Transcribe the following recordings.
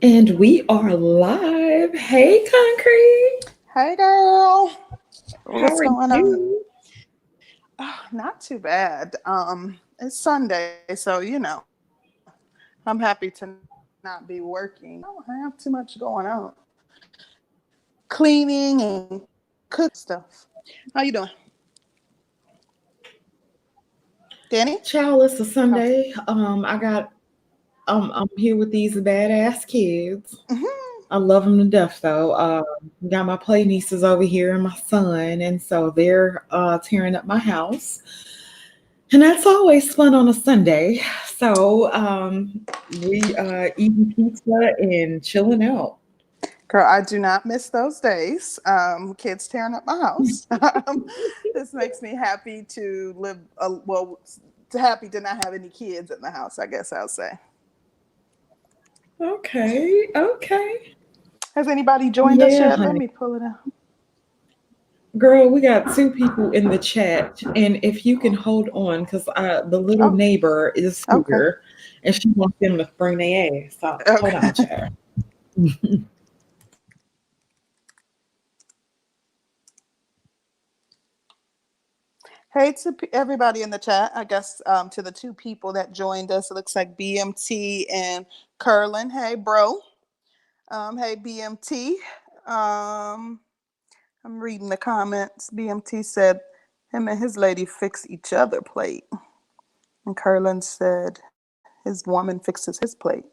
And we are live. Hey, Concrete. Hey girl, How what's are going on? you? Not too bad. It's Sunday, so I'm happy to not be working. I don't have too much going on. Cleaning and cooking stuff. How you doing, Danny? Child, it's a How's Sunday. I'm here with these badass kids. Mhm. I love them to death, though. Got my play nieces over here and my son, and so they're tearing up my house, and that's always fun on a Sunday. So we eating pizza and chilling out. Girl, I do not miss those days. Kids tearing up my house. This makes me happy to live. Happy to not have any kids in the house. I guess I'll say. Okay, okay. Has anybody joined us Yeah, yet? Let honey. me pull it out. Girl, we got two people in the chat, and if you can hold on, because the little Oh, neighbor is okay. here, and she wants them to bring their ass. So hold on, Okay. child. Hey to everybody in the chat. I guess to the two people that joined us, it looks like BMT and Curlin. Hey, bro. Hey, BMT. Um, I'm reading the comments. BMT said him and his lady fix each other plate. And Curlin said his woman fixes his plate.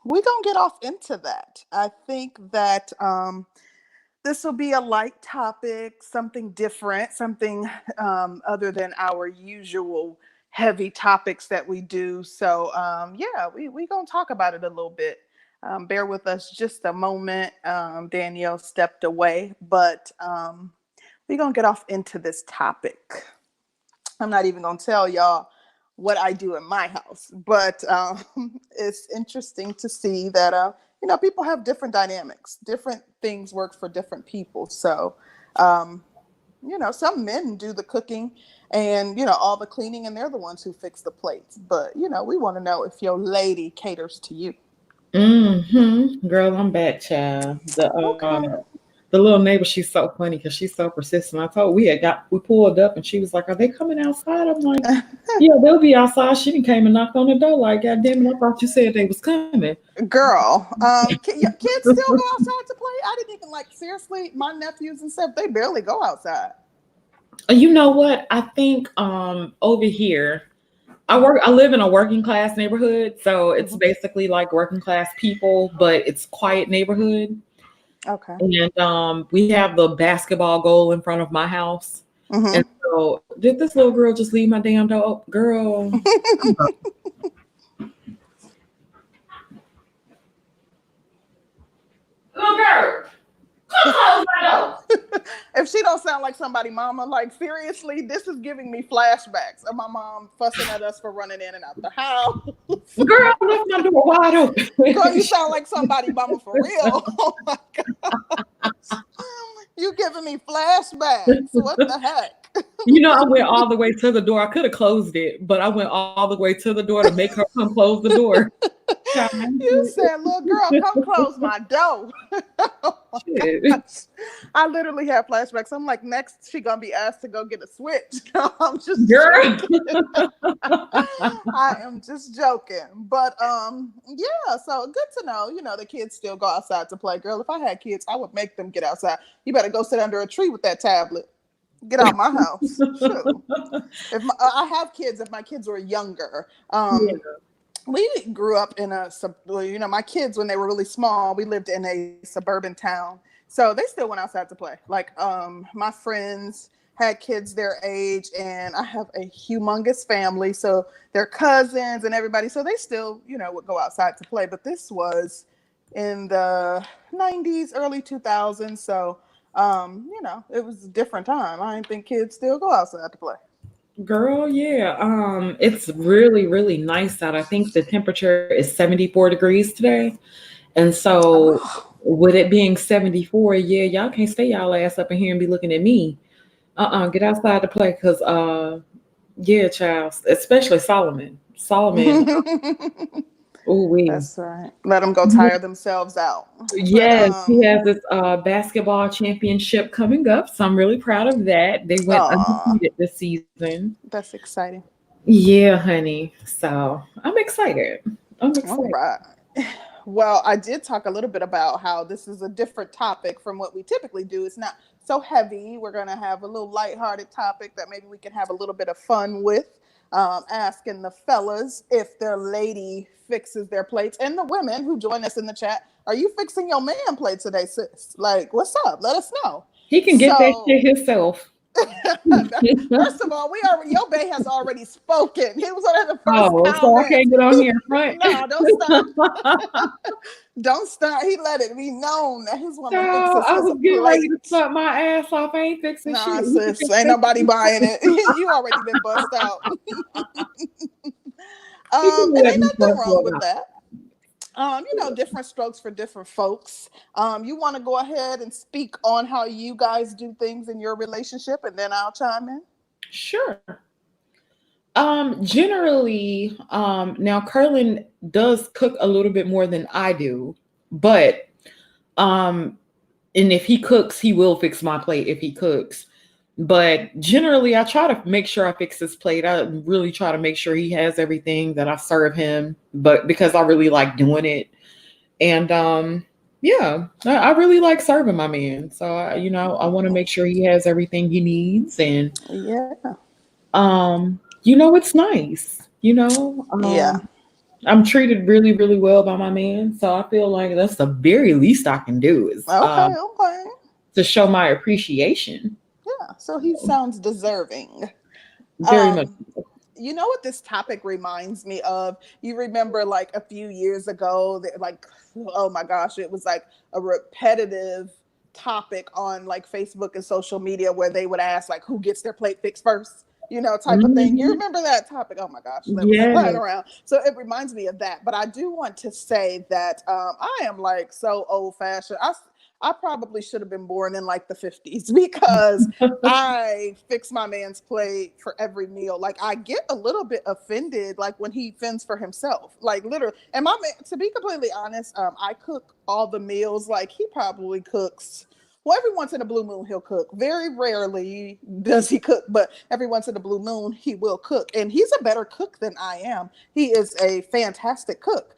We gonna get off into that. I think that this will be a light topic, something different, something other than our usual heavy topics that we do. So yeah, we gonna talk about it a little bit. Bear with us just a moment. Danielle stepped away, but we gonna get off into this topic. I'm not even gonna tell y'all what I do in my house, but it's interesting to see that people have different dynamics. Different things work for different people. So um, some men do the cooking and all the cleaning, and they're the ones who fix the plates. But we want to know if your lady caters to you. Girl, I'm back, child. Okay. The little neighbor, she's so funny because she's so persistent. I told we pulled up, and she was like, "Are they coming outside?" I'm like, "Yeah, they'll be outside." She didn't came and knocked on the door like, "God damn it, I thought you said they was coming." Girl, kids still go outside to play. I didn't even like seriously. My nephews and stuff, they barely go outside. You know what? I think over here, I live in a working class neighborhood, so it's Mhm. basically like working class people, but it's quiet neighborhood. Okay. And we have the basketball goal in front of my house. And Hmm. so did this little girl just leave my damn door open? Girl. Little girl, come close my door. If she don't sound like somebody mama, like seriously, this is giving me flashbacks of my mom fussing at us for running in and out the house. Girl left my door wide open. Girl, you sound like somebody mama for real. Oh my god. You giving me flashbacks. What the heck? You know, I went all the way to the door. I could have closed it, but I went all the way to the door to make her come close the door. Child, You said, little girl, come close my door. Oh my shit. gosh. I literally have flashbacks. I'm like, next she gonna be asked to go get a switch. I'm just Girl. joking. I am just joking. But yeah, so good to know, the kids still go outside to play. Girl, if I had kids, I would make them get outside. You better go sit under a tree with that tablet. Get out my house. Shoot. If I have kids, if my kids were younger, Yeah. we grew up in my kids when they were really small, we lived in a suburban town, so they still went outside to play. Like my friends had kids their age, and I have a humongous family, so their cousins and everybody, so they still would go outside to play. But this was in the 90s, early 2000s, so it was a different time. I didn't think kids still go outside to play. Girl, yeah. It's really, really nice out. I think the temperature is 74 degrees today. And so Oh. with it being 74, yeah, y'all can't stay y'all ass up in here and be looking at me. Get outside to play because yeah, child, especially Solomon. Solomon, Oh, we. That's right. Let them go tire themselves out. But Yes, he has this basketball championship coming up, so I'm really proud of that. They went aw, undefeated this season. that's exciting. Yeah, honey. So I'm excited. I'm All excited. right. Well, I did talk a little bit about how this is a different topic from what we typically do. It's not so heavy. We're going to have a little lighthearted topic that maybe we can have a little bit of fun with. Asking the fellas if their lady fixes their plates, and the women who join us in the chat, are you fixing your man plate today, sis? Like, what's up? Let us know. He can get that So, shit himself. first of all, we already your bae has already spoken. He was one of the first Oh, so I comments. can't get on here in front. No, don't start. Don't start. He let it be known that his So woman fixes I his was getting ready to plate. start my ass off. I ain't fixing shit. Nah, He can sis, fix ain't that nobody shit buying himself. it. You already been bust out. He can And let ain't me nothing fuck wrong one with out. that. Different strokes for different folks. You want to go ahead and speak on how you guys do things in your relationship, and then I'll chime in. Sure. Generally, now Curlin does cook a little bit more than I do, but um, and if he cooks, he will fix my plate if he cooks. But generally, I try to make sure I fix his plate. I really try to make sure he has everything that I serve him, but because I really like doing it. And yeah, I really like serving my man. So I want to make sure he has everything he needs, and Yeah, it's nice. yeah. I'm treated really, really well by my man, so I feel like that's the very least I can do is Okay, okay. to show my appreciation. Yeah, so he sounds deserving. Very much. Um, you know what this topic reminds me of? You remember like a few years ago that like, oh my gosh, it was like a repetitive topic on like Facebook and social media where they would ask like who gets their plate fixed first, type of thing. You Mhm. remember that topic? Oh my gosh, that was flying Yes. around. So it reminds me of that. But I do want to say that I am like so old fashioned. I probably should have been born in like the 50s because I fix my man's plate for every meal. Like I get a little bit offended, like when he fends for himself, like literally. And my man, to be completely honest, I cook all the meals. Like he probably cooks. Well, every once in a blue moon he'll cook. Very rarely does he cook, but every once in a blue moon he will cook. And he's a better cook than I am. He is a fantastic cook.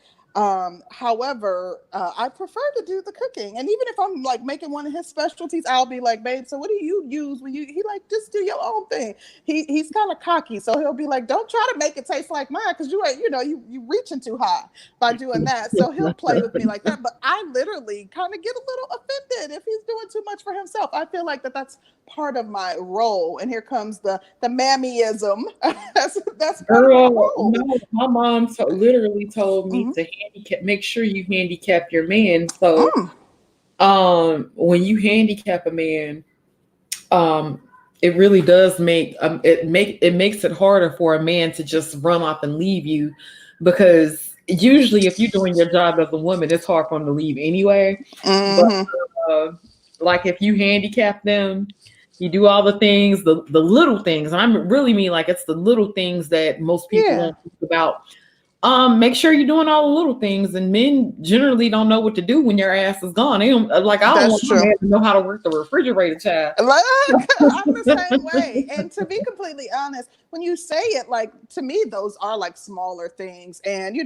However, I prefer to do the cooking. And even if I'm like making one of his specialties, I'll be like, babe, so what do you use when he like, just do your own thing. He's kind of cocky. So he'll be like, don't try to make it taste like mine. Cause you ain't, you reaching too high by doing that. So he'll play with me like that. But I literally kind of get a little offended if he's doing too much for himself. I feel like that's part of my role. And here comes the mammyism. that's part of my Girl, role. no, my mom literally told me Mm-hmm. to make sure you handicap your man. So, Mm, when you handicap a man, um, it really does it makes it harder for a man to just run off and leave you, because usually if you're doing your job as a woman, it's hard for them to leave anyway. But mm-hmm. uh, like if you handicap them, you do all the things, the little things. And I really mean like it's the little things that most people Yeah, don't think about. Make sure you're doing all the little things, and men generally don't know what to do when your ass is gone. They don't like. I don't that's want my true. man to know how to work the refrigerator, child. Like, I'm the same way. And to be completely honest, when you say it, like to me, those are like smaller things. And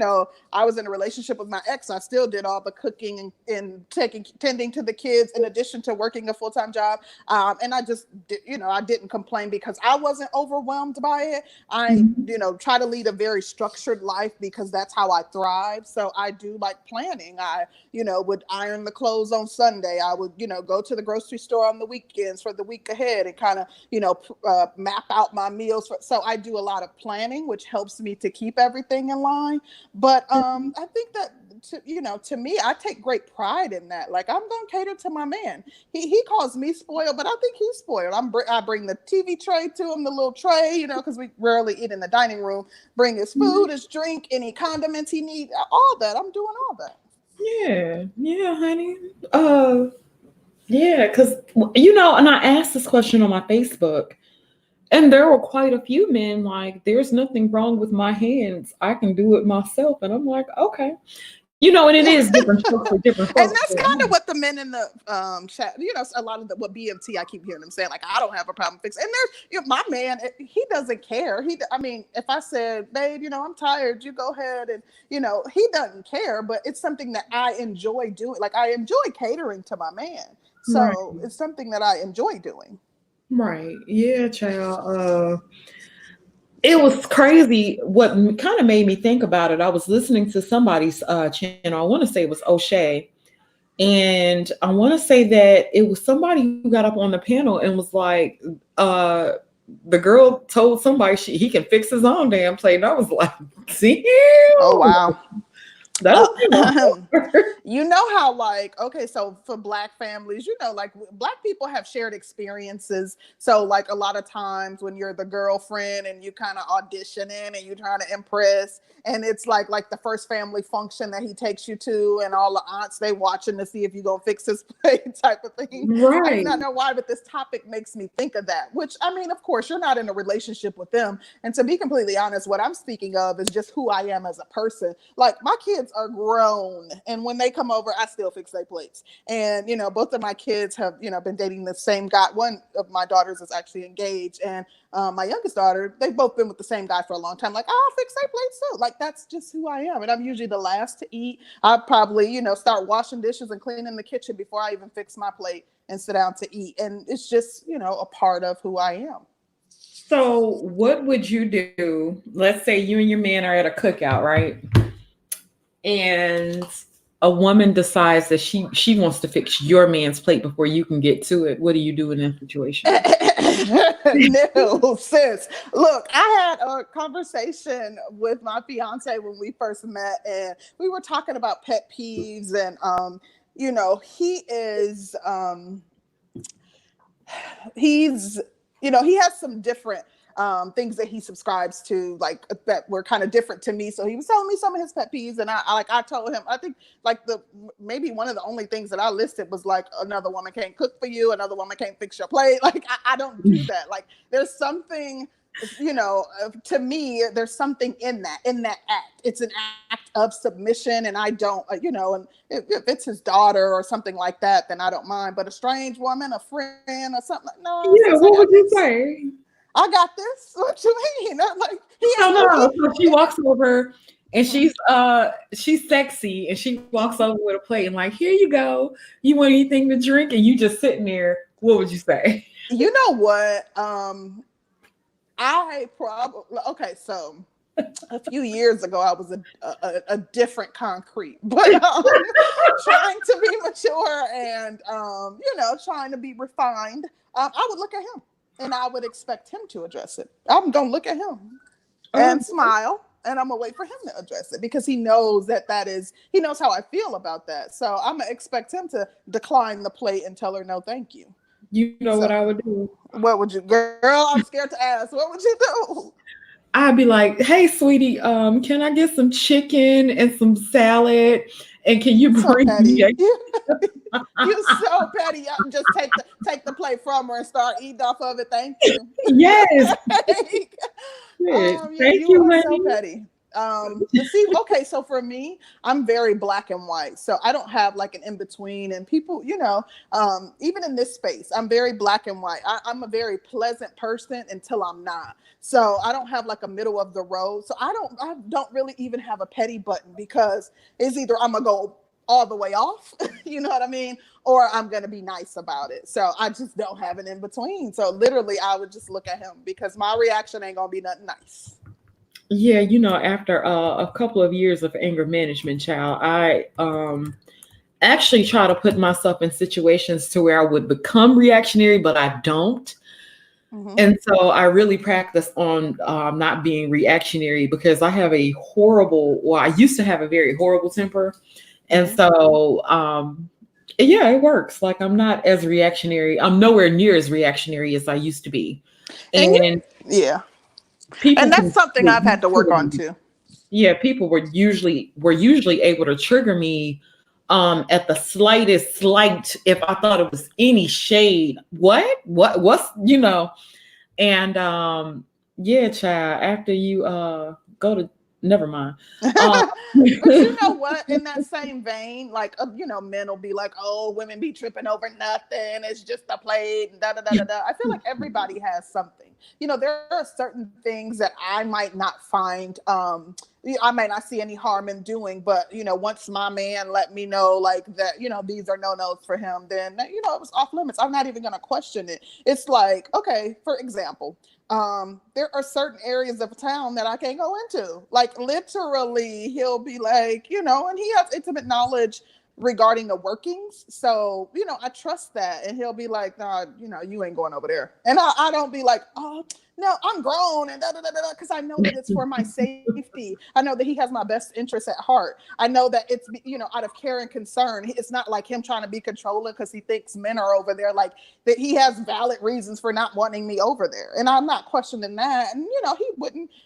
I was in a relationship with my ex. I still did all the cooking and tending to the kids in addition to working a full-time job. And I just, I didn't complain because I wasn't overwhelmed by it. I, Mhm. try to lead a very structured life because that's how I thrive. So I do like planning. I would iron the clothes on Sunday. I would, go to the grocery store on the weekends for the week ahead and kind of, map out my meals. So I do a lot of planning, which helps me to keep everything in line. But I think that, to me, I take great pride in that. Like I'm going to cater to my man. He calls me spoiled, but I think he's spoiled. I bring the TV tray to him, the little tray, because we rarely eat in the dining room. Bring his food, his drink, any condiments he needs, all that. I'm doing all that. Yeah, yeah, honey. Yeah, because and I asked this question on my Facebook. And there were quite a few men like, there's nothing wrong with my hands. I can do it myself. And I'm like, okay. And it is different strokes for different And folks. that's kind of what the men in the chat, a lot of what BMT, I keep hearing them saying, like, I don't have a problem fixing. And there's, my man, he doesn't care. I mean, if I said, babe, I'm tired, you go ahead, and he doesn't care. But it's something that I enjoy doing. Like, I enjoy catering to my man, Right. so it's something that I enjoy doing. Right. Yeah, child. It was crazy. What kind of made me think about it, I was listening to somebody's channel. I want to say it was O'Shea. And I want to say that it was somebody who got up on the panel and was like, the girl told somebody he can fix his own damn plate. And I was like, damn. Oh, wow. That was you know how, like, okay, so for Black families, like, Black people have shared experiences. So, like, a lot of times when you're the girlfriend and you kind of auditioning and you're trying to impress, and it's like the first family function that he takes you to, and all the aunts, they watching to see if you're gonna fix his plate type of thing. right. I do not know why, but this topic makes me think of that. Which, I mean, of course, you're not in a relationship with them, and to be completely honest, what I'm speaking of is just who I am as a person. Like, my kids are grown, and when they come over, I still fix their plates. And both of my kids have been dating the same guy. One of my daughters is actually engaged, and my youngest daughter, they've both been with the same guy for a long time. Like, I'll fix their plates too. Like, that's just who I am. And I'm usually the last to eat. I probably start washing dishes and cleaning the kitchen before I even fix my plate and sit down to eat. And it's just a part of who I am. So what would you do? Let's say you and your man are at a cookout, right? And a woman decides that she wants to fix your man's plate before you can get to it. What do you do in that situation? No, sis. Look, I had a conversation with my fiance when we first met, and we were talking about pet peeves, and he is he has some different things that he subscribes to, like, that were kind of different to me. So he was telling me some of his pet peeves, and I told him, I think, like, maybe one of the only things that I listed was like, another woman can't cook for you, another woman can't fix your plate. Like, I don't do that. Like, there's something, to me, there's something in that act. It's an act of submission, and I don't, and if it's his daughter or something like that, then I don't mind. But a strange woman, a friend or something, no. Yeah, what would you say? I got this. What you mean? I'm like, no. So she walks over and she's sexy, and she walks over with a plate and like, here you go. You want anything to drink? And you just sitting there. What would you say? You know what? I probably, okay, so a few years ago, I was a different concrete, but trying to be mature and trying to be refined. I would look at him, and I would expect him to address it. I'm gonna look at him and smile, and I'm gonna wait for him to address it, because he knows he knows how I feel about that. So I'm gonna expect him to decline the plate and tell her no, thank you. You know what I would do? What would you, girl? I'm scared to ask. What would you do? I'd be like, hey, sweetie, can I get some chicken and some salad? And can you bring me a You're so petty. I just take the plate from her and start eating off of it. Thank you. Yes. Thank you are so petty. See, okay, so for me, I'm very black and white. So I don't have like an in-between, and people, even in this space, I'm very black and white. I'm a very pleasant person until I'm not. So I don't have like a middle of the road. So I don't really even have a petty button, because it's either I'm gonna go all the way off, you know what I mean? Or I'm gonna be nice about it. So I just don't have an in-between. So literally I would just look at him, because my reaction ain't gonna be nothing nice. Yeah, after a couple of years of anger management, child, I actually try to put myself in situations to where I would become reactionary, but I don't. Mm-hmm. And so I really practice on not being reactionary, because I have I used to have a very horrible temper. And so, yeah, it works. Like, I'm not as reactionary. I'm nowhere near as reactionary as I used to be. And yeah. And that's something I've had to work on too. Yeah, people were usually able to trigger me at the slightest slight. If I thought it was any shade, what's And yeah, child, after you go to never mind. Um But you know what? In that same vein, like men will be like, "Oh, women be tripping over nothing. It's just a plate." And da da da da da. I feel like everybody has something. There are certain things that I might not find. I might not see any harm in doing, but once my man let me know like that, these are no nos for him, then it was off limits. I'm not even gonna question it. It's like, okay, for example, there are certain areas of town that I can't go into. Like literally, he'll be like, and he has intimate knowledge regarding the workings. So, I trust that. And he'll be like, nah, you ain't going over there. And I don't be like, oh, no, I'm grown and da da da da, because I know that it's for my safety. I know that he has my best interests at heart. I know that it's out of care and concern. It's not like him trying to be controlling because he thinks men are over there. Like that, he has valid reasons for not wanting me over there, and I'm not questioning that. And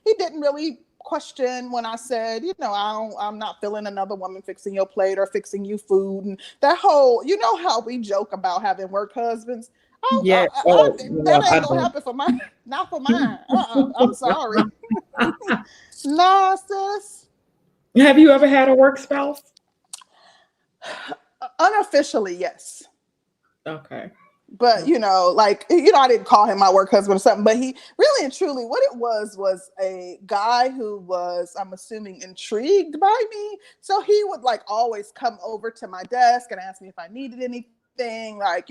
he didn't really question when I said, I'm not feeling another woman fixing your plate or fixing you food, and that whole, how we joke about having work husbands. yeah, oh That well, I ain't gonna don't. happen for mine. Not for mine. I'm sorry. Nah, sis. Have you ever had a work spouse? Unofficially, yes. Okay. But I didn't call him my work husband or something. But he really and truly, what it was a guy who was, I'm assuming, intrigued by me. So he would like always come over to my desk and ask me if I needed anything, like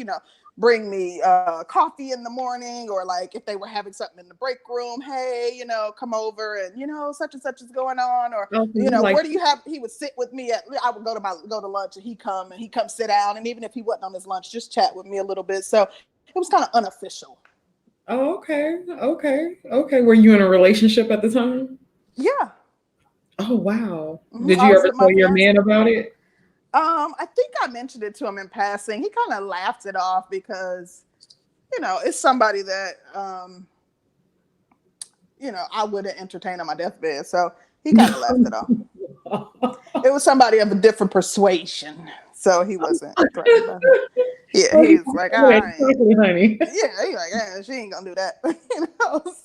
bring me coffee in the morning, or like if they were having something in the break room, hey, come over and such and such is going on, or Okay, where do you have? He would sit with me I would go to lunch, and he come sit down, and even if he wasn't on his lunch, just chat with me a little bit. So it was kind of unofficial. oh, okay. Were you in a relationship at the time? Yeah. Oh wow. Mm-hmm. Did I you was ever with my tell your fiance. man about it? I think I mentioned it to him in passing. He kind of laughed it off because it's somebody that I wouldn't entertain on my deathbed. So he kind of laughed it off. It was somebody of a different persuasion, so he wasn't threatened by that. Yeah, Oh, he you was like, all right. exactly, honey. Yeah, he's like, yeah, she ain't gonna do that.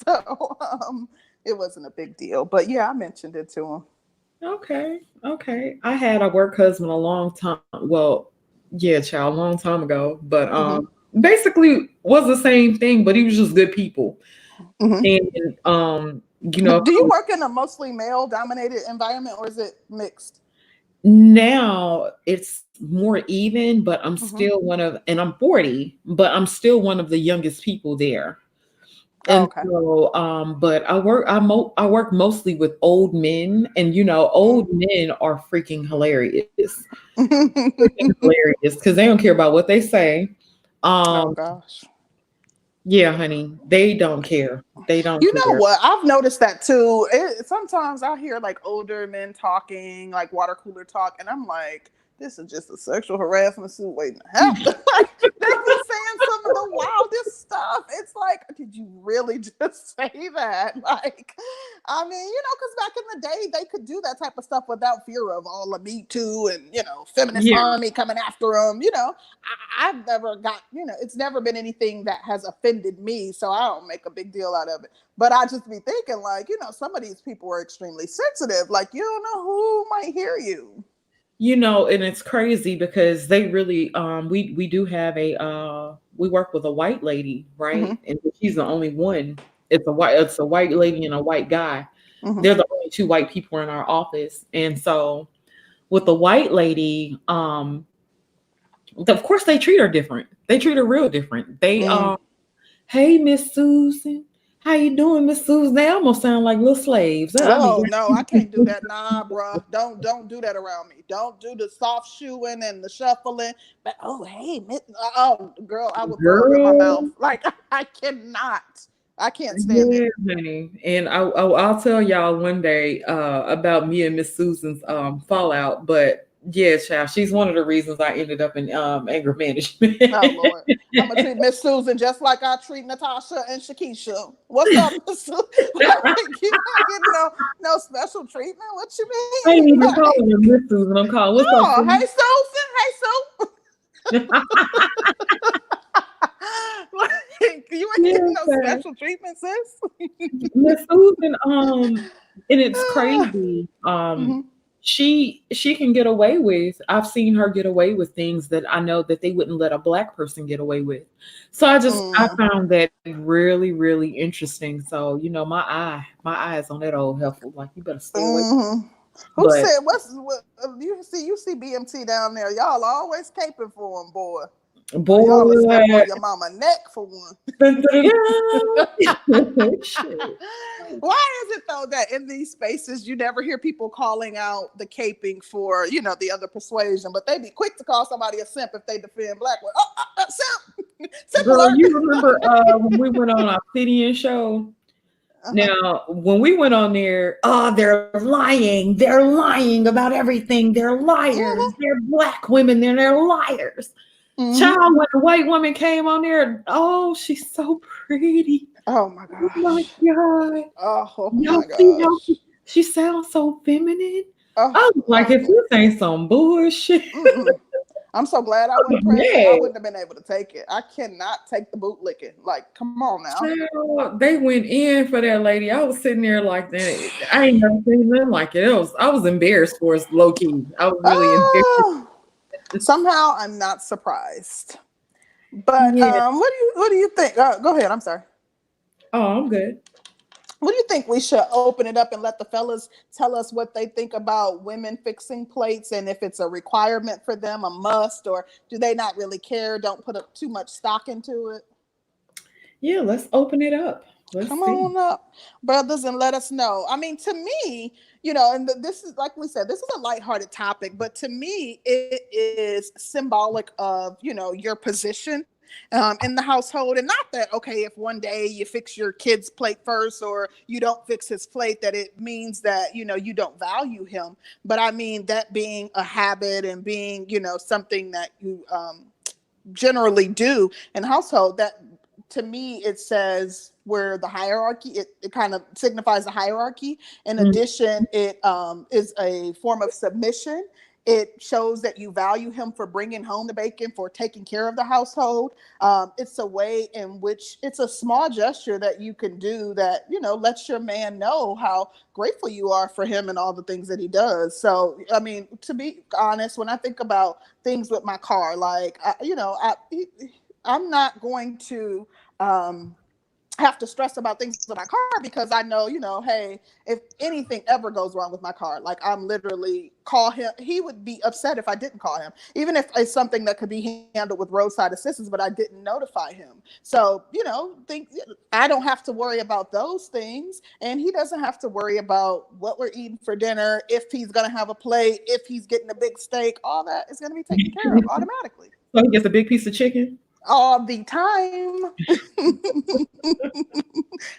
So it wasn't a big deal. But yeah, I mentioned it to him. Okay. I had a work husband a long time. Well, yeah, child, a long time ago. But Mm-hmm. basically was the same thing, but he was just good people. Mm-hmm. And Do you work in a mostly male dominated environment, or is it mixed? now it's more even, but I'm Mm-hmm. still and I'm 40, but I'm still one of the youngest people there. Oh, And okay. so, but I work mostly with old men, and old Mm. men are freaking hilarious because they don't care about what they say. Oh Um, gosh. yeah, honey, they don't care. They don't You know care. what? I've noticed that too. Sometimes I hear like older men talking, like water cooler talk, and I'm like, this is just a sexual harassment suit waiting to happen. Like they be saying some of the wildest stuff. It's like, did you really just say that? Like, I mean, because back in the day, they could do that type of stuff without fear of all the Me Too and feminist Yeah, army coming after them. I've never got, it's never been anything that has offended me, so I don't make a big deal out of it. But I just be thinking, like, some of these people are extremely sensitive. Like, you don't know who might hear you. and it's crazy because they really we do have we work with a white lady, right? Mm-hmm. And she's the only one. It's a white lady and a white guy. Mm-hmm. They're the only two white people in our office. And so with the white lady, of course they treat her different. They treat her real different. They Mm. hey Miss Susan, how you doing, Miss Susan? They almost sound like little slaves. I mean, Oh no, I can't do that. Nah, bruh. Don't do that around me. Don't do the soft shoeing and the shuffling. But oh hey, oh girl, I will throw up in my mouth. girl. Like I cannot. I can't stand it. Yeah, honey. And I'll tell y'all one day about me and Miss Susan's fallout. But yeah, child, she's one of the reasons I ended up in anger management. Oh Lord, I'm gonna treat Miss Susan just like I treat Natasha and Shakisha. What's up, Miss Susan? Like, you're not getting no special treatment. What you I ain't mean? even Like, calling her Miss Susan. I'm calling, what's up, oh, hey Susan? Susan, hey Sue. You ain't Yeah, getting no special treatment, sis. Miss Susan, and it's Ah, crazy. mhm. She can get away with. I've seen her get away with things that I know that they wouldn't let a black person get away with. So I Mm, found that really, really interesting. So, my eye is on that old heifer. Like, you better stay away. mhm. Who But said what? You see BMT down there. Y'all always caping for him, boy. Oh, y'all will step boy, on your mama neck for one. dun, dun, dun, dun. Shit. Why is it though that in these spaces you never hear people calling out the caping for the other persuasion, but they be quick to call somebody a simp if they defend black women? Simp, simp Girl, alert. you remember when we went on our Obsidian show? Uh-huh. Now, when we went on there, oh, they're lying. They're lying about everything. They're liars. Hmm. They're black women. They're liars. Hmm. Child, when a white woman came on there, oh, she's so pretty. Oh my Oh my gosh. God. Oh Y'all my see how gosh. she sounds so feminine? Oh, I was like, if this ain't some bullshit. mm-mm. I'm so glad I wasn't present. I Yeah. wouldn't have been able to take it. I cannot take the boot licking. Like, come on now. Child, they went in for that lady. I was sitting there like that. I ain't never seen nothing like it. I was embarrassed for us, low key. I was really embarrassed. Oh, somehow I'm not surprised. But Yeah. what do you think? Go ahead. I'm sorry. Oh, I'm good. What do you think? We should open it up and let the fellas tell us what they think about women fixing plates, and if it's a requirement for them, a must, or do they not really care? Don't put too much stock into it. Yeah, let's open it up. Let's Come see. on up, brothers, and let us know. I mean, to me, and this is, like we said, this is a lighthearted topic, but to me, it is symbolic of, your position in the household. And not that, okay, if one day you fix your kid's plate first or you don't fix his plate, that it means that, you don't value him. But I mean, that being a habit and being, something that you generally do in household, that to me it says where the hierarchy, it kind of signifies a hierarchy. In Mm, addition, it is a form of submission. It shows that you value him for bringing home the bacon, for taking care of the household. It's a way in which it's a small gesture that you can do that lets your man know how grateful you are for him and all the things that he does. So I mean, to be honest, when I think about things with my car, like I'm not going to have to stress about things with my car, because I know, hey, if anything ever goes wrong with my car, like, I'm literally call him. He would be upset if I didn't call him, even if it's something that could be handled with roadside assistance, but I didn't notify him. So, think I don't have to worry about those things, and he doesn't have to worry about what we're eating for dinner, if he's going to have a plate, if he's getting a big steak. All that is going to be taken care of automatically So he gets a big piece of chicken. all the time.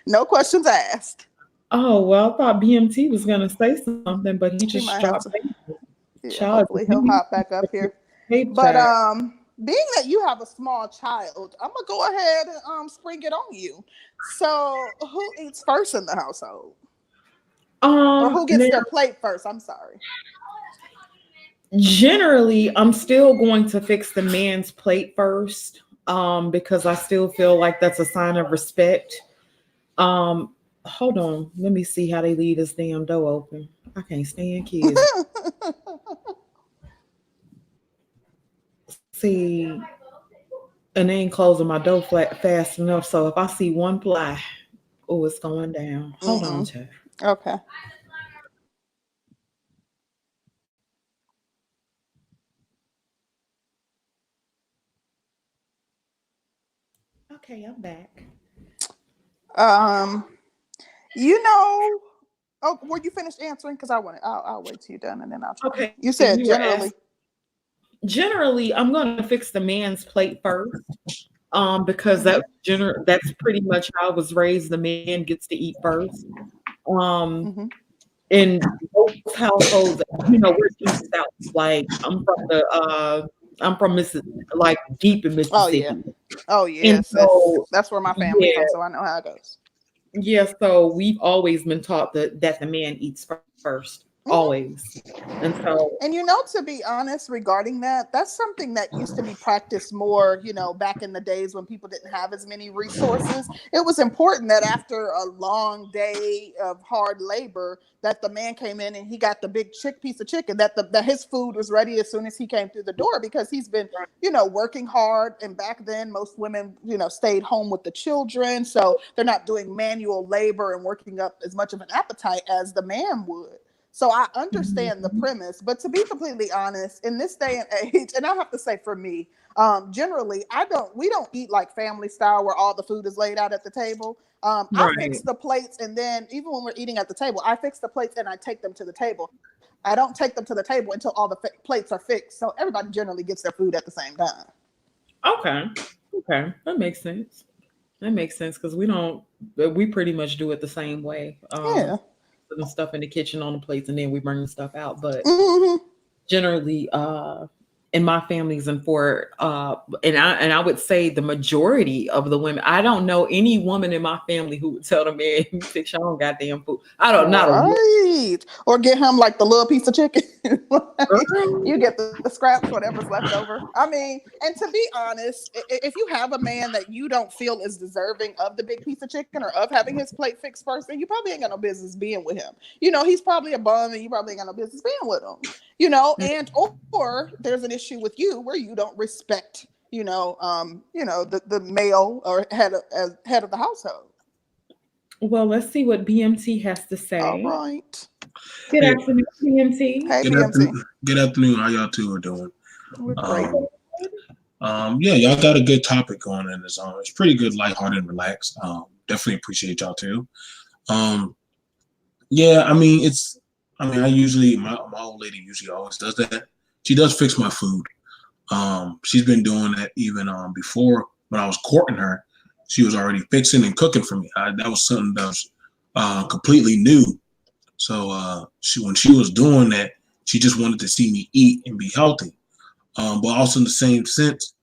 No questions asked. Oh, well, I thought BMT was gonna say something, but he He just might have dropped to. paper. Yeah, Child, hopefully he'll hop back up here. But child. being that you have a small child, I'm gonna go ahead and spring it on you. So, who eats first in the household, or who gets Now, their plate first? I'm sorry. generally, I'm still going to fix the man's plate first, because I still feel like that's a sign of respect. Um, Hold on, let me see how they leave this damn door open. I can't stand kids. See, and they ain't closing my door fast enough. So if I see one fly, oh, it's going down. Hold on, Mm-mm. child. Okay. Okay, I'm back. Um, you know. Oh, were you finished answering? Because I'll wait till you're done and then I'll try. Okay, You you said were generally. asking. Generally, I'm going to fix the man's plate first, because Mm-hmm. that's pretty much how I was raised. The man gets to eat first. Um, Mm-hmm. in most households, we're deep south. Like I'm from Mississippi, like deep in Oh yeah. Mississippi, Oh and yes. That's so that's where my family's yeah, from, so I know how it goes. yeah. So we've always been taught that the man eats first. always. And so, And to be honest, regarding that, that's something that used to be practiced more, back in the days when people didn't have as many resources. It was important that after a long day of hard labor, that the man came in and he got the big piece of chicken, that his food was ready as soon as he came through the door, because he's been, working hard. And back then, most women, stayed home with the children. So they're not doing manual labor and working up as much of an appetite as the man would. So I understand the premise, but to be completely honest, in this day and age, and I have to say for me, generally, we don't eat like family style where all the food is laid out at the table. I fix right. the plates, and then even when we're eating at the table, I fix the plates and I take them to the table. I don't take them to the table until all the plates are fixed. So everybody generally gets their food at the same time. Okay. Okay. That makes sense. That makes sense because we pretty much do it the same way. Yeah. Putting stuff in the kitchen on the plates and then we bring the stuff out. But Mm-hmm. generally, in my families and for and I would say the majority of the women, I don't know any woman in my family who would tell the man, "You fix your own goddamn food." I don't, not a woman. Right. Or get him like the little piece of chicken. Like, Girl. you get the scraps, whatever's left over. I mean, and to be honest, if you have a man that you don't feel is deserving of the big piece of chicken or of having his plate fixed first, then you probably ain't got no business being with him. He's probably a bum and you probably ain't got no business being with him. And or there's an issue with you where you don't respect, the male or head of the household. Well, let's see what BMT has to All say. right. Good Hey, afternoon, BMT. Hey, good BMC. afternoon. Good afternoon. How y'all two are doing? We're great. Um, yeah, y'all got a good topic going in this. It's pretty good, lighthearted, and relaxed. Definitely appreciate y'all too. Um, yeah, I mean, I usually my old lady usually always does that. She does fix my food. She's been doing that even before when I was courting her. She was already fixing and cooking for me. That was something that was completely new. So when she was doing that, she just wanted to see me eat and be healthy. But also in the same sense,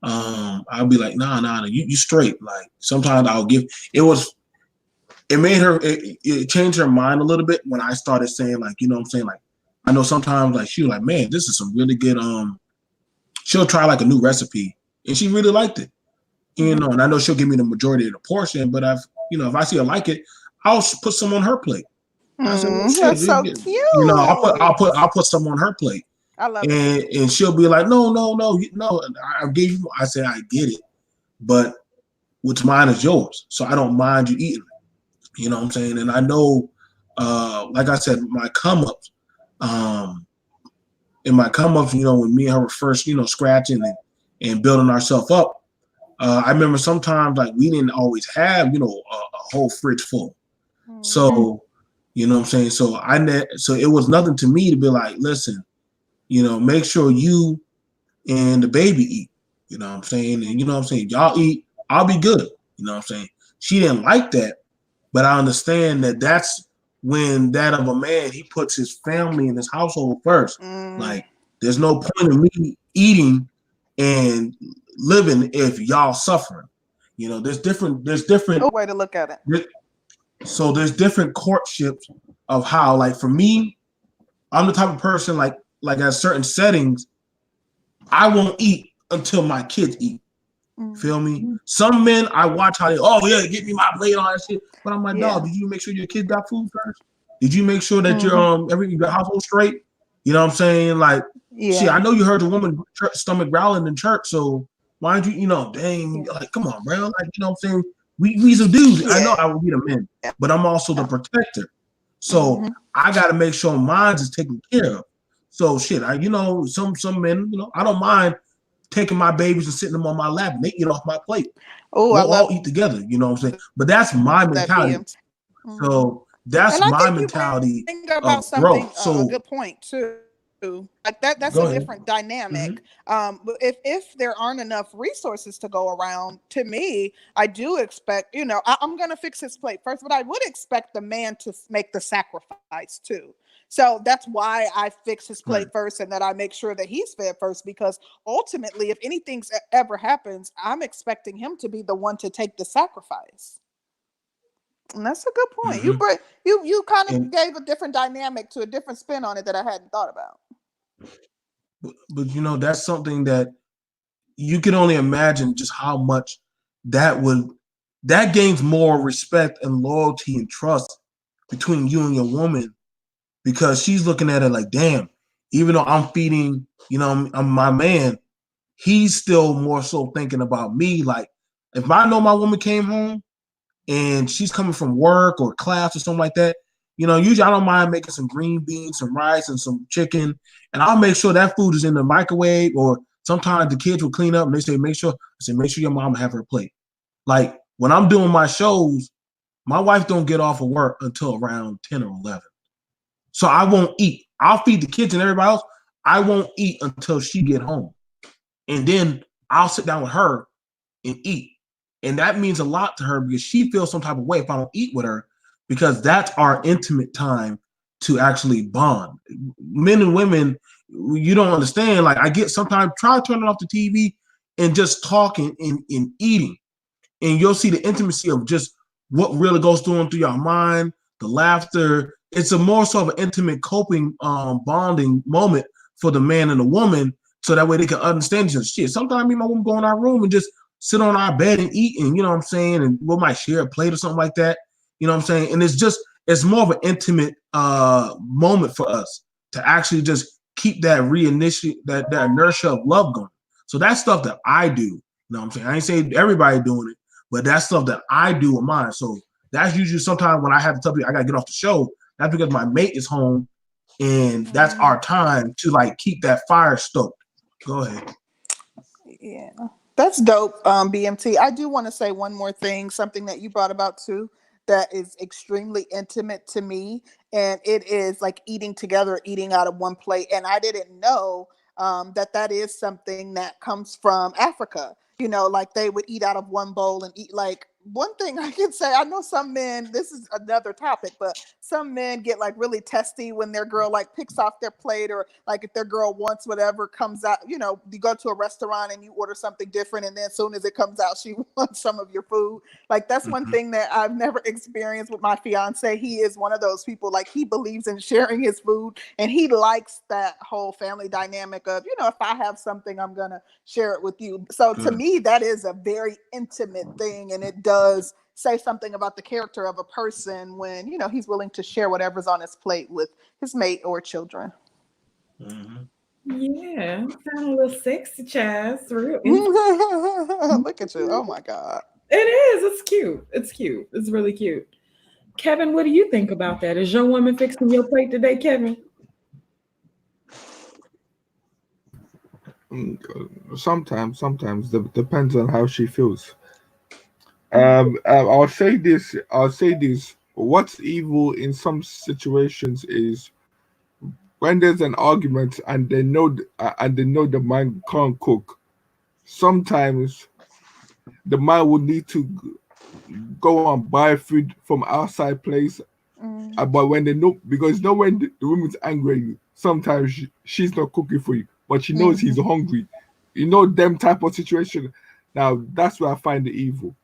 I'll be like, nah, you straight. Like sometimes I'll give. It made her. It changed her mind a little bit when I started saying like, what I'm saying, like, I know sometimes like she was like, man, this is some really good. She'll try like a new recipe, and she really liked it. And I know she'll give me the majority of the portion, but if I see her like it, I'll put some on her plate. I said, well, shit, That's so cute. I'll put some on her plate, I love and it. and she'll be like, no. I gave you. I said, I get it, but what's mine is yours, so I don't mind you eating. You know what I'm saying? And I know, like I said, my come ups, in my come ups, when me and her were first, scratching and building ourselves up. I remember sometimes like we didn't always have, a whole fridge full. So, you know what I'm saying? So it was nothing to me to be like, listen, make sure you and the baby eat. You know what I'm saying? And you know what I'm saying? Y'all eat, I'll be good. You know what I'm saying? She didn't like that, but I understand that that's when that of a man, he puts his family and his household first. Like, there's no point in me eating and living if y'all suffering. There's different Way to look at it. So there's different courtships of how, like for me, I'm the type of person like at certain settings, I won't eat until my kids eat. Feel me? Some men I watch how they, oh yeah, get me my plate on that shit. But I'm like, dog, did you make sure your kids got food first? Did you make sure that your your household straight? You know what I'm saying? Like, shit, I know you heard the woman stomach growling in church, so why don't you, dang, like, come on, bro. Like, you know what I'm saying? We's a dude. I know I will be the man, but I'm also the protector. So I gotta make sure mine is taken care of. So shit, some men, I don't mind taking my babies and sitting them on my lap and they eat off my plate. Oh, we'll all eat together, you know what I'm saying? But that's my mentality. So that's my mentality about of growth. So a good point too. Like that's a different dynamic. If there aren't enough resources to go around, to me, I do expect, I'm gonna fix his plate first, but I would expect the man to make the sacrifice too. So that's why I fix his plate first and that I make sure that he's fed first, because ultimately, if anything ever happens, I'm expecting him to be the one to take the sacrifice. And that's a good point. Mm-hmm. You kind of And gave a different dynamic to a different spin on it that I hadn't thought about. but you know, that's something that you can only imagine just how much that gains more respect and loyalty and trust between you and your woman, because she's looking at it like, damn, even though I'm feeding, you know, I'm my man, he's still more so thinking about me. Like, if I know my woman came home and she's coming from work or class or something like that, you know, usually I don't mind making some green beans, some rice, and some chicken, and I'll make sure that food is in the microwave. Or sometimes the kids will clean up and they say, make sure your mom have her plate. Like, when I'm doing my shows, my wife don't get off of work until around 10 or 11. So I won't eat. I'll feed the kids and everybody else. I won't eat until she get home. And then I'll sit down with her and eat. And that means a lot to her, because she feels some type of way if I don't eat with her, because that's our intimate time to actually bond. Men and women, you don't understand. Like, I get sometimes try turning off the TV and just talking and eating. And you'll see the intimacy of just what really goes through your mind, the laughter. It's a more so of an intimate coping, bonding moment for the man and the woman, so that way they can understand each other. Shit, sometimes me and my woman go in our room and just sit on our bed and eat, and you know what I'm saying, and we might share a plate or something like that. You know what I'm saying? And it's more of an intimate moment for us to actually just keep that that inertia of love going. So that's stuff that I do. You know what I'm saying? I ain't saying everybody doing it, but that's stuff that I do with mine. So that's usually sometimes when I have to tell people I gotta get off the show, that's because my mate is home, and that's our time to like keep that fire stoked. Go ahead. Yeah, that's dope, BMT. I do want to say one more thing, something that you brought about too, that is extremely intimate to me, and it is like eating together, eating out of one plate. And I didn't know that is something that comes from Africa. You know, like they would eat out of one bowl and eat. Like, one thing I can say, I know some men, this is another topic, but some men get like really testy when their girl like picks off their plate, or like if their girl wants whatever comes out. You know, you go to a restaurant and you order something different, and then as soon as it comes out, she wants some of your food. Like, that's one thing that I've never experienced with my fiance. He is one of those people, like, he believes in sharing his food, and he likes that whole family dynamic of, you know, if I have something, I'm gonna share it with you. So to me, that is a very intimate thing, and it does say something about the character of a person when, you know, he's willing to share whatever's on his plate with his mate or children. Yeah, kind of a little sexy, child. Real Look at you. Oh my God. It is. It's cute. It's cute. It's really cute. Kevin, what do you think about that? Is your woman fixing your plate today, Kevin? Sometimes depends on how she feels. I'll say this. What's evil in some situations is when there's an argument and they know the man can't cook. Sometimes the man would need to go and buy food from outside place. But when they know, because no, when the woman's angry at you, sometimes she's not cooking for you, but she knows he's hungry. You know, them type of situation. Now that's where I find the evil.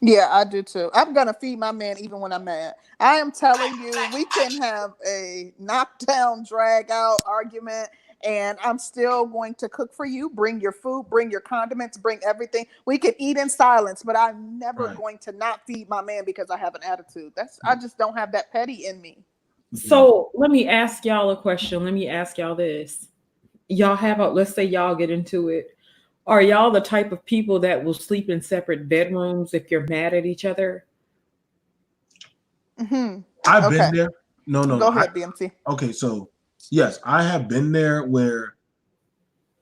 Yeah, I do too. I'm gonna feed my man even when I'm mad. I am telling you, we can have a knockdown, drag out argument, and I'm still going to cook for you. Bring your food, bring your condiments, bring everything. We can eat in silence, but I'm never going to not feed my man because I have an attitude. I just don't have that petty in me. So let me ask y'all a question. Let me ask y'all this. Y'all let's say y'all get into it. Are y'all the type of people that will sleep in separate bedrooms if you're mad at each other? I've been there. No. Go ahead, BMT. Okay, so yes, I have been there where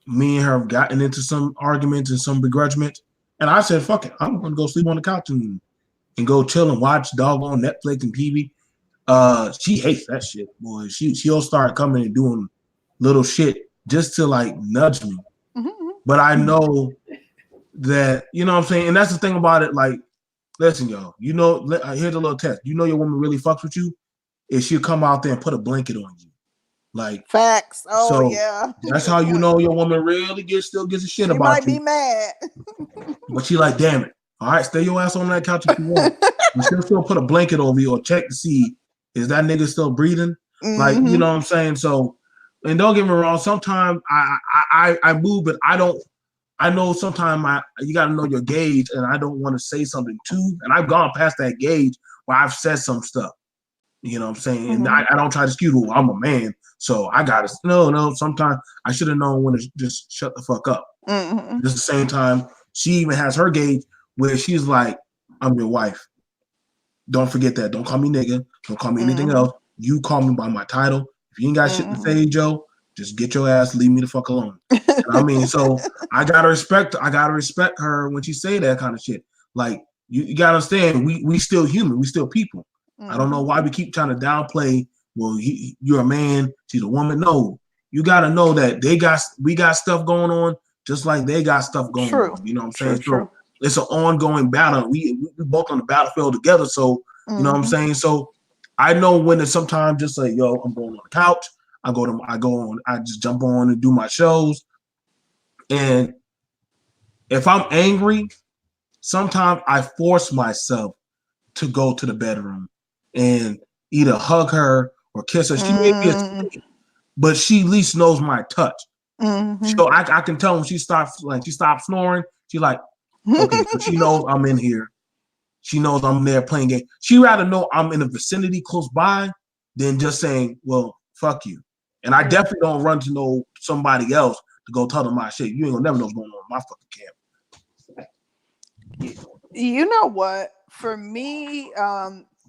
me and her have gotten into some arguments and some begrudgment, and I said, "Fuck it, I'm gonna go sleep on the couch and go chill and watch doggone Netflix and TV." She hates that shit, boy. She'll start coming and doing little shit just to like nudge me. But I know that, you know what I'm saying? And that's the thing about it. Like, listen, y'all, you know, here's a little test. You know your woman really fucks with you if she'll come out there and put a blanket on you. Like, facts. Oh, so yeah. That's how you know your woman really still gives a shit about you. She might be mad. But she like, damn it. All right, stay your ass on that couch if you want. but she'll still put a blanket over you or check to see is that nigga still breathing. Like, you know what I'm saying? So, and don't get me wrong, sometimes I move, but I don't. I know sometimes you got to know your gauge, and I don't want to say something too. And I've gone past that gauge where I've said some stuff. You know what I'm saying? And I don't try to skew. I'm a man, so I got to no. Sometimes I should have known when to just shut the fuck up. At the same time, she even has her gauge where she's like, "I'm your wife. Don't forget that. Don't call me nigga. Don't call me anything else. You call me by my title. If you ain't got shit to say, Joe, just get your ass, leave me the fuck alone." I mean, so I gotta respect her when she say that kind of shit. Like you gotta understand, we still human, we still people. I don't know why we keep trying to downplay. Well, you're a man, she's a woman. No, you gotta know that we got stuff going on, just like they got stuff going on. You know what I'm saying? So it's an ongoing battle. We both on the battlefield together. So you know what I'm saying. So I know when it's sometimes just like, yo, I'm going on the couch. I just jump on and do my shows. And if I'm angry, sometimes I force myself to go to the bedroom and either hug her or kiss her. She may be asleep, but she at least knows my touch. So I can tell when she stops snoring. She's like, okay, so she knows I'm in here. She knows I'm there playing game. She rather know I'm in the vicinity close by than just saying, well, fuck you. And I definitely don't run to know somebody else to go tell them my shit. You ain't gonna never know what's going on in my fucking camp. You know what? For me,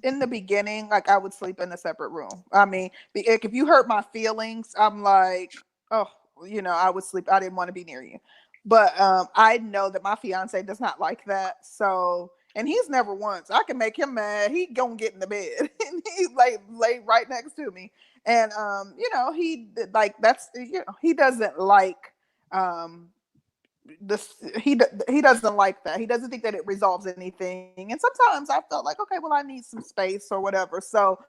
in the beginning, like I would sleep in a separate room. I mean, if you hurt my feelings, I'm like, oh, I would sleep. I didn't want to be near you. But I know that my fiance does not like that. So, and he's never once. I can make him mad. He gonna get in the bed and he's like lay right next to me. And he like that's he doesn't like this. He doesn't like that. He doesn't think that it resolves anything. And sometimes I felt like, okay, well, I need some space or whatever. So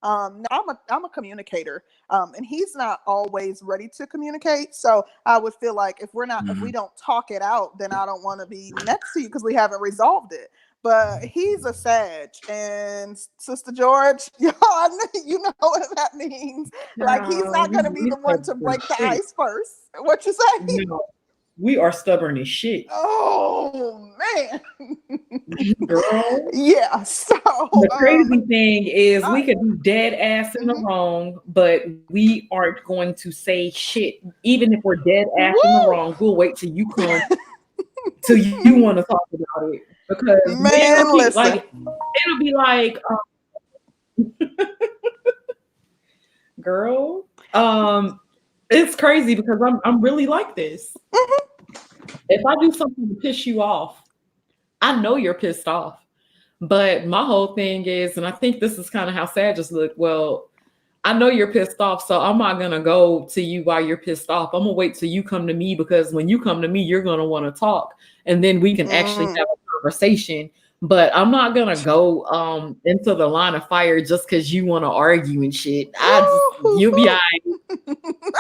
now I'm a communicator, and he's not always ready to communicate. So I would feel like if we don't talk it out, then I don't want to be next to you because we haven't resolved it. But he's a Sag, and Sister George, y'all, you know what that means. Like he's not going to be the one to break the ice first. What you say? No, we are stubborn as shit. Oh man, girl. Yeah. So the crazy thing is, we could be dead ass in the wrong, but we aren't going to say shit. Even if we're dead ass in the wrong, we'll wait till you come, till you want to talk about it. Because it'll be like, girl, it's crazy because I'm really like this. If I do something to piss you off, I know you're pissed off. But my whole thing is, and I think this is kind of how Sages look. Well, I know you're pissed off, so I'm not gonna go to you while you're pissed off. I'm gonna wait till you come to me, because when you come to me, you're gonna want to talk, and then we can actually have a conversation. But I'm not gonna go into the line of fire just because you want to argue and shit. You'll be all right.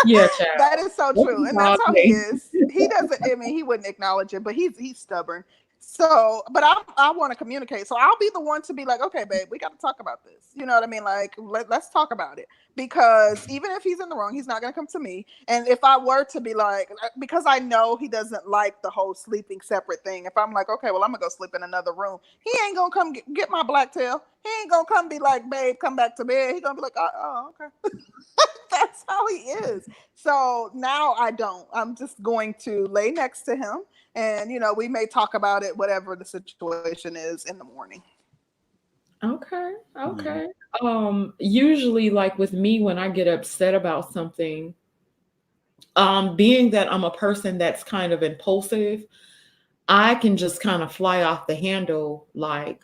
Yeah, child. That is so true, and that's how he is. He doesn't. I mean, he wouldn't acknowledge it, but he's stubborn. So, but I want to communicate. So I'll be the one to be like, okay, babe, we got to talk about this. You know what I mean? Like, let's talk about it. Because even if he's in the wrong, he's not going to come to me. And if I were to be like, because I know he doesn't like the whole sleeping separate thing. If I'm like, okay, well, I'm going to go sleep in another room. He ain't going to come get my black tail. He ain't going to come be like, babe, come back to bed. He's going to be like, oh, okay. That's how he is. So now I don't. I'm just going to lay next to him. And, we may talk about it, whatever the situation is, in the morning. Okay. Usually, like with me, when I get upset about something, being that I'm a person that's kind of impulsive, I can just kind of fly off the handle like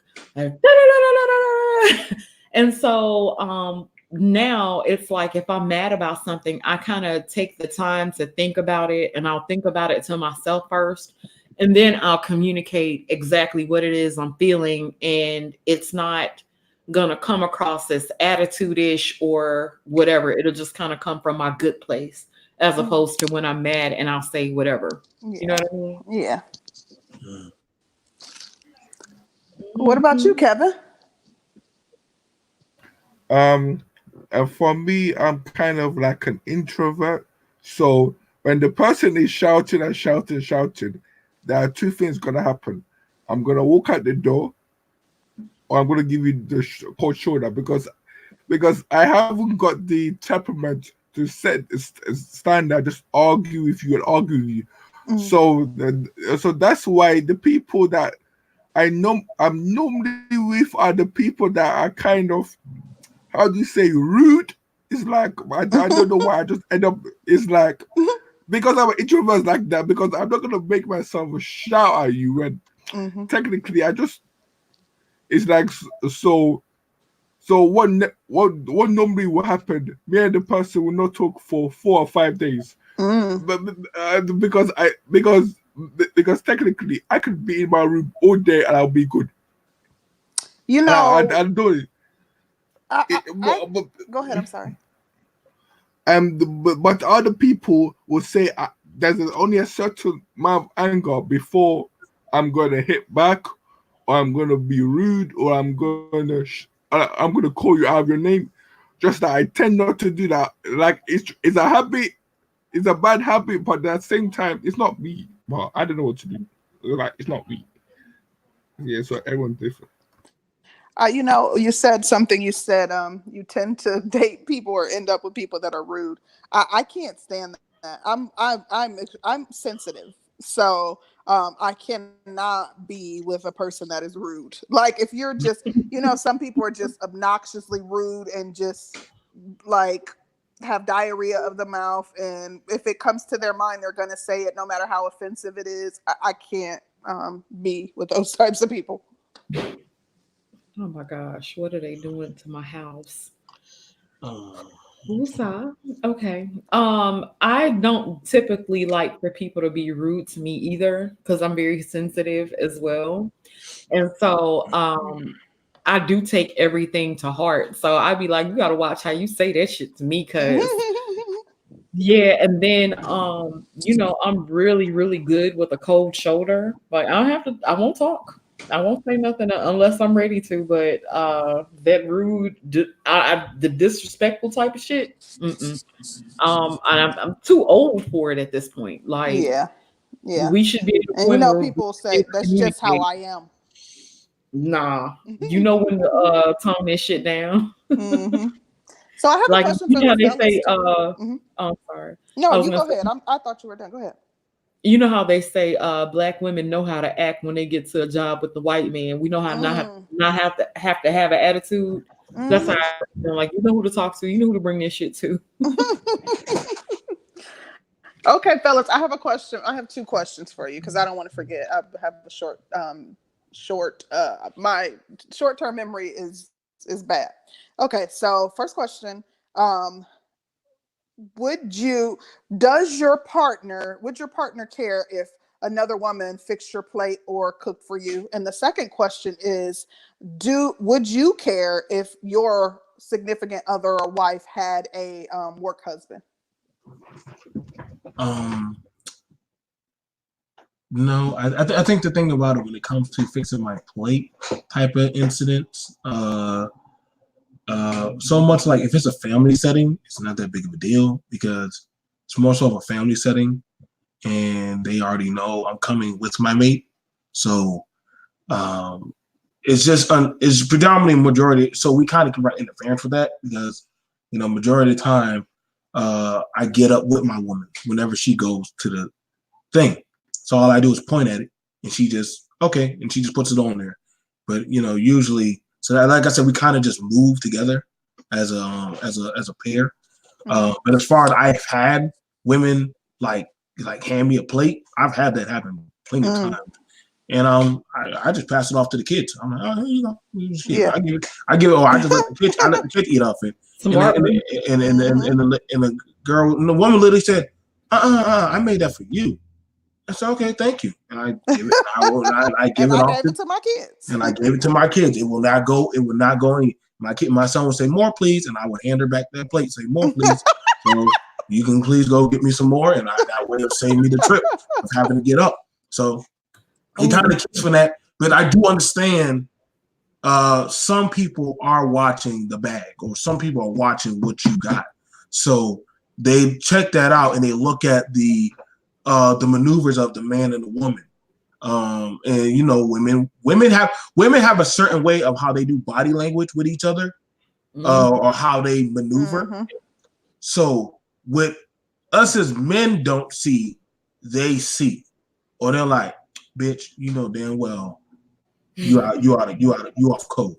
and so now it's like, if I'm mad about something, I kind of take the time to think about it, and I'll think about it to myself first, and then I'll communicate exactly what it is I'm feeling, and it's not gonna come across as attitude-ish or whatever. It'll just kind of come from my good place, as opposed to when I'm mad and I'll say whatever. Yeah. You know what I mean? Yeah. What about you, Kevin? And for me, I'm kind of like an introvert. So when the person is shouting and shouting and shouting, there are two things gonna happen. I'm gonna walk out the door, or I'm gonna give you the cold shoulder because I haven't got the temperament to stand there, just argue with you and argue with you. Mm. So that's why the people that I'm normally with are the people that are kind of, how do you say, rude. It's like I don't know why I just end up. It's like because I'm an introvert like that, because I'm not gonna make myself shout at you when technically it's like so. So what normally will happen? Me and the person will not talk for 4 or 5 days, but because technically I could be in my room all day and I'll be good. You know, I don't. go ahead. I'm sorry. But other people will say there's only a certain amount of anger before I'm gonna hit back, or I'm gonna be rude, or I'm gonna call you out of your name. Just that I tend not to do that. Like it's a habit, it's a bad habit, but at the same time, it's not me. But I don't know what to do. Like it's not me. Yeah, so everyone's different. You know, you said something. You said you tend to date people or end up with people that are rude. I can't stand that. I'm sensitive, so I cannot be with a person that is rude. Like if you're just, you know, some people are just obnoxiously rude and just like have diarrhea of the mouth, and if it comes to their mind, they're gonna say it no matter how offensive it is. I can't be with those types of people. Oh my gosh, what are they doing to my house? Um, Woosah. Okay. I don't typically like for people to be rude to me either, because I'm very sensitive as well. And so I do take everything to heart. So I'd be like, you gotta watch how you say that shit to me, cause yeah, and then you know, I'm really, really good with a cold shoulder. Like I won't talk. I won't say nothing unless I'm ready to, but that rude, the disrespectful type of shit, mm-mm. And I'm too old for it at this point. Like Yeah, yeah. we should be at a And you point know, where we people say can that's just how communicate. I am. Nah, you know when to tone that shit down. hmm So I have a Like question you for know the how they fellas say, too. Hmm I'm sorry. No, I was you gonna go say, ahead. I thought you were done. Go ahead. you know how they say black women know how to act when they get to a job with the white man. We know how Mm. not have an attitude. That's how hmm I feel. Like you know who to talk to, you know who to bring this shit to. Okay, fellas, I have a question. I have two questions for you because I don't want to forget. I have a my short-term memory is bad. Okay, so first question. Um, would you would your partner care if another woman fixed your plate or cooked for you? And the second question is, would you care if your significant other or wife had a work husband? um, no, I think the thing about it when it comes to fixing my plate type of incidents, so much like if it's a family setting, it's not that big of a deal because it's more so of a family setting, and they already know I'm coming with my mate, so um, it's just it's predominantly majority. So we kind of can write interference for that because majority of the time, I get up with my woman whenever she goes to the thing. So all I do is point at it, and she just okay, and she just puts it on there. But usually, so that, like I said, we kind of just move together as a pair. But as far as I've had women like hand me a plate, I've had that happen plenty of times. And I just pass it off to the kids. I'm like, oh, here you go. Yeah. I give it. Or I just let the kids eat off it. Smart. And the girl, and the woman literally said, I made that for you. I said, okay, thank you. And I give it. I give And it I off gave it to my kids. and I gave it to my kids. It will not go. It will not go any. My son would say more, please, and I would hand her back that plate. Say more, please. So you can please go get me some more, and that way it'll save me the trip of having to get up. So he kind of keeps from that, but I do understand some people are watching the bag, or some people are watching what you got. So they check that out and they look at the maneuvers of the man and the woman. And you know, women have a certain way of how they do body language with each other, or how they maneuver. Mm-hmm. So what us as men don't see, they see, or they're like, bitch, you know damn well you off code.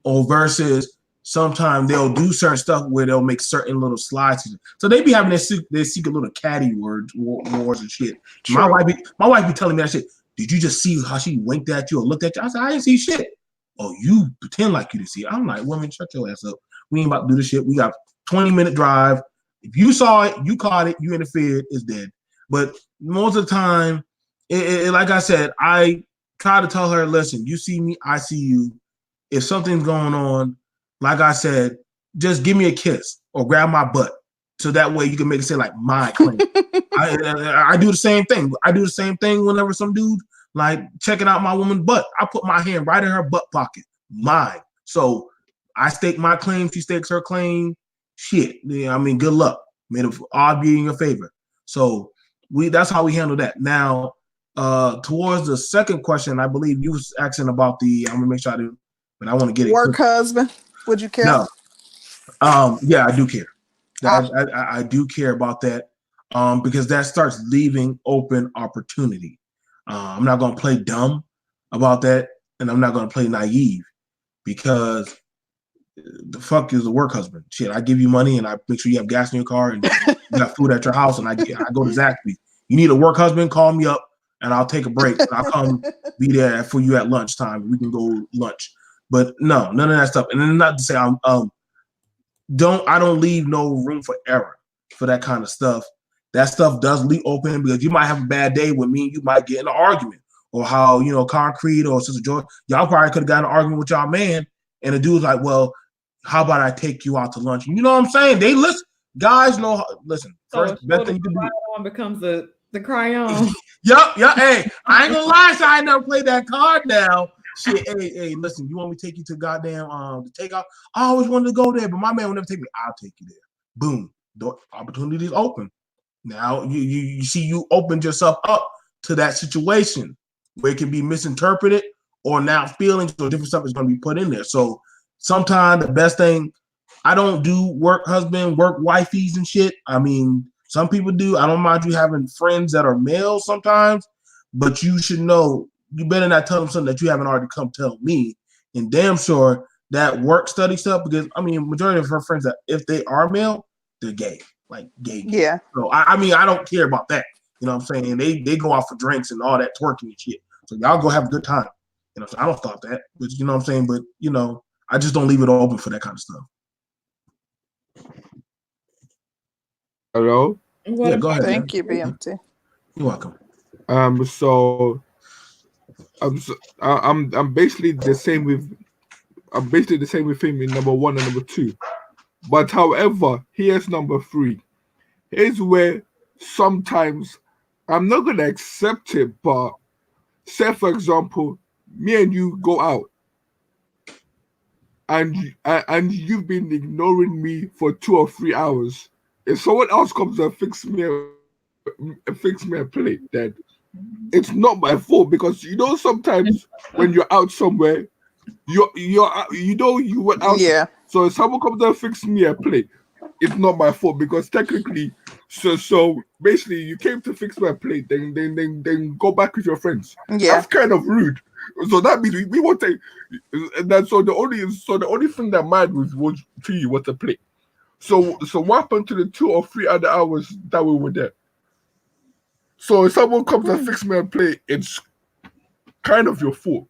Or versus sometimes they'll do certain stuff where they'll make certain little slides. So they be having their secret little catty wars and shit. True. My wife be telling me that shit. Did you just see how she winked at you or looked at you? I said, I didn't see shit. Oh, you pretend like you didn't see it. I'm like, woman, shut your ass up. We ain't about to do this shit. We got 20-minute drive. If you saw it, you caught it, you interfered, it's dead. But most of the time, like I said, I try to tell her, listen, you see me, I see you. If something's going on, like I said, just give me a kiss or grab my butt. So that way you can make it say like my claim. I do the same thing. I do the same thing whenever some dude like checking out my woman's butt. I put my hand right in her butt pocket. Mine. So I stake my claim. She stakes her claim. Shit. Yeah, I mean, good luck. May the odds be in your favor. So that's how we handle that. Now, towards the second question, I believe you was asking about I'm gonna make sure I do, but I want to get it. Work husband. Would you care? No. Yeah, I do care. I do care about that, because that starts leaving open opportunity. I'm not going to play dumb about that, and I'm not going to play naive, because the fuck is a work husband? Shit, I give you money and I make sure you have gas in your car and you got food at your house, and I go to Zaxby's. You need a work husband? Call me up and I'll take a break. And I'll come be there for you at lunchtime. We can go lunch. But no, none of that stuff. And then not to say I don't leave no room for error for that kind of stuff. That stuff does leave open, because you might have a bad day with me and you might get in an argument, or how, you know, Concrete or Sister Joy, y'all probably could have gotten an argument with y'all man, and the dude's like, well, how about I take you out to lunch? You know what I'm saying? They listen. Guys know. Listen. First, best thing you can do becomes the cry on. Yup. Hey, I ain't gonna lie. So I ain't never played that card now. Shit, hey, listen, you want me to take you to goddamn the takeout? I always wanted to go there, but my man will never take me. I'll take you there. Boom. Door opportunities open. Now you see, you opened yourself up to that situation where it can be misinterpreted, or now feelings or different stuff is going to be put in there. So sometimes the best thing, I don't do work husband, work wifeys and shit. I mean, some people do. I don't mind you having friends that are male sometimes, but you should know, you better not tell them something that you haven't already come tell me. And damn sure that work study stuff, because I mean, majority of her friends, that if they are male, they're gay, like gay. Yeah. So I mean, I don't care about that. You know what I'm saying? They go out for drinks and all that twerking and shit. So y'all go have a good time. You know, so I don't stop that. But you know what I'm saying? But you know, I just don't leave it open for that kind of stuff. Hello? Yeah, go ahead. Thank you, BMT. You're welcome. So I'm basically the same with him in number 1 and number 2. But however, here's number 3. Here's where sometimes I'm not gonna accept it, but say for example, me and you go out, and you've been ignoring me for 2 or 3 hours. If someone else comes and fix me a plate, then it's not my fault, because you know sometimes when you're out somewhere, you went out. Yeah. So if someone comes and fix me a plate, it's not my fault, because technically, so basically you came to fix my plate, then go back with your friends. Yeah. That's kind of rude. So that means we won't take. And then so the only thing that mattered was to you was the plate. So what happened to the 2 or 3 other hours that we were there? So if someone comes and fix me a plate, it's kind of your fault.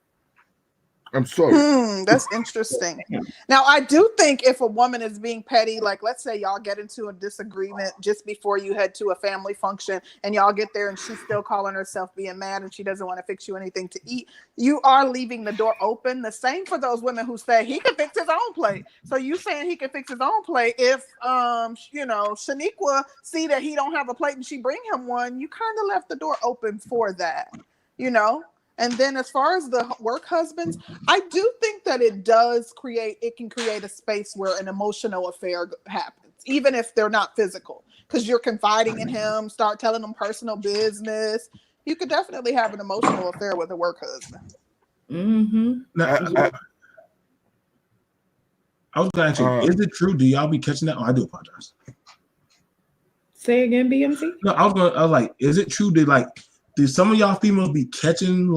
I'm sorry. That's interesting. Now, I do think if a woman is being petty, like let's say y'all get into a disagreement just before you head to a family function, and y'all get there and she's still calling herself being mad and she doesn't want to fix you anything to eat, you are leaving the door open. The same for those women who say he can fix his own plate. So you saying he can fix his own plate. If Shaniqua see that he don't have a plate and she bring him one, you kind of left the door open for that, you know? And then as far as the work husbands, I do think that it can create a space where an emotional affair happens, even if they're not physical, because you're confiding in him, start telling him personal business. You could definitely have an emotional affair with a work husband. Mm-hmm. Now, I was going to ask you, is it true? Do y'all be catching that? Oh, I do apologize. Say again, BMC? No, I was like, is it true that do some of y'all females be catching,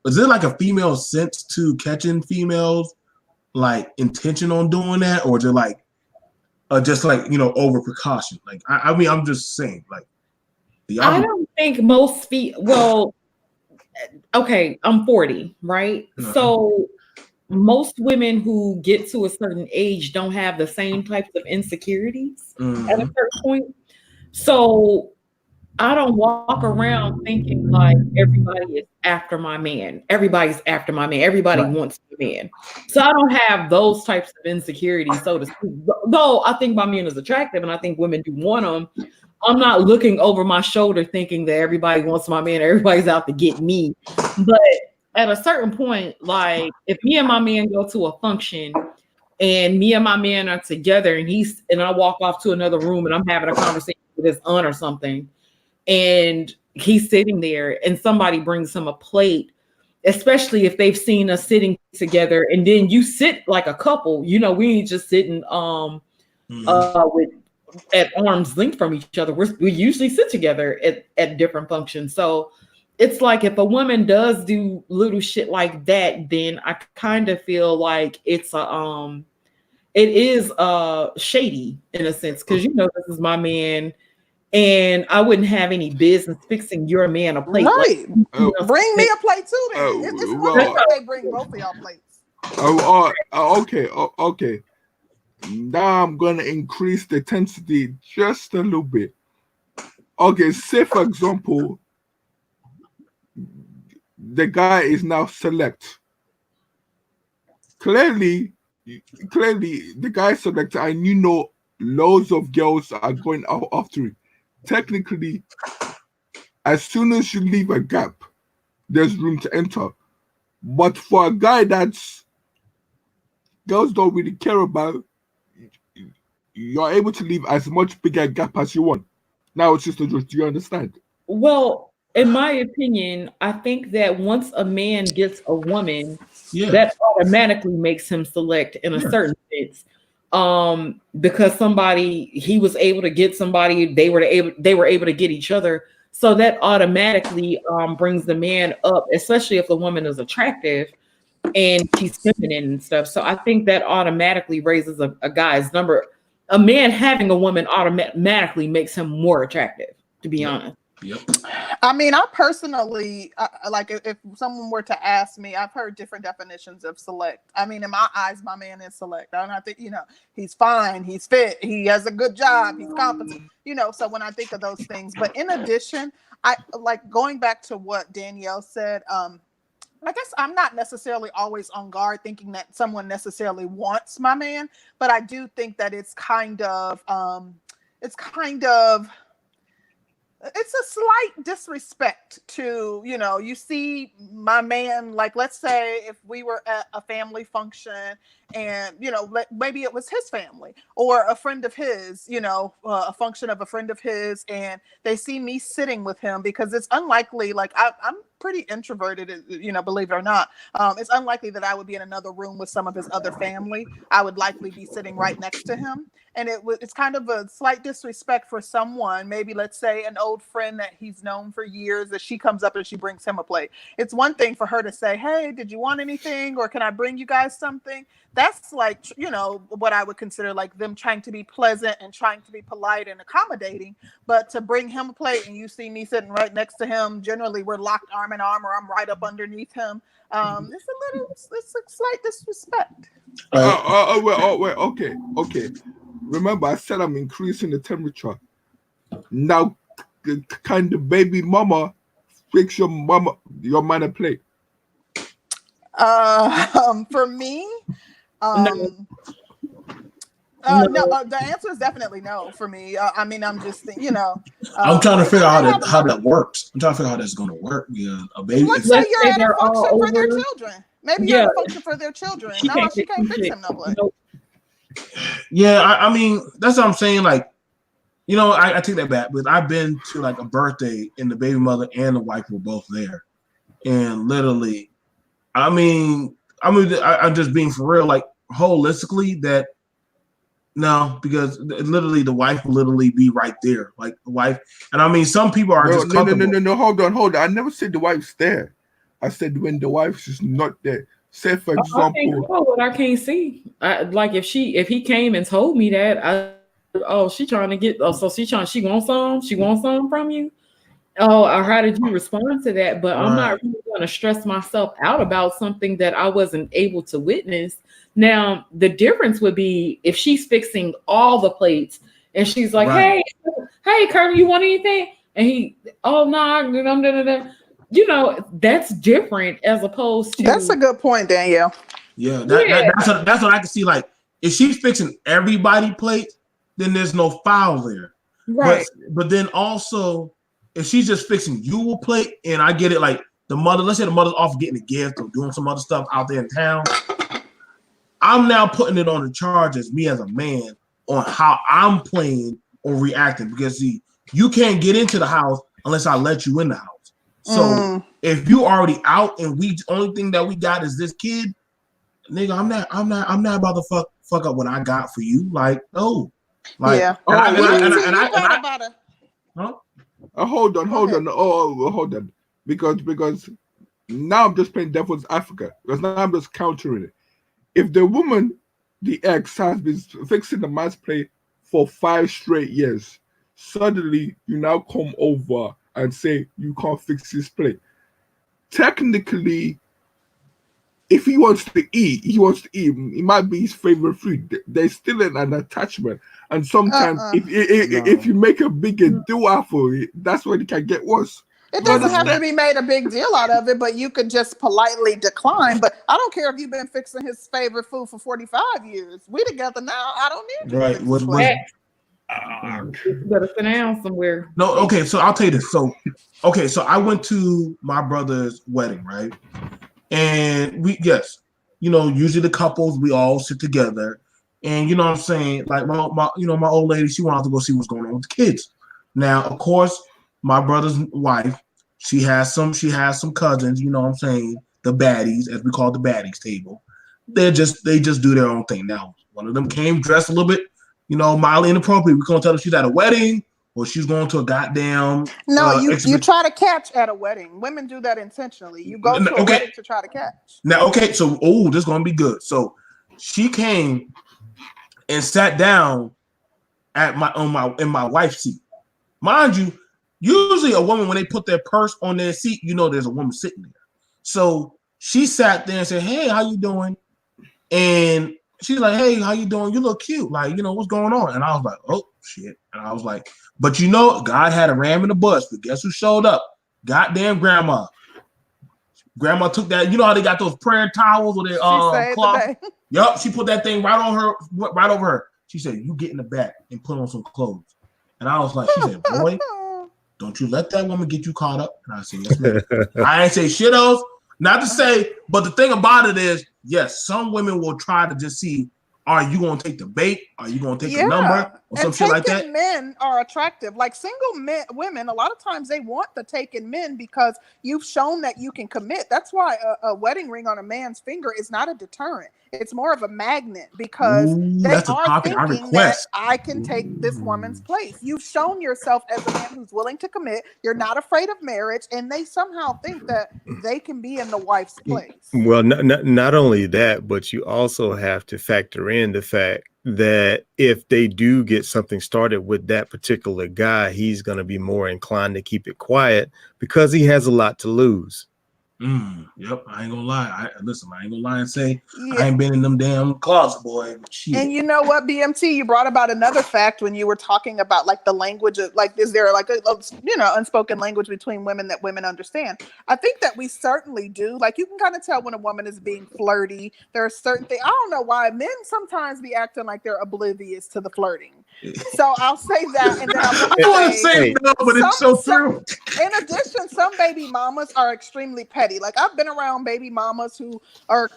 is there like a female sense to catching females, intention on doing that, or just over precaution? I mean, I'm just saying, I don't think most well, okay, I'm 40, right? Uh-huh. So most women who get to a certain age don't have the same types of insecurities at a certain point. So I don't walk around thinking like everybody is after my man. Everybody's after my man. Everybody wants my man. So I don't have those types of insecurities, so to speak. Though I think my man is attractive and I think women do want them, I'm not looking over my shoulder thinking that everybody wants my man. Everybody's out to get me. But at a certain point, if me and my man go to a function and me and my man are together and I walk off to another room and I'm having a conversation with his aunt or something, and he's sitting there and somebody brings him a plate, especially if they've seen us sitting together, and then you sit like a couple, we ain't just sitting at arm's length from each other. We usually sit together at different functions. So it's like if a woman does do little shit like that, then I kind of feel like it is shady in a sense, because this is my man. And I wouldn't have any business fixing your man a plate. Right. Bring me a plate too, then. It's wonderful they bring both of y'all plates. Okay. Now I'm going to increase the intensity just a little bit. Okay, say for example, the guy is now select. Clearly, the guy is select, and loads of girls are going out after it. Technically, as soon as you leave a gap, there's room to enter. But for a guy that's girls don't really care about, you're able to leave as much bigger gap as you want. Now it's just a truth. Do you understand? Well, in my opinion, I think that once a man gets a woman, that automatically makes him select in a certain sense. Because he was able to get somebody, they were able to get each other. So that automatically brings the man up, especially if the woman is attractive and she's feminine and stuff. So I think that automatically raises a guy's number. A man having a woman automatically makes him more attractive, to be honest. Yep. I mean, I personally, if someone were to ask me, I've heard different definitions of select. I mean, in my eyes, my man is select. I don't think, he's fine, he's fit, he has a good job, he's competent, so when I think of those things. But in addition, I going back to what Danielle said, I guess I'm not necessarily always on guard thinking that someone necessarily wants my man, but I do think that it's a slight disrespect to, you see my man, let's say if we were at a family function and, maybe it was his family or a friend of his, a function of a friend of his, and they see me sitting with him, because it's unlikely, I'm pretty introverted, believe it or not. It's unlikely that I would be in another room with some of his other family. I would likely be sitting right next to him. And it's kind of a slight disrespect for someone, maybe let's say an old friend that he's known for years, that she comes up and she brings him a plate. It's one thing for her to say, hey, did you want anything? Or can I bring you guys something? That's what I would consider them trying to be pleasant and trying to be polite and accommodating. But to bring him a plate and you see me sitting right next to him, generally we're locked arm in arm or I'm right up underneath him. It's a slight disrespect. Wait, okay. Remember, I said I'm increasing the temperature. Now, can the baby mama fix your man a plate? For me, No, the answer is definitely no for me. I mean, I'm just thinking, I'm trying to figure out they how that works. I'm trying to figure out how that's going to work. Yeah, a baby. let's say you're at a they're all function for their over. children. Maybe you're Yeah, at a function for their children. she No, can't she fix can't some fix shit. him no play. Nope. Yeah, I mean, that's what I'm saying. Like, I take that back, but I've been to like a birthday and the baby mother and the wife were both there, and literally, I'm just being for real. Like holistically, that no, because literally the wife will literally be right there, like the wife. And I mean, some people are just comfortable. No. Hold on. I never said the wife's there. I said when the wife's just not there. Say for I can't example, control what I can't see. Like if he came and told me that, she trying to get. Oh, so she wants some from you. Oh, or how did you respond to that? But I'm not really going to stress myself out about something that I wasn't able to witness. Now, the difference would be if she's fixing all the plates and she's like, hey, Colonel, you want anything? And he, oh, no, that's different as opposed to. That's a good point, Danielle. Yeah, that's what I can see. Like, if she's fixing everybody plate, then there's no foul there. Right. But then also, if she's just fixing you a plate, and I get it, like the mother, let's say the mother's off getting a gift or doing some other stuff out there in town, I'm now putting it on the charge as me as a man on how I'm playing or reacting, because see, you can't get into the house unless I let you in the house. So if you already out and the only thing that we got is this kid, nigga, I'm not about to fuck up what I got for you. Like, no. Like, yeah. Hold on. Because now I'm just playing devil's advocate. Because now I'm just countering it. If the woman, the ex, has been fixing the man's plate for 5 straight years, suddenly you now come over and say you can't fix his plate. Technically, if he wants to eat. It might be his favorite food. There's still an attachment, and sometimes if you make a bigger deal out of it, that's when it can get worse. It doesn't have to be made a big deal out of it, but you could just politely decline. But I don't care if you've been fixing his favorite food for 45 years. We together now. I don't need you. Right. You better sit down somewhere. No, okay, so I'll tell you this. So I went to my brother's wedding, right? And usually the couples, we all sit together. And you know what I'm saying? Like my old lady, she wanted to go see what's going on with the kids. Now, of course, my brother's wife, she has some cousins, you know what I'm saying? The baddies, as we call the baddies table. They just do their own thing. Now, one of them came dressed a little bit, mildly inappropriate. We're gonna tell her she's at a wedding or she's going to a goddamn. No, you try to catch at a wedding. Women do that intentionally. You go to a wedding to try to catch. Now, okay, so this is gonna be good. So she came and sat down in my wife's seat. Mind you, usually a woman, when they put their purse on their seat, there's a woman sitting there. So she sat there and said, "Hey, how you doing?" And she's like, "Hey, how you doing? You look cute. Like, what's going on?" And I was like, "Oh shit!" And I was like, "But God had a ram in the bus. But guess who showed up? Goddamn grandma. Grandma took that. You know how they got those prayer towels or their cloth? Yup. She put that thing right over her. She said, "You get in the back and put on some clothes." And I was like, she said, "Boy, don't you let that woman get you caught up." And I said, "Yes, ma'am." I ain't say shit else. Not to say, but the thing about it is, yes, some women will try to just see, are you going to take the bait? Are you going to take a number or some shit like that? Men are attractive. Like single women, a lot of times they want the taken men because you've shown that you can commit. That's why a wedding ring on a man's finger is not a deterrent. It's more of a magnet because they are thinking that I can take this woman's place. You've shown yourself as a man who's willing to commit. You're not afraid of marriage, and they somehow think that they can be in the wife's place. Well, not only that, but you also have to factor in the fact that if they do get something started with that particular guy, he's going to be more inclined to keep it quiet because he has a lot to lose. Yep, I ain't gonna lie. I ain't gonna lie and say Yeah. I ain't been in them damn closet, boy. Shit. And you know what, BMT, you brought about another fact when you were talking about like the language of like, is there like a unspoken language between women that women understand? I think that we certainly do. Like you can kind of tell when a woman is being flirty. There are certain things. I don't know why men sometimes be acting like they're oblivious to the flirting. So I'll say that, and then I want I want to to say no, but it's so true. In addition, some baby mamas are extremely petty. Like I've been around baby mamas who are,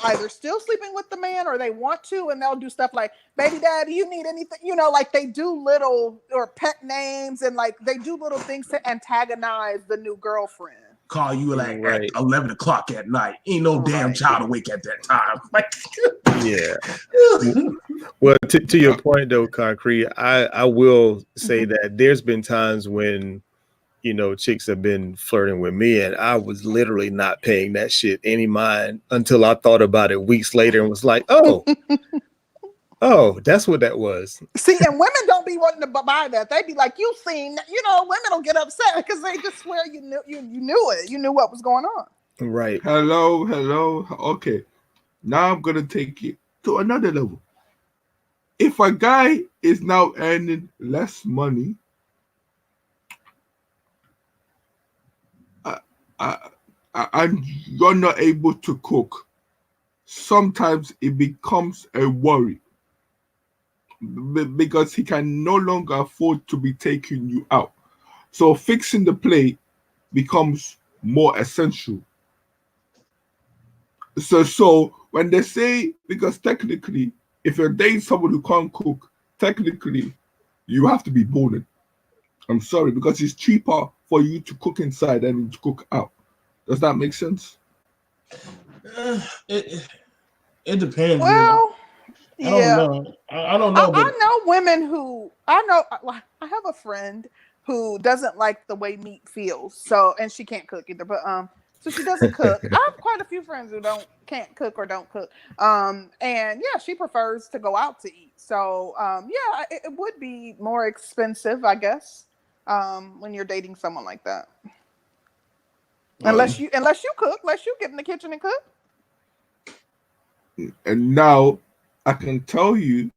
either still sleeping with the man or they want to, and they'll do stuff like, "Baby daddy, you need anything?" Like they do little or pet names, and like they do little things to antagonize the new girlfriend. Call you like at 11 o'clock at night. Ain't no damn child awake at that time. Like, yeah. Well, to your point though, Concrete, I will say that there's been times when chicks have been flirting with me, and I was literally not paying that shit any mind until I thought about it weeks later and was like, oh, that's what that was. See, and women don't be wanting to buy that. They be like, "You seen?" Women don't get upset because they just swear you knew it. You knew what was going on. Right. Hello. Okay, now I'm gonna take it to another level. If a guy is now earning less money, and you're not able to cook, sometimes it becomes a worry because he can no longer afford to be taking you out. So fixing the plate becomes more essential. So when they say, because technically, if you're dating someone who can't cook, technically, you have to be boning. I'm sorry, because it's cheaper for you to cook inside than to cook out. Does that make sense? It depends. Well, I don't know. I don't know. I know women who I have a friend who doesn't like the way meat feels. So, and she can't cook either. But so she doesn't cook. I have quite a few friends who can't cook or don't cook. And yeah, she prefers to go out to eat. So yeah, it would be more expensive, I guess, when you're dating someone like that. Unless you cook, unless you get in the kitchen and cook. And now I can tell you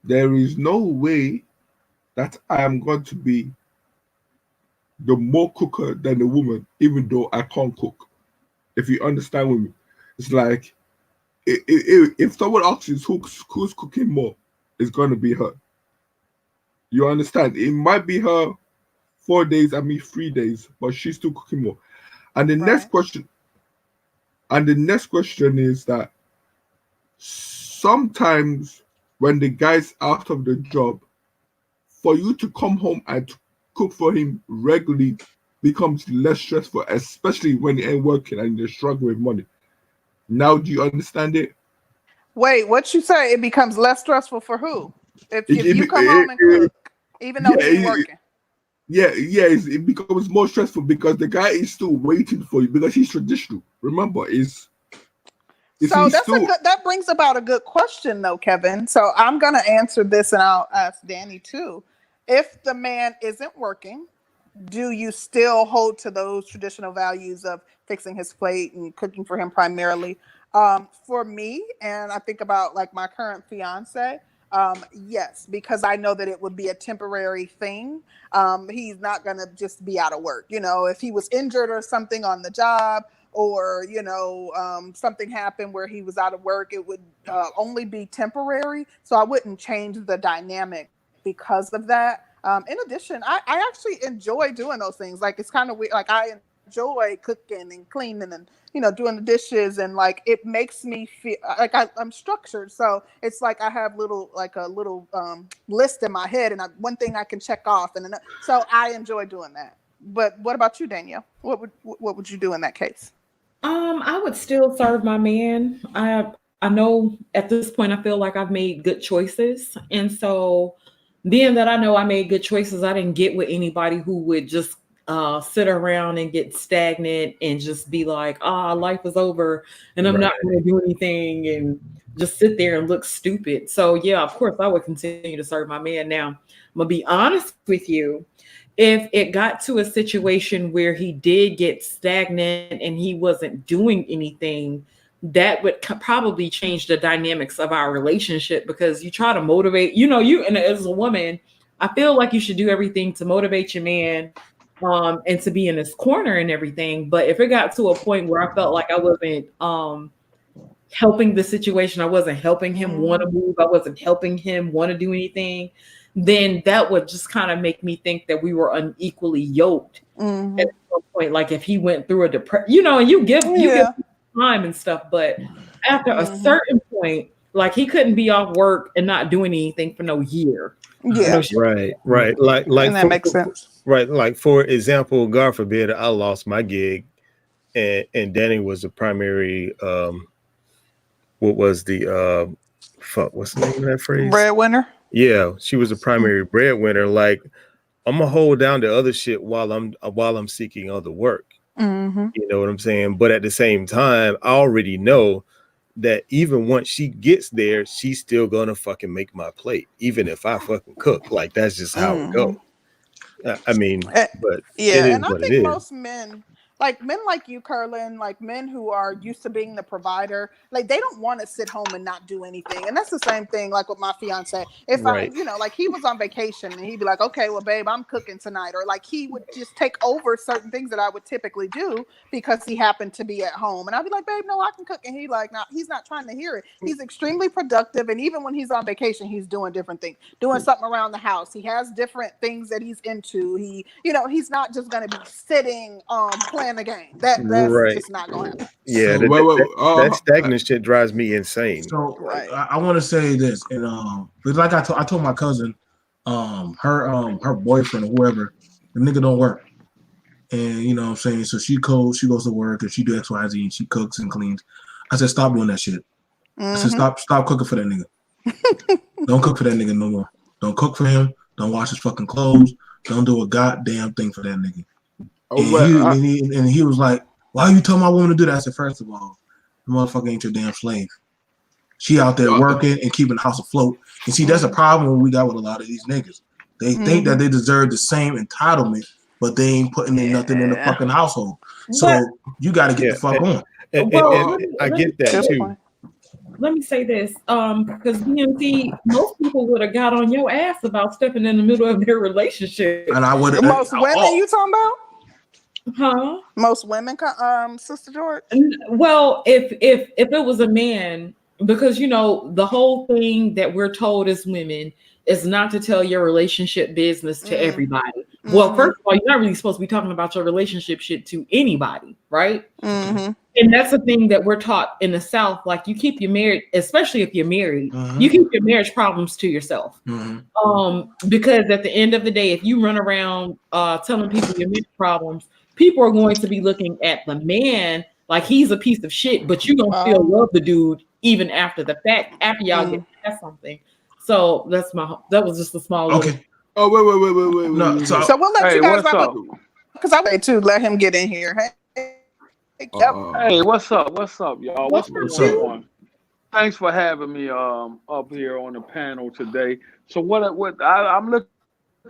there is no way that I am going to be the more cooker than the woman, even though I can't cook. If you understand with me, it's like if someone asks who's cooking more, it's going to be her. You understand? It might be her 4 days and me 3 days, but she's still cooking more. And the next question is that sometimes when the guy's out of the job, for you to come home and cook for him regularly becomes less stressful, especially when you ain't working and you're struggling with money. Now, do you understand it? Wait, what you say? It becomes less stressful for who? If you come home and cook, even though he's working. Yeah, it becomes more stressful because the guy is still waiting for you because he's traditional. Remember, that brings about a good question though, Kevin. So I'm gonna answer this and I'll ask Danny too. If the man isn't working, do you still hold to those traditional values of fixing his plate and cooking for him primarily? For me, and I think about like my current fiance, yes, because I know that it would be a temporary thing. He's not going to just be out of work. If he was injured or something on the job, or, something happened where he was out of work, it would only be temporary. So I wouldn't change the dynamic because of that. In addition, I actually enjoy doing those things. Like, it's kind of weird. Like, I enjoy cooking and cleaning and, doing the dishes, and like, it makes me feel like I'm structured. So it's like I have a little list in my head, and one thing I can check off. And so I enjoy doing that. But what about you, Danielle? What would you do in that case? I would still serve my man. I know at this point I feel like I've made good choices. And so being that I know I made good choices, I didn't get with anybody who would just sit around and get stagnant and just be like, life is over and I'm not going to do anything and just sit there and look stupid. So yeah, of course I would continue to serve my man. Now, I'm going to be honest with you. if it got to a situation where he did get stagnant and he wasn't doing anything, that would probably change the dynamics of our relationship, because you try to motivate, you, and as a woman, I feel like you should do everything to motivate your man, and to be in his corner and everything. But if it got to a point where I felt like I wasn't helping the situation, I wasn't helping him want to move, I wasn't helping him want to do anything, then that would just kind of make me think that we were unequally yoked at some point. Like if he went through a depression, and you give time and stuff, but after a certain point, like he couldn't be off work and not doing anything for no year. Yeah. Right. Like and that makes sense. Right. Like for example, God forbid I lost my gig and Danny was the primary what was the what's the name of that phrase? Breadwinner. Yeah, she was the primary breadwinner. Like I'm gonna hold down the other shit while I'm seeking other work. You know what I'm saying? But at the same time, I already know that even once she gets there, she's still gonna fucking make my plate, even if I fucking cook. Like that's just how it goes. I mean, but yeah, it is and I what think it is. most men like you, Curlin, like men who are used to being the provider, like they don't want to sit home and not do anything. And that's the same thing like with my fiance. If I, like he was on vacation and he'd be like, okay, well, babe, I'm cooking tonight. Or like he would just take over certain things that I would typically do because he happened to be at home. And I'd be like, babe, no, I can cook. And he like, no, he's not trying to hear it. He's extremely productive. And even when he's on vacation, he's doing different things, doing something around the house. He has different things that he's into. He, he's not just going to be sitting, playing the game. That's just not gonna happen. Yeah, so, that stagnant shit drives me insane. So I want to say this, and like I told my cousin, her boyfriend or whoever, the nigga don't work, and you know what I'm saying. So she goes to work and she do X, Y, Z, and she cooks and cleans. I said stop doing that shit. I said stop cooking for that nigga. Don't cook for that nigga no more. Don't cook for him. Don't wash his fucking clothes. Don't do a goddamn thing for that nigga. And he was like, why you tell my woman to do that? I said, first of all, the motherfucker ain't your damn slave. She out there working and keeping the house afloat. And see, that's a problem we got with a lot of these niggas. They think that they deserve the same entitlement, but they ain't putting in nothing in the fucking household. So you got to get the fuck on. And I get that too. Let me say this, because DMT, most people would have got on your ass about stepping in the middle of their relationship. And I would. Most women you talking about? Huh? Most women, Sister George? Well, if it was a man, because the whole thing that we're told as women is not to tell your relationship business to everybody. Well, first of all, you're not really supposed to be talking about your relationship shit to anybody, right? And that's the thing that we're taught in the South. Like you keep your marriage, especially if you're married, you keep your marriage problems to yourself. Because at the end of the day, if you run around telling people your marriage problems, people are going to be looking at the man like he's a piece of shit, but you don't still love the dude even after the fact, after y'all get past something. So that was just a small okay. Little... Oh wait. No, so we'll let you guys because I wait to let him get in here. Hey, what's up, y'all? What's going on? Thanks for having me up here on the panel today. So I'm looking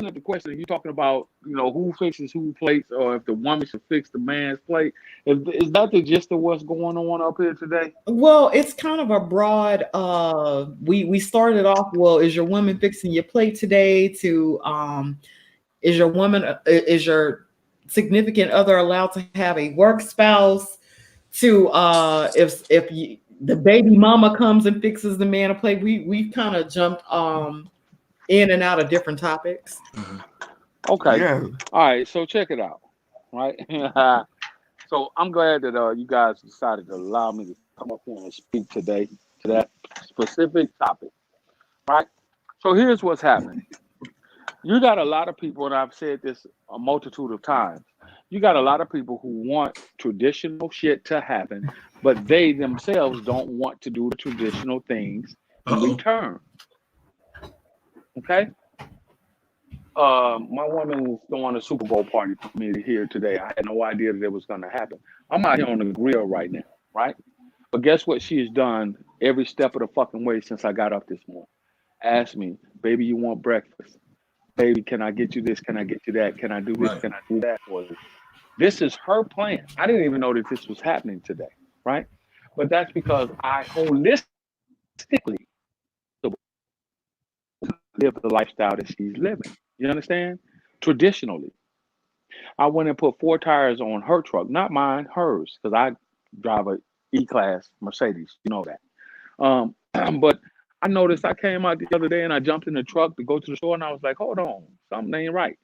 at the question you're talking about, who fixes who plates, or if the woman should fix the man's plate. Is that the gist of what's going on up here today? Well, it's kind of a broad. We started off. Well, is your woman fixing your plate today? To is your significant other allowed to have a work spouse? To if the baby mama comes and fixes the man a plate. We kind of jumped in and out of different topics. Okay. Yeah. All right. So check it out. Right. So I'm glad that you guys decided to allow me to come up here and speak today to that specific topic. Right. So here's what's happening. You got a lot of people, and I've said this a multitude of times. You got a lot of people who want traditional shit to happen, but they themselves don't want to do the traditional things in return. Okay. My woman is throwing a Superbowl party for me here today. I had no idea that it was going to happen. I'm out here on the grill right now, right? But guess what she has done every step of the fucking way since I got up this morning? Asked me, baby, you want breakfast? baby, can I get you this? Can I get you that? Can I do this? Right. Can I do that for you? This is her plan. I didn't even know that this was happening today, right? But that's because I holistically live the lifestyle that she's living. You understand? Traditionally. I went and put 4 tires on her truck, not mine, hers, because I drive a E-Class Mercedes. You know that. But I noticed I came out the other day and I jumped in the truck to go to the store and I was like, hold on, something ain't right.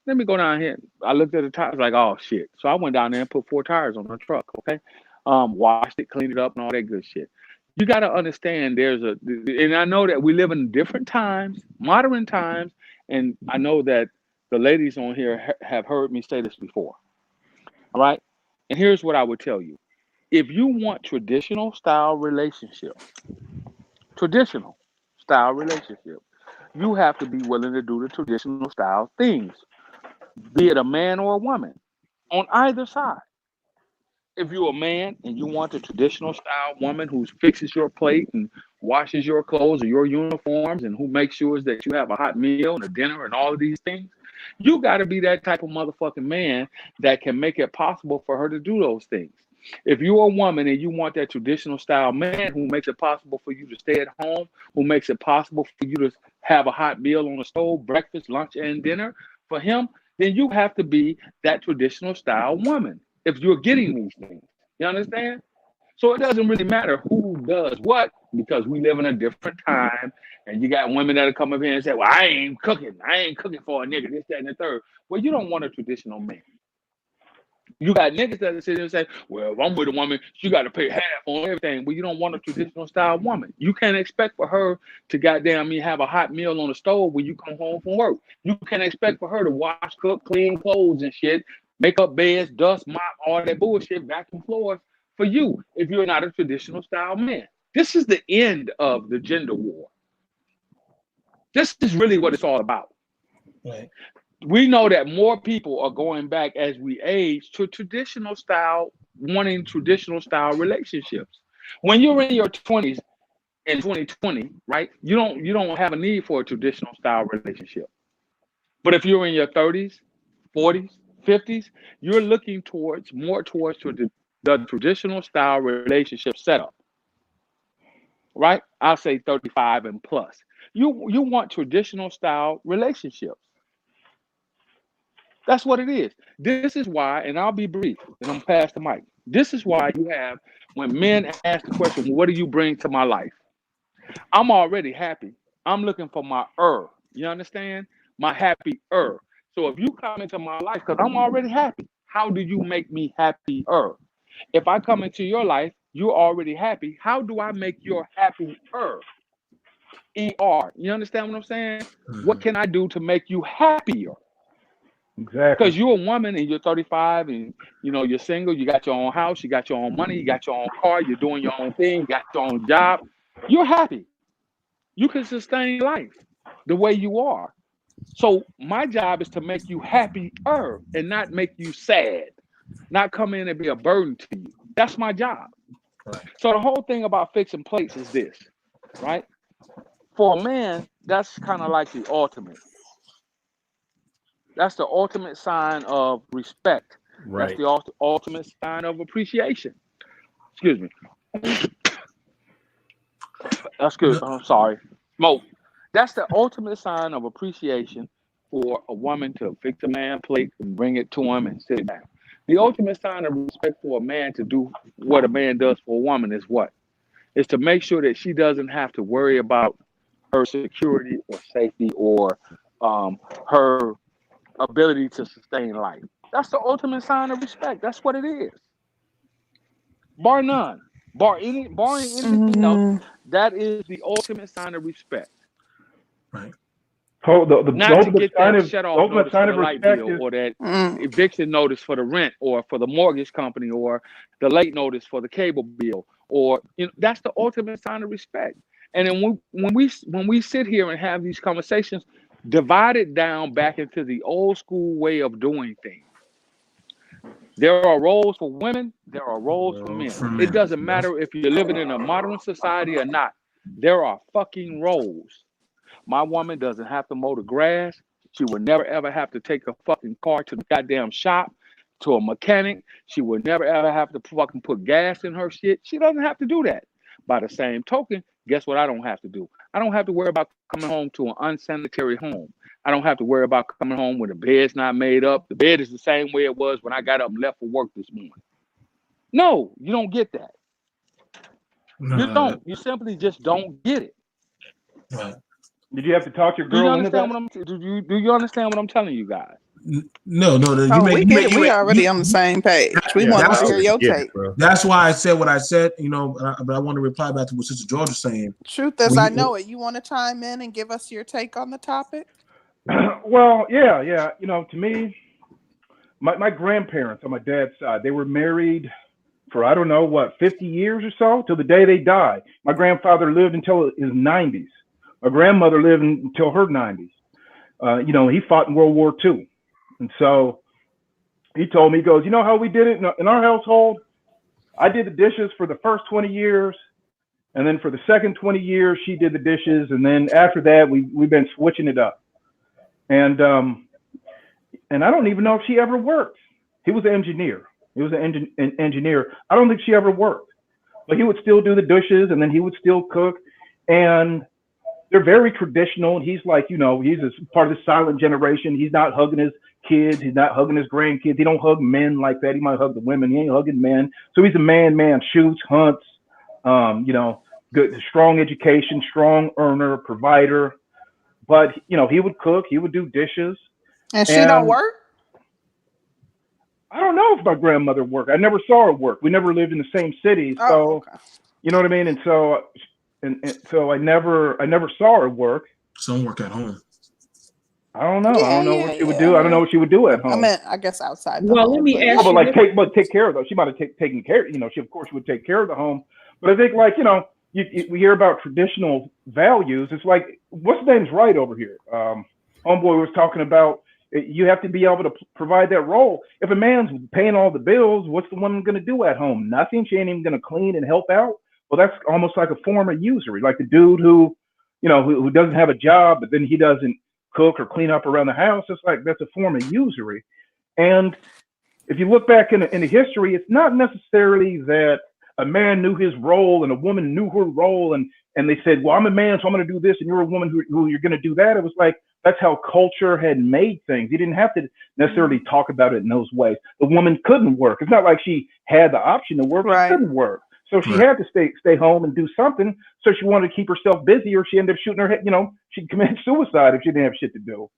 Let me go down here. I looked at the tires like, oh shit. So I went down there and put 4 tires on her truck. Okay. Washed it, cleaned it up and all that good shit. You got to understand and I know that we live in different times, modern times. And I know that the ladies on here have heard me say this before. All right. And here's what I would tell you. If you want traditional style relationship, you have to be willing to do the traditional style things, be it a man or a woman, on either side. If you're a man and you want a traditional style woman who fixes your plate and washes your clothes or your uniforms and who makes sure that you have a hot meal and a dinner and all of these things, you got to be that type of motherfucking man that can make it possible for her to do those things. If you're a woman and you want that traditional style man who makes it possible for you to stay at home, who makes it possible for you to have a hot meal on the stove, breakfast, lunch, and dinner for him, then you have to be that traditional style woman if you're getting these things. You understand? So it doesn't really matter who does what, because we live in a different time and you got women that'll come up here and say, well, I ain't cooking for a nigga, this, that, and the third. Well, you don't want a traditional man. You got niggas that sit there and say, well, if I'm with a woman, she got to pay half on everything. Well, you don't want a traditional style woman. You can't expect for her to goddamn have a hot meal on the stove when you come home from work. You can't expect for her to wash, cook, clean clothes and shit, make up beds, dust, mop, all that bullshit, vacuum floors for you if you're not a traditional style man. This is the end of the gender war. This is really what it's all about. Right. We know that more people are going back as we age to traditional style, wanting traditional style relationships. When you're in your 20s in 2020, right, you don't have a need for a traditional style relationship. But if you're in your 30s, 40s, 50s, you're looking more towards the traditional style relationship setup. Right? I'll say 35 and plus. You want traditional style relationships. That's what it is. This is why, and I'll be brief, and I'm past the mic. This is why you have, when men ask the question, what do you bring to my life? I'm already happy. I'm looking for my You understand? My happy-er. So if you come into my life, because I'm already happy, how do you make me happier? If I come into your life, you're already happy. How do I make your happier? E-R. You understand what I'm saying? Mm-hmm. What can I do to make you happier? Exactly. Because you're a woman and you're 35 and you're single, you got your own house, you got your own money, you got your own car, you're doing your own thing, you got your own job. You're happy. You can sustain life the way you are. So my job is to make you happier and not make you sad, not come in and be a burden to you. That's my job. Right. So the whole thing about fixing plates is this, right? For a man, that's kind of like the ultimate. That's the ultimate sign of respect. Right. That's the ultimate sign of appreciation. Excuse me. That's good. I'm sorry. Smoke. That's the ultimate sign of appreciation for a woman to fix a man plate and bring it to him and sit down. The ultimate sign of respect for a man to do what a man does for a woman is what? Is to make sure that she doesn't have to worry about her security or safety or her ability to sustain life. That's the ultimate sign of respect. That's what it is. Bar none. Barring anything else, that is the ultimate sign of respect. Right. So the Not to get that ultimate shut-off notice sign for of the light respect bill is or that eviction notice for the rent or for the mortgage company or the late notice for the cable bill or that's the ultimate sign of respect. And then when we sit here and have these conversations, divide it down back into the old school way of doing things. There are roles for women. There are roles for men. It doesn't matter if you're living in a modern society or not. There are fucking roles. My woman doesn't have to mow the grass. She would never ever have to take her fucking car to the goddamn shop, to a mechanic. She would never ever have to fucking put gas in her shit. She doesn't have to do that. By the same token, guess what I don't have to do? I don't have to worry about coming home to an unsanitary home. I don't have to worry about coming home when the bed's not made up. The bed is the same way it was when I got up and left for work this morning. No, you don't get that. You don't. You simply just don't get it. Did you have to talk your girl Do you into that? understand do you understand what I'm telling you guys? No. We get it. We already on the same page. We want to hear your take. That's why I said what I said, you know, but I want to reply back to what Sister George is saying. Truth as I know it. You want to chime in and give us your take on the topic? Well, yeah. You know, to me, my grandparents on my dad's side, they were married for, I don't know, what, 50 years or so, till the day they died. My grandfather lived until his 90s. My grandmother lived until her 90s. You know, he fought in World War II. And so he told me, he goes, you know how we did it in our household? I did the dishes for the first 20 years. And then for the second 20 years, she did the dishes. And then after that, we've been switching it up. And I don't even know if she ever worked. He was an engineer. He was an engineer. I don't think she ever worked. But he would still do the dishes, and then he would still cook. And they're very traditional. And he's like, you know, he's part of the silent generation. He's not hugging his kids. He's not hugging his grandkids. He don't hug men like that. He might hug the women. He ain't hugging men. So he's a man, shoots, hunts, you know, good, strong education, strong earner, provider. But, you know, he would cook. He would do dishes. And she don't work? I don't know if my grandmother worked. I never saw her work. We never lived in the same city. So, okay. You know what I mean? And so, and so I never saw her work. Some work at home. I don't know. I don't know what she would do. I don't know what she would do at home. I mean, I guess outside. Well, let me ask you. But take care of those. She might have taken care. You know, she of course would take care of the home. But I think, like, you know, we hear about traditional values. It's like, what's the name's right over here? Homeboy was talking about you have to be able to provide that role. If a man's paying all the bills, what's the woman going to do at home? Nothing. She ain't even going to clean and help out. Well, that's almost like a form of usury. Like the dude who, you know, who doesn't have a job, but then he doesn't cook or clean up around the house. It's like that's a form of usury. And if you look back in the history, it's not necessarily that a man knew his role and a woman knew her role, and they said, well, I'm a man, so I'm going to do this, and you're a woman who you're going to do that. It was like, that's how culture had made things. You didn't have to necessarily talk about it in those ways. The woman couldn't work. It's not like she had the option to work. Right. She couldn't work. So she had to stay home and do something. So she wanted to keep herself busy, or she ended up shooting her head. You know, she'd commit suicide if she didn't have shit to do.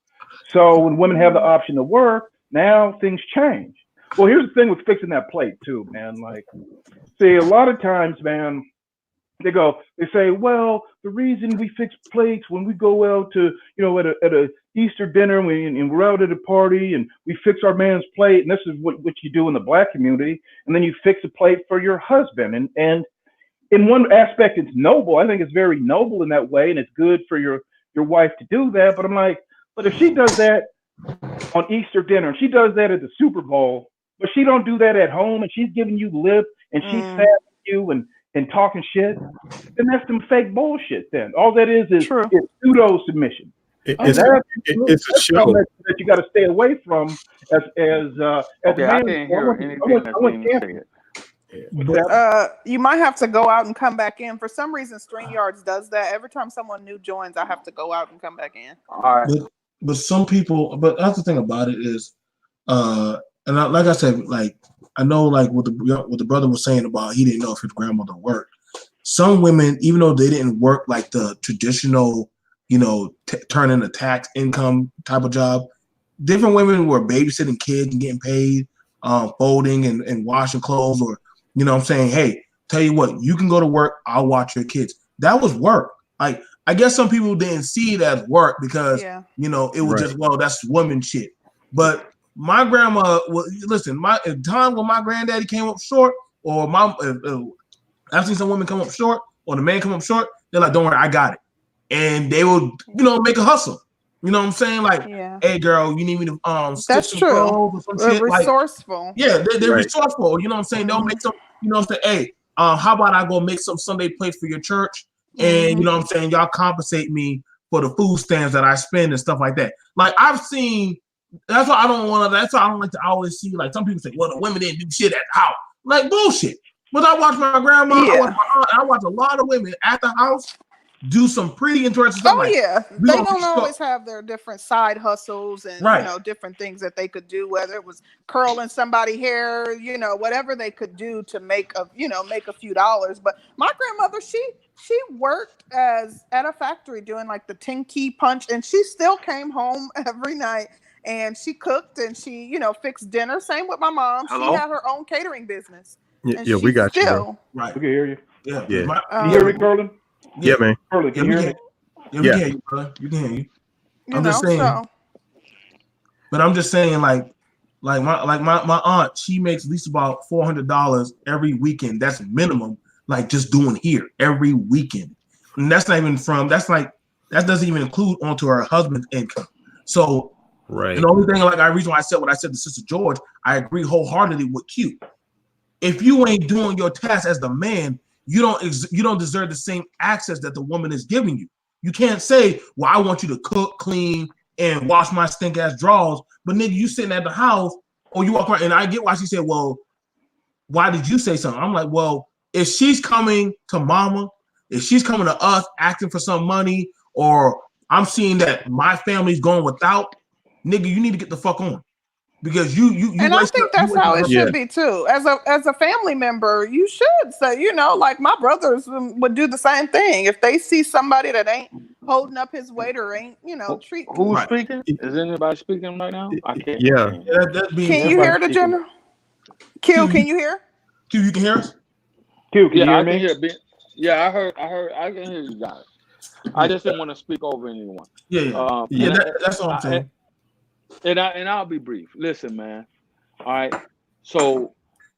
So when women have the option to work, now things change. Well, here's the thing with fixing that plate too, man. Like, see, a lot of times, man, they say, well, the reason we fix plates when we go out to, you know, at a Easter dinner and we're out at a party and we fix our man's plate, and this is what you do in the Black community, and then you fix a plate for your husband. And in one aspect, it's noble. I think it's very noble in that way, and it's good for your wife to do that. But I'm like, but if she does that on Easter dinner, and she does that at the Super Bowl, but she don't do that at home, and she's giving you lip, and she's sad with you and talking shit, then that's some fake bullshit. Then all that is pseudo submission. It's a show that you got to stay away from as a man. I can't hear anything that's being said. You might have to go out and come back in. For some reason, StreamYards does that. Every time someone new joins, I have to go out and come back in. All right. But some people, but that's the thing about it is, like I said, like, I know, like what the brother was saying about he didn't know if his grandmother worked. Some women, even though they didn't work like the traditional, you know, turn in a tax income type of job, different women were babysitting kids and getting paid, folding and washing clothes, or, you know what I'm saying, hey, tell you what, you can go to work, I'll watch your kids. That was work. Like, I guess some people didn't see it as work because, you know, it was just, well, that's woman shit. But my grandma listen. At time when my granddaddy came up short, or I've seen some women come up short, or the man come up short. They're like, "Don't worry, I got it," and they will, you know, make a hustle. You know what I'm saying? Like, hey, girl, you need me to That's true. Or some shit. Resourceful. Like, yeah, they're resourceful. You know what I'm saying? They'll make some. You know what I'm saying? Hey, how about I go make some Sunday plates for your church, and you know what I'm saying? Y'all compensate me for the food stamps that I spend and stuff like that. Like I've seen, that's why I don't like to always see, like some people say, well, the women didn't do shit at the house. Like bullshit. But I watch my grandma, I watch my aunt, I watch a lot of women at the house do some pretty interesting stuff. Oh like, yeah, they don't always have their different side hustles and different things that they could do, whether it was curling somebody's hair, whatever they could do to make a few dollars. But my grandmother, she worked at a factory doing like the 10-key punch, and she still came home every night and she cooked and she fixed dinner. Same with my mom. Hello? She had her own catering business. Yeah, we got you. Bro. Right, we can hear you. Yeah, you hear me, Curlin? Yeah, man. Curlin, can you hear me? Yeah, we can hear you, bro. You can hear you. I'm just saying. But I'm just saying, like my aunt, she makes at least about $400 every weekend. That's minimum. Like just doing here every weekend, and that doesn't even include onto her husband's income. So, right. And the only thing, reason why I said what I said to Sister George, I agree wholeheartedly with Q. If you ain't doing your task as the man, you don't deserve the same access that the woman is giving you. You can't say, well, I want you to cook, clean, and wash my stink ass drawers, but nigga, you sitting at the house or you walk around. And I get why she said, well, why did you say something? I'm like, well, if she's coming to mama, if she's coming to us asking for some money, or I'm seeing that my family's going without, nigga, you need to get the fuck on. Because you and I think that's how it should be too. As a family member, you should say, like my brothers would do the same thing. If they see somebody that ain't holding up his weight or ain't, treating. Who's speaking? Is anybody speaking right now? I can't. Yeah. Can you hear the general? Q, can you hear? Q, you can hear us? Q, can you hear me? I can hear. Yeah, I heard. I can hear you guys. I just didn't want to speak over anyone. Yeah. That's all I'm saying. And I'll be brief. Listen, man. All right. So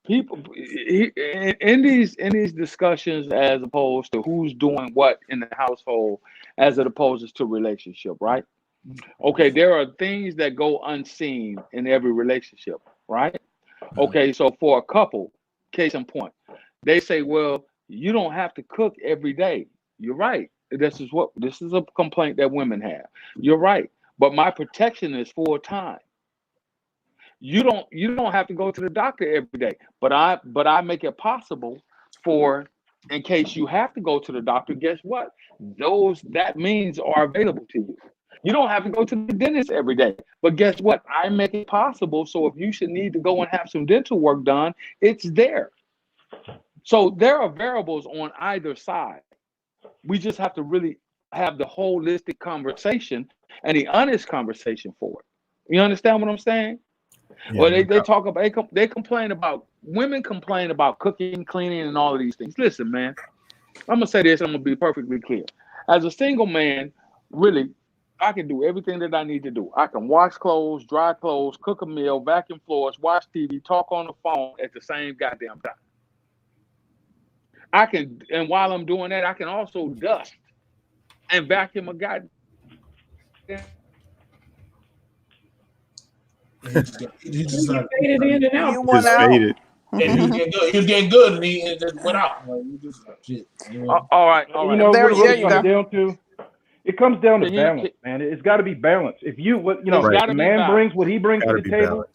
people in these discussions, as opposed to who's doing what in the household, as opposed to relationship, right? Okay, there are things that go unseen in every relationship, right? Okay, so for a couple, case in point, they say, well, you don't have to cook every day. You're right. This is a complaint that women have. You're right. But my protection is full time. You don't have to go to the doctor every day. But I make it possible for, in case you have to go to the doctor, guess what? That means are available to you. You don't have to go to the dentist every day. But guess what? I make it possible. So if you should need to go and have some dental work done, it's there. So there are variables on either side. We just have to really have the holistic conversation and the honest conversation for it. You understand what I'm saying? Yeah, well, they complain about, women complain about cooking, cleaning, and all of these things. Listen, man, I'm gonna say this, I'm gonna be perfectly clear. As a single man, really, I can do everything that I need to do. I can wash clothes, dry clothes, cook a meal, vacuum floors, watch TV, talk on the phone at the same goddamn time. And while I'm doing that, I can also dust and vacuum a goddamn. He just faded in and out. You went out. Yeah, he was getting good, and he just went out. Shit. All right. It comes down to balance, man. It's got to be balanced. If the man brings what he brings to the table,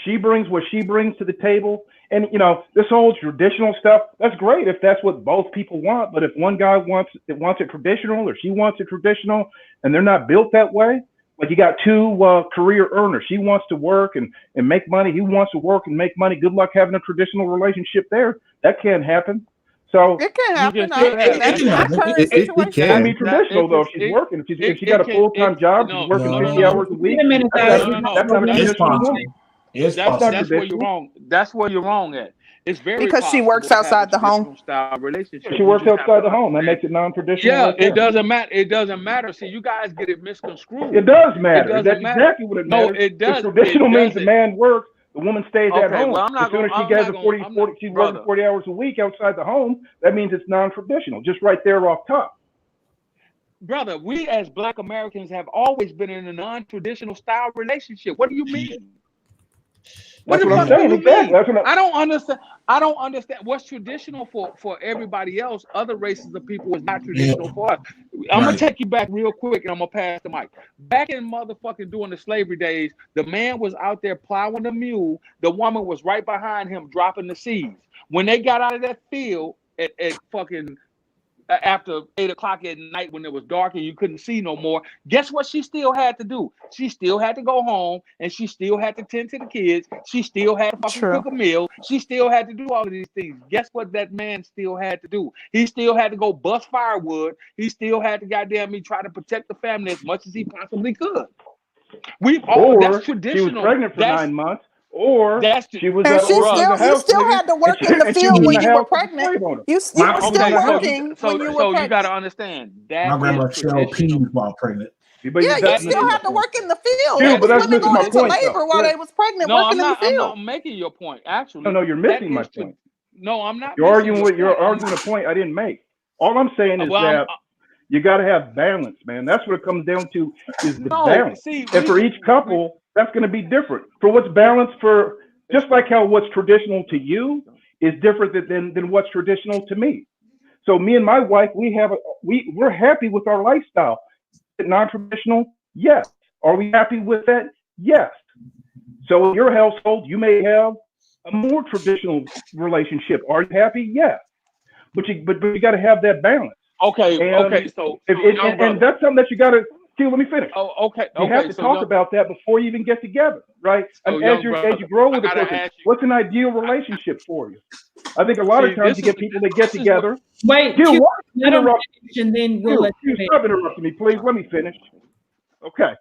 she brings what she brings to the table. And, this whole traditional stuff, that's great if that's what both people want. But if one guy wants it traditional, or she wants it traditional, and they're not built that way, like you got two career earners. She wants to work and make money. He wants to work and make money. Good luck having a traditional relationship there. That can't happen. So it can happen. It can be traditional though. If she's working, if she got a full-time job, she's working 50 hours a week. That's not traditional. That's where you're wrong. That's where you're wrong at. It's very because she works outside the home. Style relationship. She works outside the home. That makes it non-traditional. Yeah, it doesn't matter. It doesn't matter. See, you guys get it misconstrued. It does matter. That's exactly what it matters. No, it does. Traditional means the man works, the woman stays at home. Well, as soon as she gets she's working 40 hours a week outside the home, that means it's non-traditional. Just right there off top. Brother, we as Black Americans have always been in a non-traditional style relationship. What do you mean? What That's the what I'm fuck do saying. you Exactly. mean? That's what I don't understand. I don't understand what's traditional for everybody else. Other races of people is not traditional for us. I'm gonna take you back real quick, and I'm gonna pass the mic. Back in motherfucking during the slavery days, the man was out there plowing the mule. The woman was right behind him dropping the seeds. When they got out of that field at fucking after 8 o'clock at night when it was dark and you couldn't see no more, guess what she still had to do? She still had to go home and she still had to tend to the kids. She still had to fucking cook a meal. She still had to do all of these things. Guess what that man still had to do? He still had to go bust firewood. He still had to goddamn me try to protect the family as much as he possibly could. That's traditional. She was pregnant for 9 months. Or she was and you still had to work in the field when you were pregnant. You were still working when you were pregnant. So you got to understand that my grandma shelled peas while pregnant. Yeah, you still had to work in the field. Dude, but that's women missing going my into point, labor though. while they was pregnant, working in the field. I'm not making your point. Actually, no, you're missing my point. No, I'm not. You're arguing a point I didn't make. All I'm saying is that you got to have balance, man. That's what it comes down to is the balance. And for each couple, that's going to be different. For what's balanced for, just like how what's traditional to you is different than what's traditional to me. So me and my wife, we're happy with our lifestyle. Is it non-traditional? Yes. Are we happy with that? Yes. So in your household, you may have a more traditional relationship. Are you happy? Yes. But you got to have that balance. Okay. And that's something that you got to. Let me finish. Oh, okay. You have to talk about that before you even get together, right? And as you grow with a person, what's an ideal relationship for you? I think a lot of times you get people that get together. Wait, Q, and then we'll let you stop interrupting me, please. Let me finish. Okay.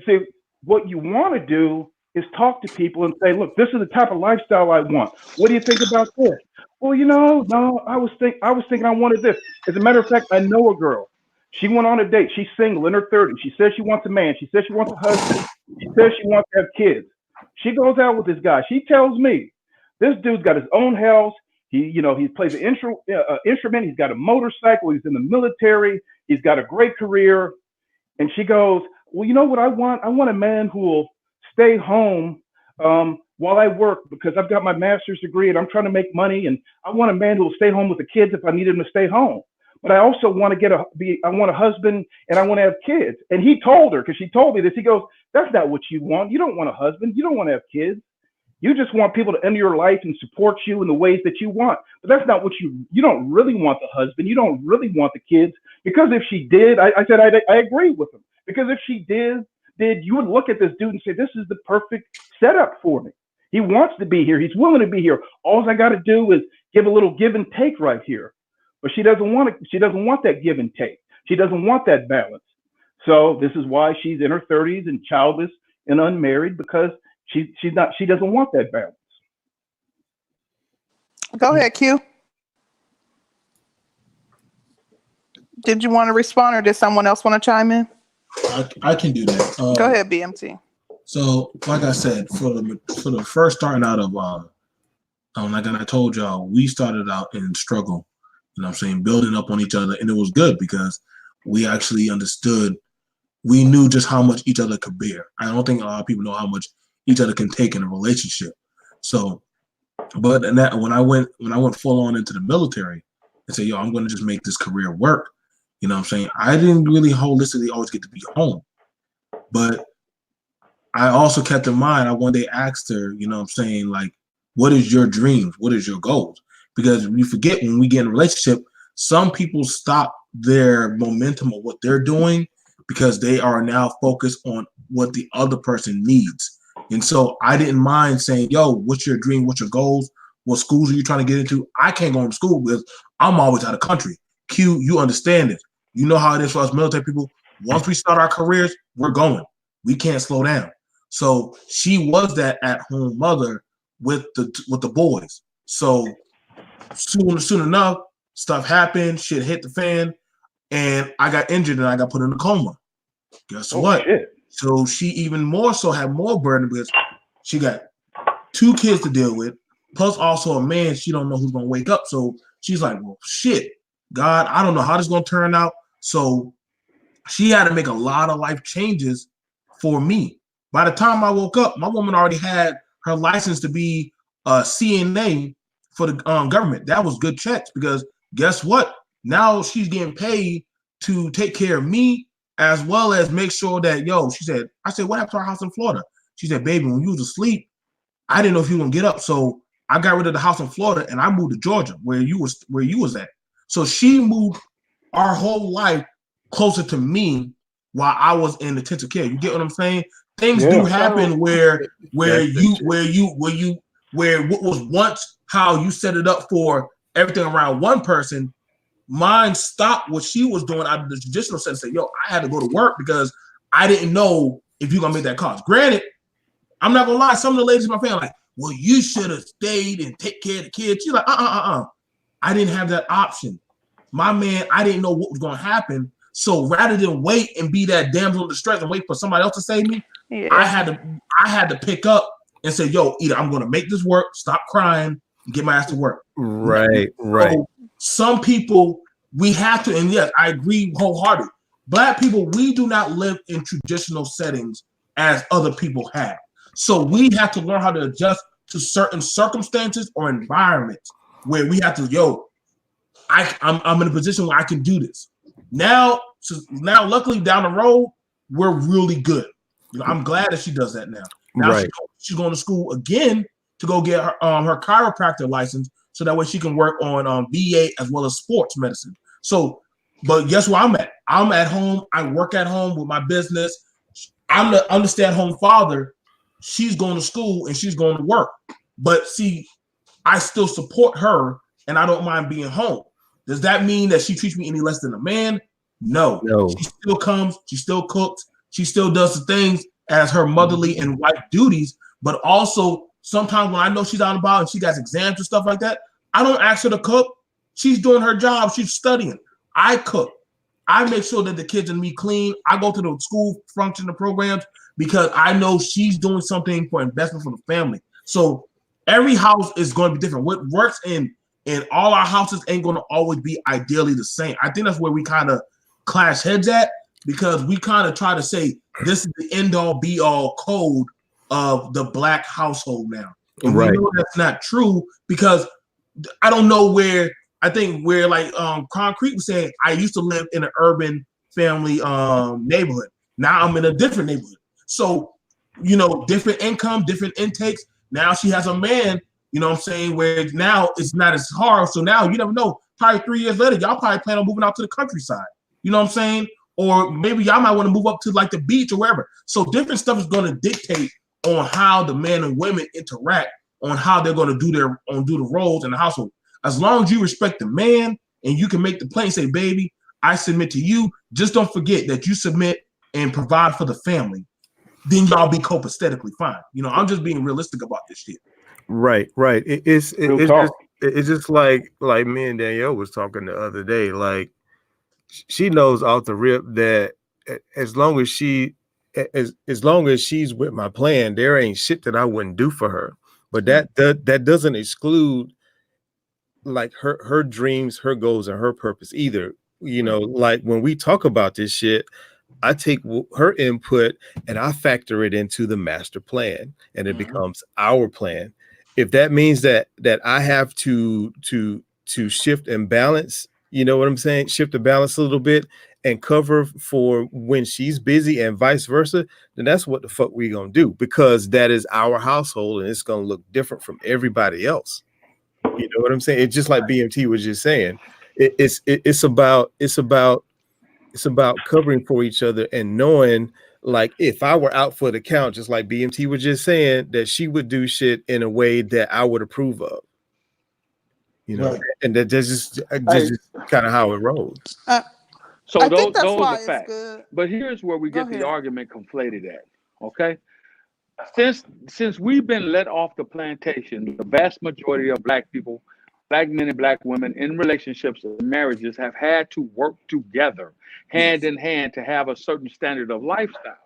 See, what you want to do is talk to people and say, look, this is the type of lifestyle I want. What do you think about this? Well, no, I was thinking I wanted this. As a matter of fact, I know a girl. She went on a date. She's single in her 30s. She says she wants a man. She says she wants a husband. She says she wants to have kids. She goes out with this guy. She tells me this dude's got his own house. He plays an instrument. He's got a motorcycle. He's in the military. He's got a great career. And she goes, well, you know what I want? I want a man who will stay home while I work because I've got my master's degree and I'm trying to make money. And I want a man who will stay home with the kids if I need him to stay home. But I also want to I want a husband and I want to have kids. And he told her, because she told me this, he goes, that's not what you want. You don't want a husband. You don't want to have kids. You just want people to enter your life and support you in the ways that you want. But that's not what you don't really want the husband. You don't really want the kids. Because if she did, I said, I agree with him. Because if she did, you would look at this dude and say, this is the perfect setup for me. He wants to be here. He's willing to be here. All I got to do is give a little give and take right here. But she doesn't want it. She doesn't want that give and take. She doesn't want that balance. So this is why she's in her 30s and childless and unmarried, because she doesn't want that balance. Go ahead, Q. Did you want to respond, or did someone else want to chime in? I can do that. Go ahead, BMT. So, like I said, for the first starting out of like I told y'all, we started out in struggle. You know what I'm saying? Building up on each other. And it was good because we actually understood, we knew just how much each other could bear. I don't think a lot of people know how much each other can take in a relationship. So, but when I went full on into the military and said, yo, I'm going to just make this career work. You know what I'm saying? I didn't really holistically always get to be home. But I also kept in mind, I one day asked her, you know what I'm saying, like, what is your dreams? What is your goals? Because you forget, when we get in a relationship, some people stop their momentum of what they're doing because they are now focused on what the other person needs. And so I didn't mind saying, yo, what's your dream? What's your goals? What schools are you trying to get into? I can't go to school because I'm always out of country. Q, you understand it. You know how it is for us military people. Once we start our careers, we're going. We can't slow down. So she was that at-home mother with the boys. So soon enough, stuff happened, shit hit the fan, and I got injured and I got put in a coma. Guess what? Shit. So she even more so had more burden because she got 2 kids to deal with, plus also a man she don't know who's gonna wake up. So she's like, well, shit, God, I don't know how this is gonna turn out. So she had to make a lot of life changes for me. By the time I woke up, my woman already had her license to be a CNA for the government. That was good checks because guess what? Now she's getting paid to take care of me as well as make sure that, I said, what happened to our house in Florida? She said, baby, when you was asleep, I didn't know if you were gonna get up. So I got rid of the house in Florida and I moved to Georgia where you was at. So she moved our whole life closer to me while I was in intensive care. You get what I'm saying? Things do happen where what was once how you set it up for everything around one person, mine stopped what she was doing out of the traditional sense. Say, I had to go to work because I didn't know if you're gonna make that cost. Granted, I'm not gonna lie, some of the ladies in my family like, well, you should have stayed and take care of the kids. She's like, I didn't have that option. My man, I didn't know what was gonna happen. So rather than wait and be that damsel in distress and wait for somebody else to save me, I had to pick up and say, either I'm gonna make this work, stop crying, and get my ass to work. Right. So some people we have to, and yes, I agree wholeheartedly. Black people, we do not live in traditional settings as other people have. So we have to learn how to adjust to certain circumstances or environments where we have to, I'm in a position where I can do this. Now, luckily down the road, we're really good. I'm glad that she does that now. Now she's going to school again to go get her chiropractor license so that way she can work on VA as well as sports medicine. So, but guess where I'm at? I'm at home. I work at home with my business. I'm the stay-at-home father. She's going to school and she's going to work. But see, I still support her and I don't mind being home. Does that mean that she treats me any less than a man? No. She still comes, she still cooks, she still does the things as her motherly and wife duties, but also sometimes when I know she's out and about and she got exams and stuff like that, I don't ask her to cook. She's doing her job, she's studying. I cook. I make sure that the kids and me clean. I go to the school function, the programs, because I know she's doing something for investment for the family. So every house is going to be different. What works in all our houses ain't going to always be ideally the same. I think that's where we kind of clash heads at, because we kind of try to say this is the end all be all code of the Black household now. And we know that's not true, because I don't know where, I think where like Concrete was saying, I used to live in an urban family neighborhood. Now I'm in a different neighborhood. So, different income, different intakes. Now she has a man, you know what I'm saying, where now it's not as hard. So now you never know. Probably 3 years later, y'all probably plan on moving out to the countryside. You know what I'm saying? Or maybe y'all might want to move up to like the beach or wherever. So different stuff is going to dictate on how the men and women interact, on how they're going to do the roles in the household. As long as you respect the man and you can make the play and say, baby, I submit to you. Just don't forget that you submit and provide for the family. Then y'all be copacetically fine. I'm just being realistic about this shit. Right. It's just like me and Danielle was talking the other day. Like, she knows off the rip that as long as she's with my plan, there ain't shit that I wouldn't do for her. But that doesn't exclude like her dreams, her goals, and her purpose either. Like when we talk about this shit, I take her input and I factor it into the master plan, and it becomes our plan. If that means that I have to shift and balance, you know what I'm saying? Shift the balance a little bit and cover for when she's busy and vice versa, then that's what the fuck we gonna do, because that is our household and it's gonna look different from everybody else. You know what I'm saying? It's just like BMT was just saying. It's about covering for each other and knowing, like, if I were out for the count, just like BMT was just saying, that she would do shit in a way that I would approve of. And that's just kind of how it rolls. So I those think that's why are it's facts. good. But here's where we get the ahead. argument conflated at. Okay, since we've been let off the plantation, the vast majority of Black people, Black men and Black women in relationships and marriages have had to work together, hand in hand, to have a certain standard of lifestyle.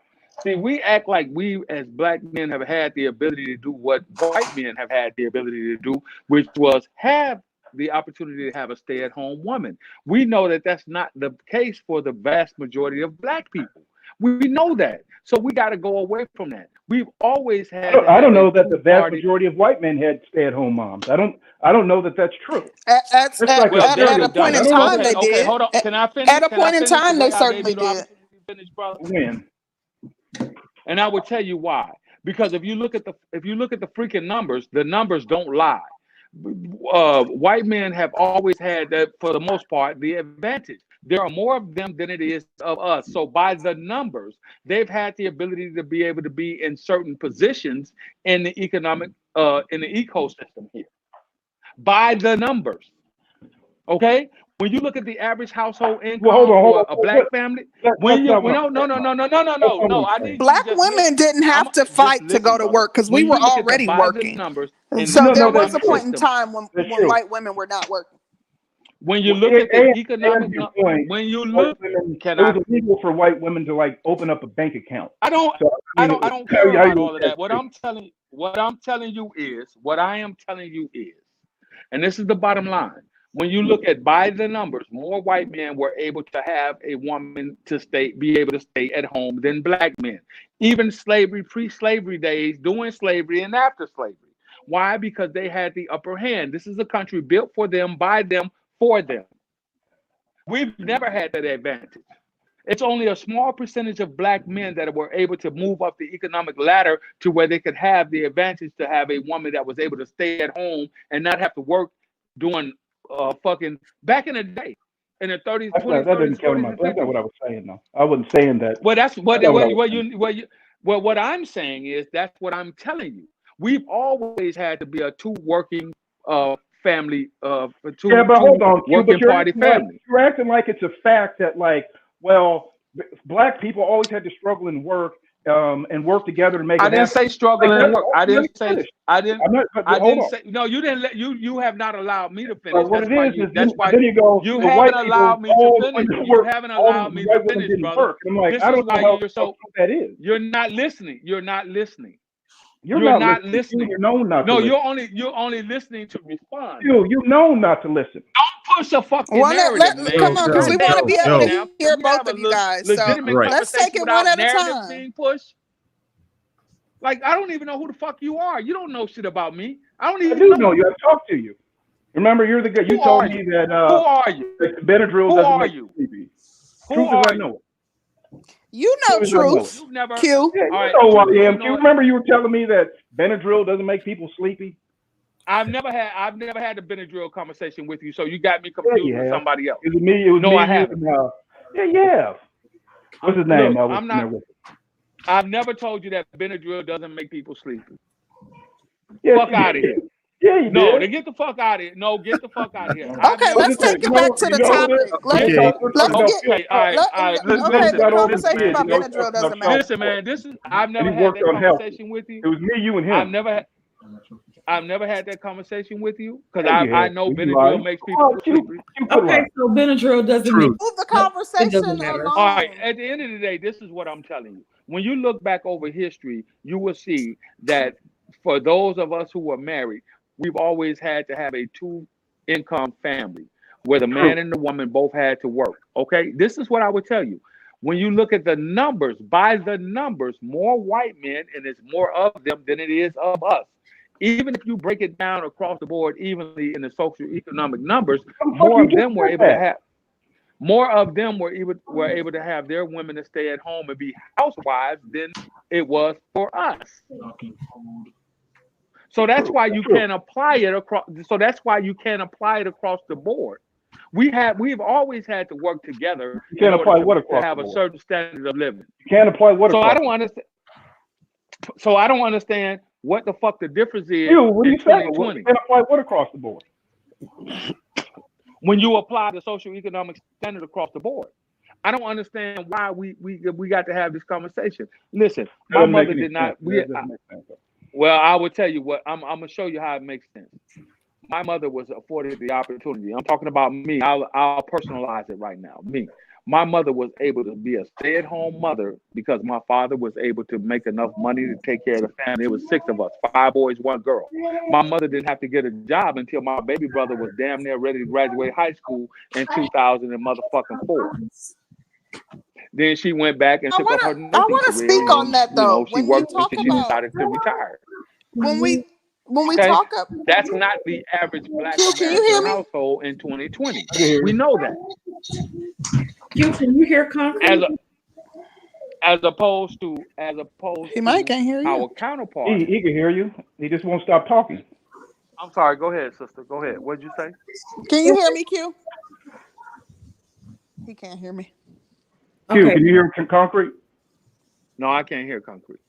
See, we act like we as Black men have had the ability to do what white men have had the ability to do, which was have the opportunity to have a stay-at-home woman. We know that that's not the case for the vast majority of Black people. We know that. So we got to go away from that. We've always had. I don't know that the vast majority of white men had stay-at-home moms. I don't know that that's true. At a point in time, they did. Okay, hold on. Can I finish? At a point in time, they certainly did. Finish, brother. When? And I would tell you why. Because if you look at the freaking numbers, the numbers don't lie. White men have always had that, for the most part, the advantage. There are more of them than it is of us. So by the numbers, they've had the ability to be able to be in certain positions in the economic, in the ecosystem here. By the numbers, okay. When you look at the average household income for a black family, no, I need black women didn't have to fight to go to work because we were already working. So there was a point in time when white women were not working. When you look at the economic, when you look, it was illegal for white women to like open up a bank account. I don't care about all of that. What I am telling you is, and this is the bottom line. When you look at by the numbers, more white men were able to have a woman to be able to stay at home than black men. Even slavery, pre-slavery days, during slavery and after slavery. Why? Because they had the upper hand. This is a country built for them, by them, for them. We've never had that advantage. It's only a small percentage of black men that were able to move up the economic ladder to where they could have the advantage to have a woman that was able to stay at home and not have to work doing fucking back in the day, in the 30s, 20s, that didn't count. That's not what I was saying, though. I wasn't saying that. Well, that's what what I'm saying is that's what I'm telling you. We've always had to be a two working family, hold on, working party family. You're acting like it's a fact that, like, well, black people always had to struggle and work together to make it happen. I didn't say struggle and work. I didn't say. No, you didn't let you have not allowed me to finish. That's why you haven't allowed me to finish. You haven't allowed me to finish, brother. I'm like, I don't know how that is. You're not listening. You're not listening. You're not listening. You know not to listen. You're only listening to respond. You know not to listen. Don't push a fucking narrative, man. Come on, because we want to be able to hear both of you guys. So let's take it one at a time. Being pushed. Like, I don't even know who the fuck you are. You don't know shit about me. I do know you. I've talked to you. Remember, you're the guy. You told me that. Who are you? That Benadryl doesn't make you sleepy. Truth is, I know. You know truth. Q. Yeah, you know who I am. Q. Remember, you were telling me that Benadryl doesn't make people sleepy. I've never had the Benadryl conversation with you, so you got me confused with somebody else. It was me. I haven't. Yeah. What's his name? I've never told you that Benadryl doesn't make people sleepy. Yeah, fuck out of here. Yeah, you no, did. Then get the fuck out of here. No, get the fuck out of here. Okay, let's take it back to the topic. Let's get the conversation about Benadryl doesn't matter. Listen, man, I've never had that conversation with you. It was me, you, and him. I've never had that conversation with you because I know Benadryl makes people sleepy. Okay, so Benadryl doesn't move the conversation along. All right, at the end of the day, this is what I'm telling you. When you look back over history, you will see that for those of us who were married, we've always had to have a two-income family where the man and the woman both had to work. Okay, this is what I would tell you. When you look at the numbers, by the numbers, more white men, and it's more of them than it is of us. Even if you break it down across the board evenly in the socioeconomic numbers, more of them were able to have. More of them were able to have their women to stay at home and be housewives than it was for us. So that's why you can't apply it across. So that's why you can't apply it across the board. We've always had to work together. You can't apply what across to have a certain standard of living. You can't apply what. So I don't understand. So I don't understand what the fuck the difference is. What are you saying? You can't apply what across the board? When you apply the socioeconomic standard across the board, I don't understand why we got to have this conversation. Listen, my mother did not. Well, I will tell you what. I'm gonna show you how it makes sense. My mother was afforded the opportunity. I'm talking about me. I'll personalize it right now. Me. My mother was able to be a stay-at-home mother because my father was able to make enough money to take care of the family. It was 6 of us, 5 boys, 1 girl. My mother didn't have to get a job until my baby brother was damn near ready to graduate high school in 2004. Then she went back and took up her I nursing want to career. speak on that though. She When you worked talk until she about decided to retire. when we Okay? talk up, That's not the average Black Q, can you hear American me? household in 2020. I can hear We you. know that. Q, can you hear concrete? As opposed to He might can't hear you. our counterpart. He can hear you. He just won't stop talking. I'm sorry. Go ahead, sister. Go ahead. What did you say? Can you hear me, Q? He can't hear me. Q, Okay. can you hear Concrete? No, I can't hear concrete.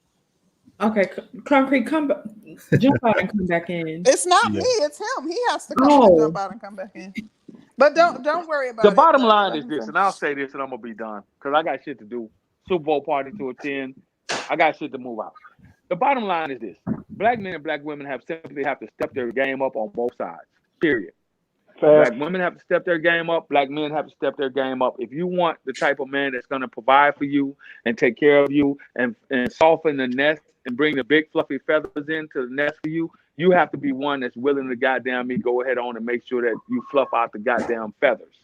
Okay, concrete, jump out and come back in. It's not Yeah. me. It's him. He has to come and jump out and come back in. But don't worry about The it. bottom Let line him is this, finish. and I'll say this, and I'm gonna be done because I got shit to do. Super Bowl party to attend. I got shit to move out. The bottom line is this: Black men and Black women simply have to step their game up on both sides. Period. Black women have to step their game up. Black men have to step their game up. If you want the type of man that's going to provide for you and take care of you and soften the nest and bring the big fluffy feathers into the nest for you, you have to be one that's willing to go ahead on and make sure that you fluff out the goddamn feathers.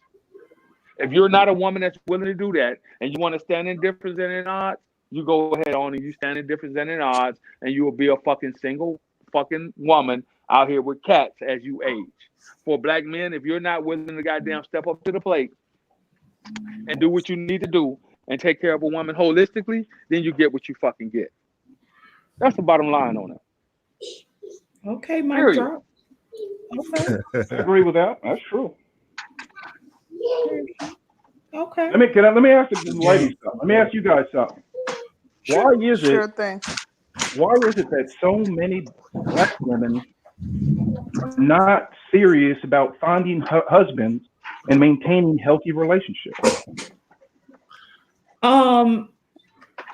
If you're not a woman that's willing to do that and you want to stand in difference and in odds, you go ahead on and you stand in difference and in odds, and you will be a fucking single fucking woman out here with cats as you age. For Black men, if you're not willing to goddamn step up to the plate and do what you need to do and take care of a woman holistically, then you get what you fucking get. That's the bottom line on it. Okay, mic Period. drop. Okay. I agree with that. That's true. Okay. Let me ask the ladies something. Let me ask you guys something. Why is it? Sure thing. Why is it that so many Black women are not serious about finding husbands and maintaining healthy relationships?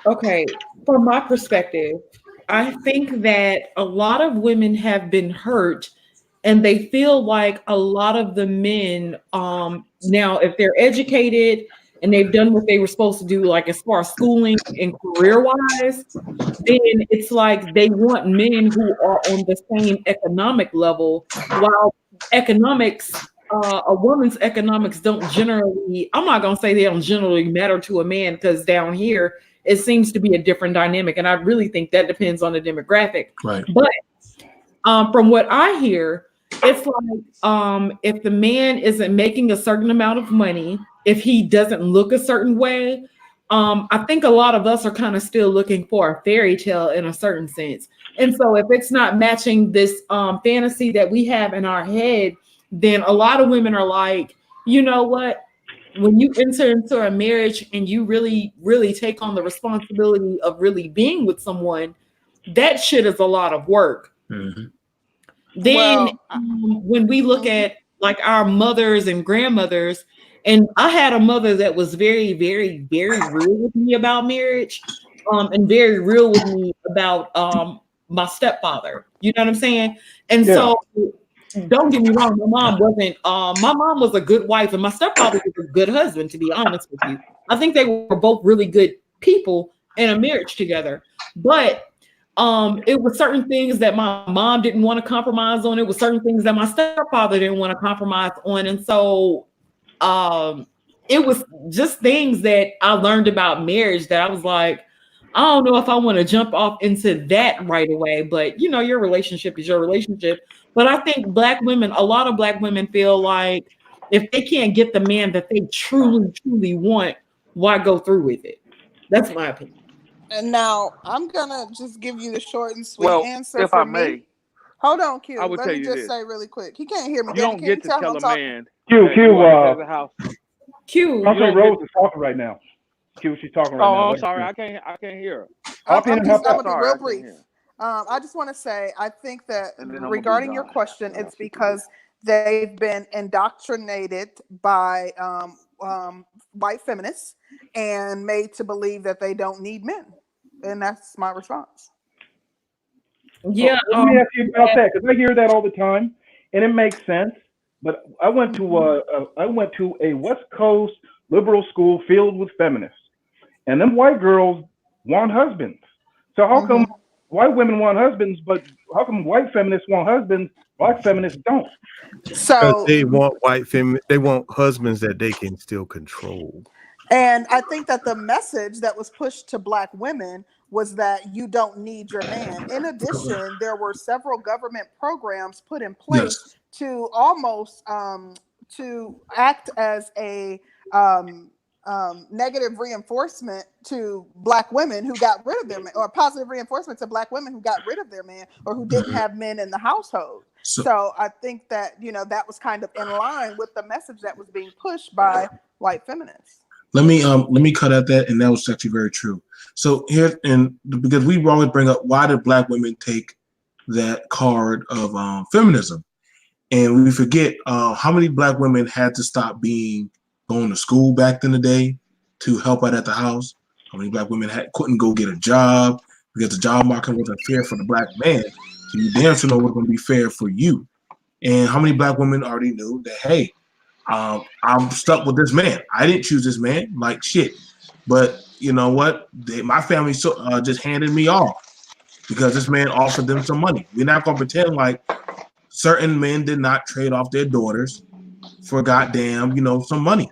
Okay, from my perspective, I think that a lot of women have been hurt and they feel like a lot of the men, now if they're educated and they've done what they were supposed to do, like as far as schooling and career-wise, then it's like they want men who are on the same economic level, while economics, a woman's economics don't generally, I'm not going to say they don't generally matter to a man, because down here, it seems to be a different dynamic. And I really think that depends on the demographic. Right. But from what I hear, it's like if the man isn't making a certain amount of money, if he doesn't look a certain way, I think a lot of us are kind of still looking for a fairy tale in a certain sense. And so if it's not matching this fantasy that we have in our head, then a lot of women are like, you know what? When you enter into a marriage and you really, really take on the responsibility of really being with someone, that shit is a lot of work. Mm-hmm. Then when we look at like our mothers and grandmothers, and I had a mother that was very, very, very real with me about marriage, and very real with me about my stepfather. You know what I'm saying? And so don't get me wrong, my mom was a good wife and my stepfather was a good husband, to be honest with you. I think they were both really good people in a marriage together. But it was certain things that my mom didn't want to compromise on. It was certain things that my stepfather didn't want to compromise on. And so it was just things that I learned about marriage that I was like, I don't know if I want to jump off into that right away, but you know, your relationship is your relationship. But I think a lot of Black women feel like if they can't get the man that they truly, truly want, why go through with it? That's my opinion. And now I'm gonna just give you the short and sweet Well, answer if for I me. may, Hold on, Q. I would Let tell me you just this. say really quick. He can't hear me. You don't Can get you to tell tell him a I'm talking? man Q, that you are the house. Q. Councilman Rose is talking right now. Q, she's talking right now. Oh, I'm sorry. I can't hear her. I'm gonna be real Sorry, brief. I just want to say, I think that And then I'm gonna be regarding your done. question, it's because they've been indoctrinated by white feminists and made to believe that they don't need men, and that's my response. Yeah, let me ask you about that, because I hear that all the time, and it makes sense. But I went to a West Coast liberal school filled with feminists, and them white girls want husbands. So how come white women want husbands, but how come white feminists want husbands, black feminists don't? So they want they want husbands that they can still control. And I think that the message that was pushed to Black women was that you don't need your man. In addition, there were several government programs put in place to almost to act as a negative reinforcement to Black women who got rid of their men, or positive reinforcement to Black women who got rid of their man or who didn't have men in the household. So I think that, that was kind of in line with the message that was being pushed by white feminists. Let me cut at that, and that was actually very true. So here, because we always bring up, why did Black women take that card of feminism, and we forget how many Black women had to stop going to school back in the day to help out at the house. How many Black women couldn't go get a job because the job market wasn't fair for the Black man. So you damn sure know what's going to be fair for you. And how many Black women already knew that, hey, I'm stuck with this man. I didn't choose this man, like shit. But you know what? My family just handed me off because this man offered them some money. We're not going to pretend like certain men did not trade off their daughters for goddamn, some money.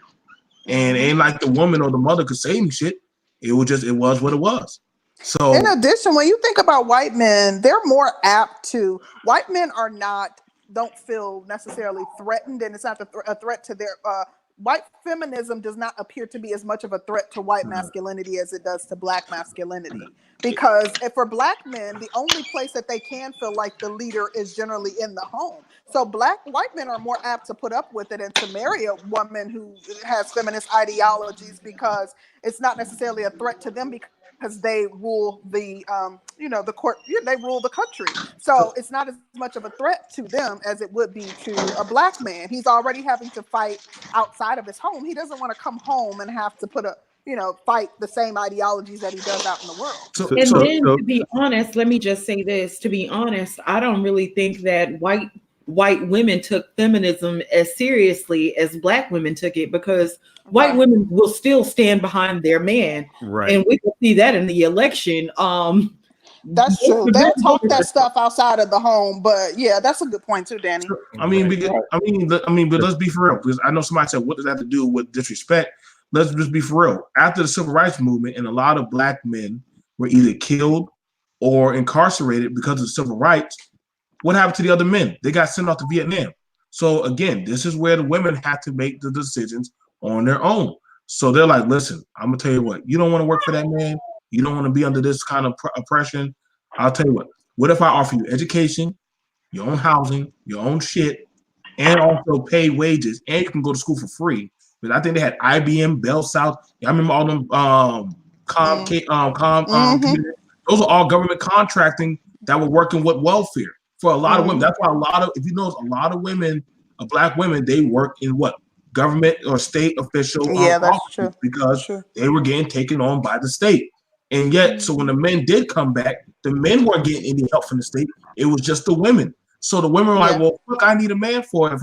And it ain't like the woman or the mother could say any shit. It was what it was. So in addition, when you think about white men, they're more apt to, white men don't feel necessarily threatened, and it's not a threat to their white feminism does not appear to be as much of a threat to white masculinity as it does to Black masculinity. Because for Black men, the only place that they can feel like the leader is generally in the home. So white men are more apt to put up with it and to marry a woman who has feminist ideologies because it's not necessarily a threat to them because they rule the the court, they rule the country. So it's not as much of a threat to them as it would be to a Black man. He's already having to fight outside of his home. He doesn't want to come home and have to fight the same ideologies that he does out in the world. To be honest, let me just say this. To be honest, I don't really think that white women took feminism as seriously as Black women took it, because white women will still stand behind their man. Right. And we can see that in the election. That's true. They'll talk that stuff outside of the home, but yeah, that's a good point too, Danny. But let's be for real, because I know somebody said, what does that have to do with disrespect? Let's just be for real. After the Civil Rights Movement, and a lot of Black men were either killed or incarcerated because of civil rights, what happened to the other men? They got sent off to Vietnam. So again, this is where the women have to make the decisions on their own. So they're like, listen, I'm gonna tell you what, you don't want to work for that man, you don't want to be under this kind of oppression. I'll tell you what if I offer you education, your own housing, your own shit, and also pay wages, and you can go to school for free? Because I think they had IBM, Bell South. I remember all them those are all government contracting that were working with welfare for a lot of women. That's why if you notice, a lot of women, Black women, they work in what? Government or state official offices, because they were getting taken on by the state. And yet, so when the men did come back, the men weren't getting any help from the state. It was just the women. So the women were like, well, look, I need a man for it.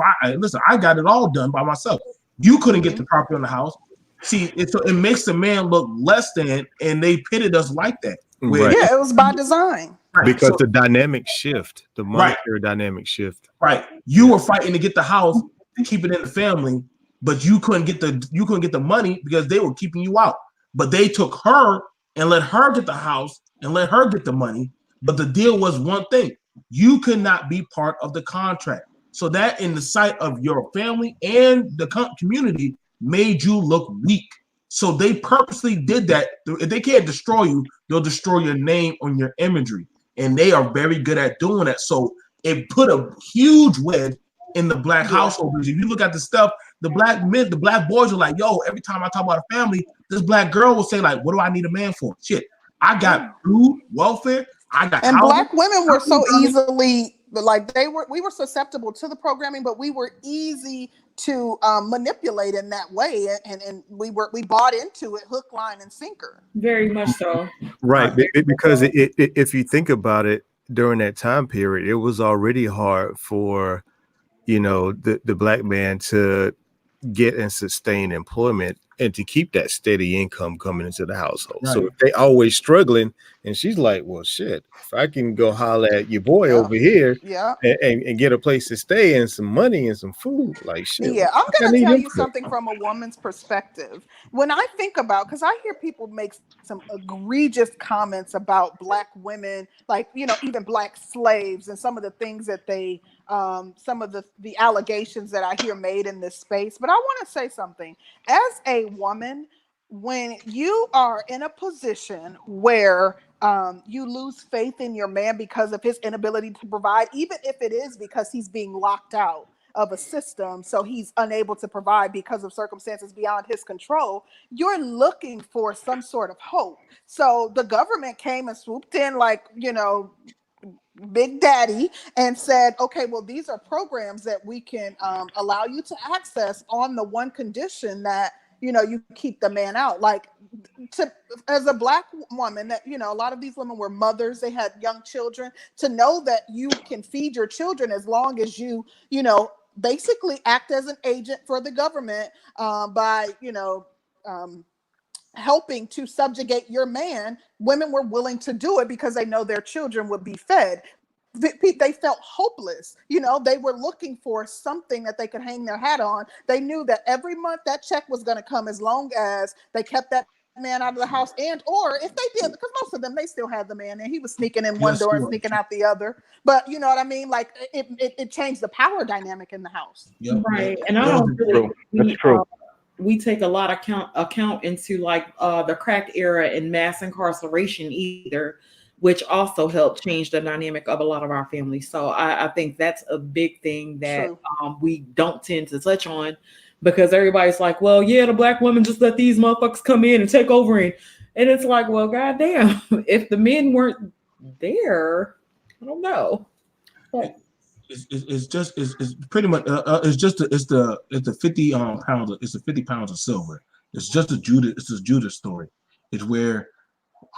I got it all done by myself. You couldn't get the property in the house. See, it makes the man look less than, and they pitted us like that. Yeah, it was by design. Because the dynamic shift, the monetary dynamic shift. Right. You were fighting to get the house and keep it in the family, but you couldn't get the money because they were keeping you out. But they took her and let her get the house and let her get the money. But the deal was one thing: you could not be part of the contract. So that, in the sight of your family and the community, made you look weak. So they purposely did that. If they can't destroy you, they'll destroy your name on your imagery. And they are very good at doing that. So it put a huge wedge in the Black households. If you look at the stuff, the Black men, the Black boys are like, yo, every time I talk about a family, this Black girl will say, like, what do I need a man for? Shit, I got food, welfare, I got and housing. Black women were so easily, like, we were susceptible to the programming, but we were easy to manipulate in that way, and we bought into it hook, line, and sinker. Very much so. Right, because if you think about it, during that time period, it was already hard for the Black man to get and sustain employment and to keep that steady income coming into the household. Right. So if they always struggling, and she's like, well, shit, if I can go holler at your boy over here and get a place to stay and some money and some food, like shit. Yeah, I'm I going to need tell him you for? something from a woman's perspective. When I think about, because I hear people make some egregious comments about Black women, like, you know, even Black slaves and some of the things that they, some of the allegations that I hear made in this space. But I want to say something. As a woman, when you are in a position where you lose faith in your man because of his inability to provide, even if it is because he's being locked out of a system, so he's unable to provide because of circumstances beyond his control, you're looking for some sort of hope. So the government came and swooped in like, you know, Big Daddy, and said, okay, well, these are programs that we can allow you to access on the one condition that, you know, you keep the man out. Like, as a Black woman, that, you know, a lot of these women were mothers, they had young children, to know that you can feed your children as long as you know, basically act as an agent for the government by, you know, helping to subjugate your man. Women were willing to do it because they know their children would be fed. They felt hopeless. You know, they were looking for something that they could hang their hat on. They knew that every month that check was going to come as long as they kept that man out of the house, and or if they did, because most of them, they still had the man and he was sneaking in one door and sneaking out the other. But you know what I mean? Like it changed the power dynamic in the house. Yep. Right. And I don't really, That's true. We take a lot of account into like the crack era and mass incarceration either, which also helped change the dynamic of a lot of our families. So I think that's a big thing that we don't tend to touch on, because everybody's like, well, yeah, the Black women just let these motherfuckers come in and take over. And it's like, well, goddamn, if the men weren't there, I don't know. But it's pretty much it's the 50 pounds. It's the 50 pounds of silver. It's just a Judas story. It's where,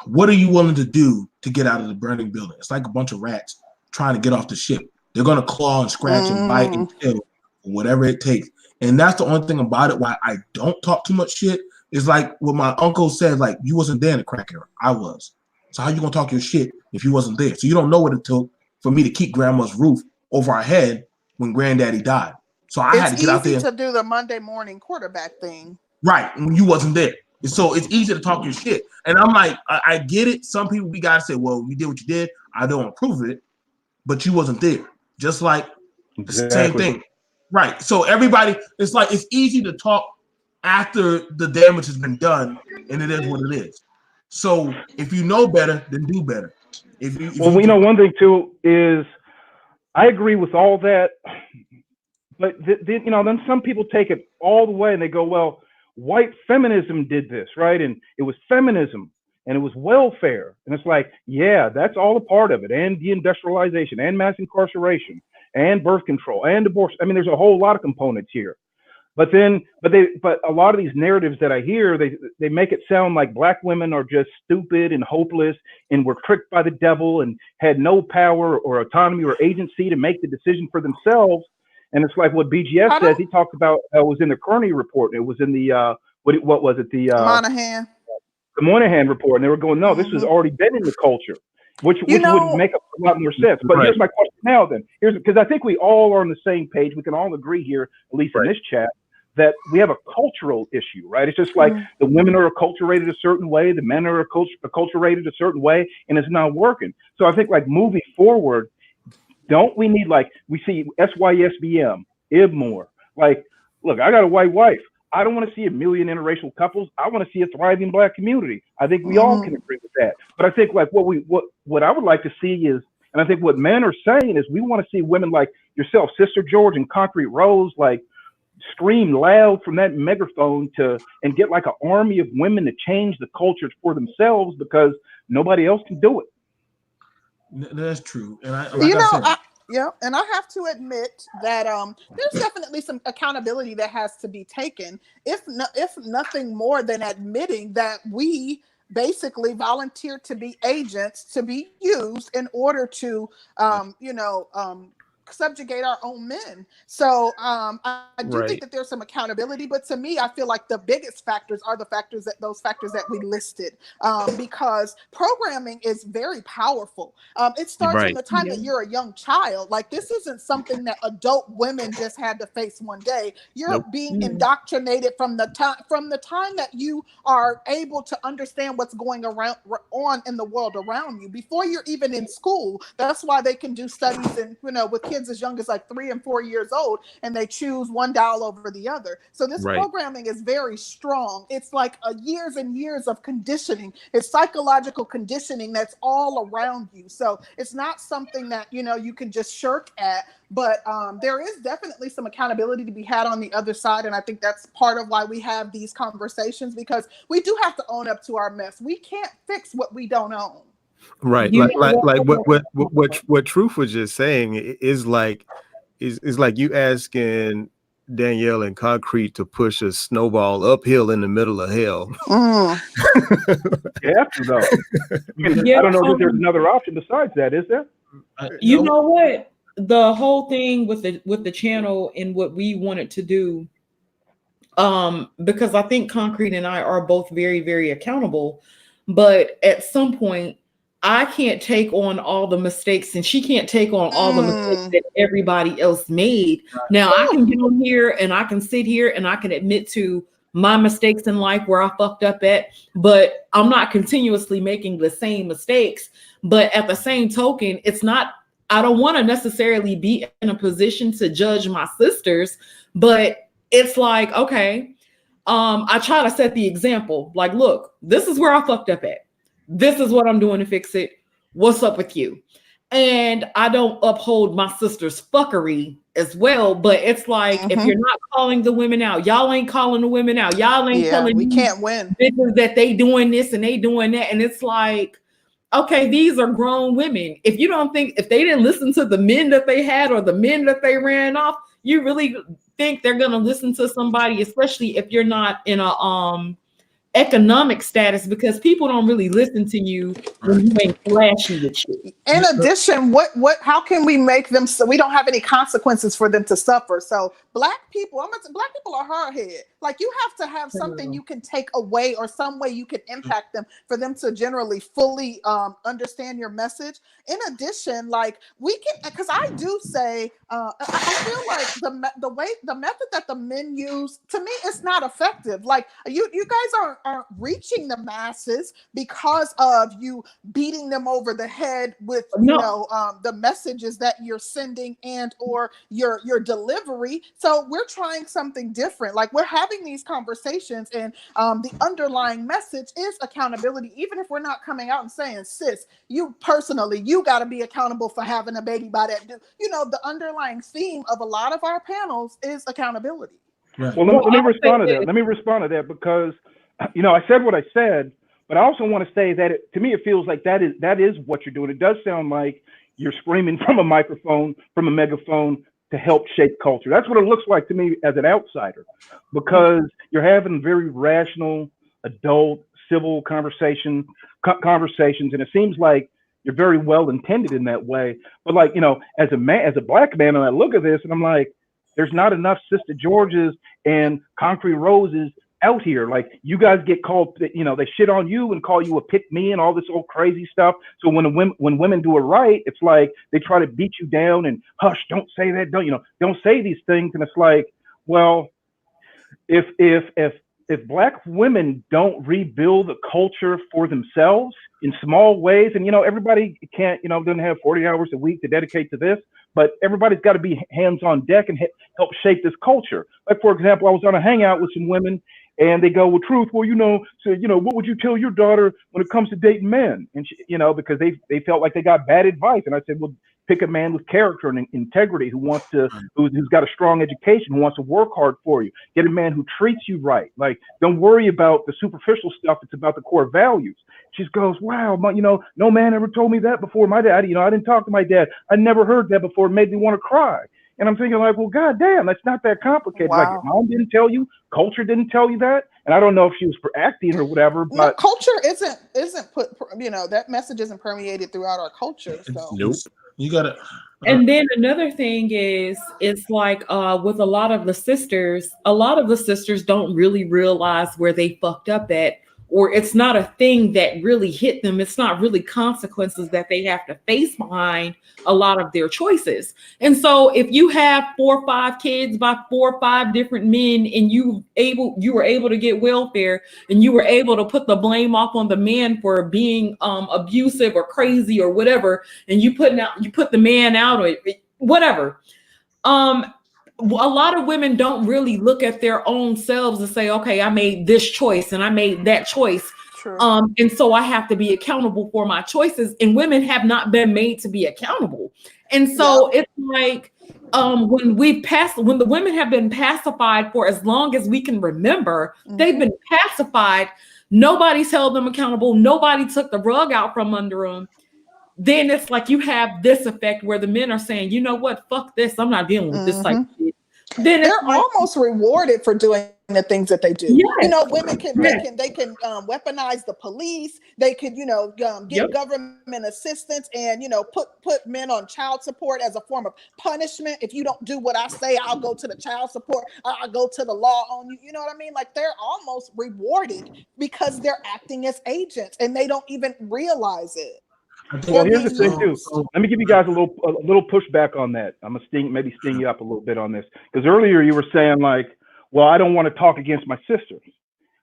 what are you willing to do to get out of the burning building? It's like a bunch of rats trying to get off the ship. They're gonna claw and scratch and bite and kill, whatever it takes. And that's the only thing about it why I don't talk too much shit. Is like what my uncle said, like, you wasn't there in the crack era. I was. So how you gonna talk your shit if you wasn't there? So you don't know what it took for me to keep grandma's roof over our head when granddaddy died. So I had to get out there. It's easy to do the Monday morning quarterback thing. Right, when you wasn't there. So it's easy to talk your shit. And I'm like, I get it. Some people, we gotta say, well, you did what you did. I don't approve of it, but you wasn't there. Just like the same thing. Right. So everybody, it's like, it's easy to talk after the damage has been done, and it is what it is. So if you know better, then do better. Well, you know, one thing too is, I agree with all that, but you know, then some people take it all the way and they go, well, white feminism did this, right? And it was feminism and it was welfare. And it's like, yeah, that's all a part of it. And deindustrialization and mass incarceration and birth control and divorce. I mean, there's a whole lot of components here. But a lot of these narratives that I hear, they make it sound like Black women are just stupid and hopeless and were tricked by the devil and had no power or autonomy or agency to make the decision for themselves. And it's like what BGS says. He talked about, it was in the Kearney report. It was in the what was it? The Moynihan report. And they were going, no, this has already been in the culture, which would make a lot more sense. But here's my question now. Then because I think we all are on the same page. We can all agree here, at least in this chat, that we have a cultural issue, right? It's just like the women are acculturated a certain way, the men are acculturated a certain way, and it's not working. So I think, like, moving forward, don't we need, like, we see SYSBM, IBMOR, like, look, I got a white wife. I don't want to see a million interracial couples. I want to see a thriving Black community. I think we all can agree with that. But I think, like, what I would like to see is, and I think what men are saying is, we want to see women like yourself, Sister George and Concrete Rose, like, scream loud from that megaphone and get like an army of women to change the culture for themselves, because nobody else can do it. That's true. And and I have to admit that there's definitely some accountability that has to be taken, if nothing more than admitting that we basically volunteered to be agents, to be used in order to subjugate our own men. So I do think that there's some accountability, but to me, I feel like the biggest factors are those factors that we listed, because programming is very powerful. It starts from the time that you're a young child. Like, this isn't something that adult women just had to face one day. You're being indoctrinated from the time that you are able to understand what's going on in the world around you before you're even in school. That's why they can do studies and with kids as young as like 3 and 4 years old, and they choose one doll over the other. So this programming is very strong. It's like years and years of conditioning. It's psychological conditioning that's all around you. So it's not something that you can just shirk at. But there is definitely some accountability to be had on the other side. And I think that's part of why we have these conversations, because we do have to own up to our mess. We can't fix what we don't own. Right. Like what Truth was just saying is like you asking Danielle and Concrete to push a snowball uphill in the middle of hell. You have to, though. I don't know if there's another option besides that, is there? You know what? The whole thing with the channel and what we wanted to do, because I think Concrete and I are both very, very accountable, but at some point I can't take on all the mistakes and she can't take on all the mistakes that everybody else made. Now I can get on here and I can sit here and I can admit to my mistakes in life where I fucked up at, but I'm not continuously making the same mistakes. But at the same token, I don't want to necessarily be in a position to judge my sisters, but it's like, okay, I try to set the example. Like, look, this is where I fucked up at. This is what I'm doing to fix it. What's up with you? And I don't uphold my sister's fuckery as well, but it's like, if you're not calling the women out, y'all ain't calling the women out. Y'all ain't telling we can't win that they doing this and they doing that. And it's like, okay, these are grown women. If you don't think, if they didn't listen to the men that they had or the men that they ran off, you really think they're going to listen to somebody, especially if you're not in a economic status, because people don't really listen to you when you ain't flashy with shit. In addition, how can we make them so we don't have any consequences for them to suffer? So black people are hardhead. Like, you have to have something you can take away or some way you can impact them for them to generally fully understand your message. In addition, like, we can, because I do say, I feel like the method that the men use, to me, it's not effective. Like, you guys aren't reaching the masses because of you beating them over the head with the messages that you're sending and or your delivery. So we're trying something different. Like, we're having these conversations, and the underlying message is accountability. Even if we're not coming out and saying, sis, you personally, you got to be accountable for having a baby by that dude. The underlying theme of a lot of our panels is accountability. Right. Well, let me respond to that. Let me respond to that, because I said what I said, but I also want to say that to me, it feels like that is what you're doing. It does sound like you're screaming from a microphone, from a megaphone, to help shape culture. That's what it looks like to me as an outsider, because you're having very rational, adult, civil conversations, and it seems like you're very well intended in that way. But like, as a black man, and I look at this and I'm like, there's not enough Sister Georges and Concrete Roses out here. Like, you guys get called, they shit on you and call you a pick me and all this old crazy stuff. So when women do it right, it's like they try to beat you down and hush, don't say that, don't say these things. And it's like, well, if black women don't rebuild the culture for themselves in small ways, and everybody can't, doesn't have 40 hours a week to dedicate to this, but everybody's got to be hands on deck and help shape this culture. Like, for example, I was on a hangout with some women, and they go, well, Truth, well, what would you tell your daughter when it comes to dating men? And she, because they felt like they got bad advice. And I said, well, pick a man with character and integrity who's got a strong education, who wants to work hard for you. Get a man who treats you right. Like, don't worry about the superficial stuff. It's about the core values. She goes, wow, no man ever told me that before. My dad, I didn't talk to my dad. I never heard that before. It made me want to cry. And I'm thinking, like, well, goddamn, that's not that complicated. Wow. Like, your mom didn't tell you, culture didn't tell you that. And I don't know if she was acting or whatever, but no, culture isn't put, that message isn't permeated throughout our culture. So nope. You gotta. And then another thing is, it's like with a lot of the sisters don't really realize where they fucked up at, or it's not a thing that really hit them. It's not really consequences that they have to face behind a lot of their choices. And so if you have 4 or 5 kids by 4 or 5 different men, and you were able to get welfare, and you were able to put the blame off on the man for being abusive or crazy or whatever, and you put the man out or whatever. A lot of women don't really look at their own selves and say, okay, I made this choice and I made that choice. True. And so I have to be accountable for my choices. And women have not been made to be accountable. And so it's like when the women have been pacified for as long as we can remember, they've been pacified. Nobody's held them accountable. Nobody took the rug out from under them. Then it's like you have this effect where the men are saying, you know what, fuck this, I'm not dealing with this type of shit. Then they're almost rewarded for doing the things that they do. Yes. You know, women can they can weaponize the police. They could, you know, get government assistance and, you know, put men on child support as a form of punishment. If you don't do what I say, I'll go to the child support. I'll go to the law on you. You know what I mean? Like, they're almost rewarded because they're acting as agents and they don't even realize it. Well, here's the thing too. Let me give you guys a little pushback on that. I'm gonna maybe sting you up a little bit on this, because earlier you were saying like, well, I don't want to talk against my sisters,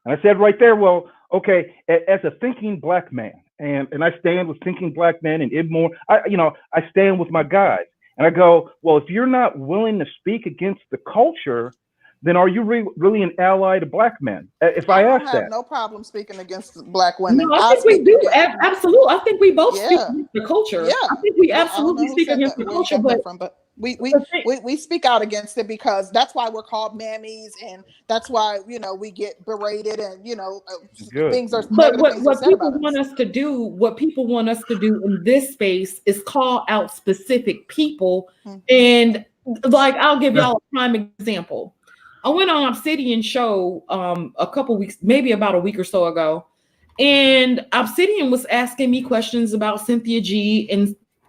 and I said right there, well, okay, as a thinking black man, and I stand with thinking black men and I stand with my guys, and I go, well, if you're not willing to speak against the culture, then are you really an ally to black men? If I ask that, I have no problem speaking against black women. No, I think we do. Absolutely. I think we both speak against the culture. Yeah. I think we absolutely speak against the culture, but we speak out against it because that's why we're called mammies, and that's why, you know, we get berated and, you know, things are. But what people want us to do in this space is call out specific people. And like, I'll give y'all a prime example. I went on Obsidian show a couple weeks, maybe about a week or so ago, and Obsidian was asking me questions about Cynthia G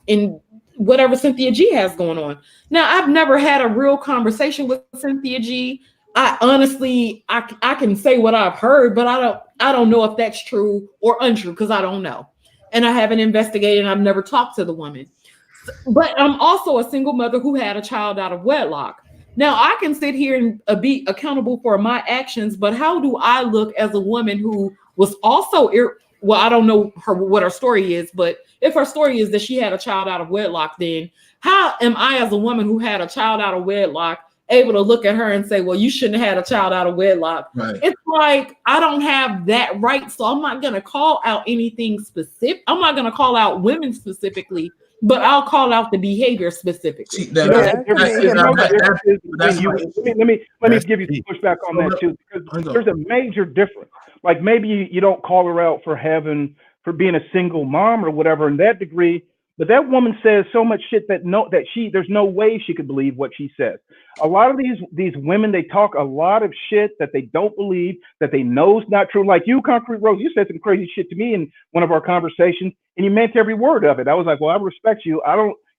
and whatever Cynthia G has going on. Now, I've never had a real conversation with Cynthia G. I honestly can say what I've heard, but I don't know if that's true or untrue, because I don't know, and I haven't investigated, and I've never talked to the woman. But I'm also a single mother who had a child out of wedlock. Now, I can sit here and be accountable for my actions, but how do I look as a woman who was also, well, I don't know what her story is, but if her story is that she had a child out of wedlock, then how am I, as a woman who had a child out of wedlock, able to look at her and say, well, you shouldn't have had a child out of wedlock? Right. It's like, I don't have that right. So I'm not going to call out anything specific. I'm not going to call out women specifically, but I'll call out the behavior specifically. Let me give you some pushback on that too, because there's a major difference. Like, maybe you don't call her out for being a single mom or whatever in that degree, but that woman says so much shit that there's no way she could believe what she says. A lot of these women, they talk a lot of shit that they don't believe, that they know is not true. Like you, Concrete Rose, you said some crazy shit to me in one of our conversations, and you meant every word of it. I was like, well, I respect you.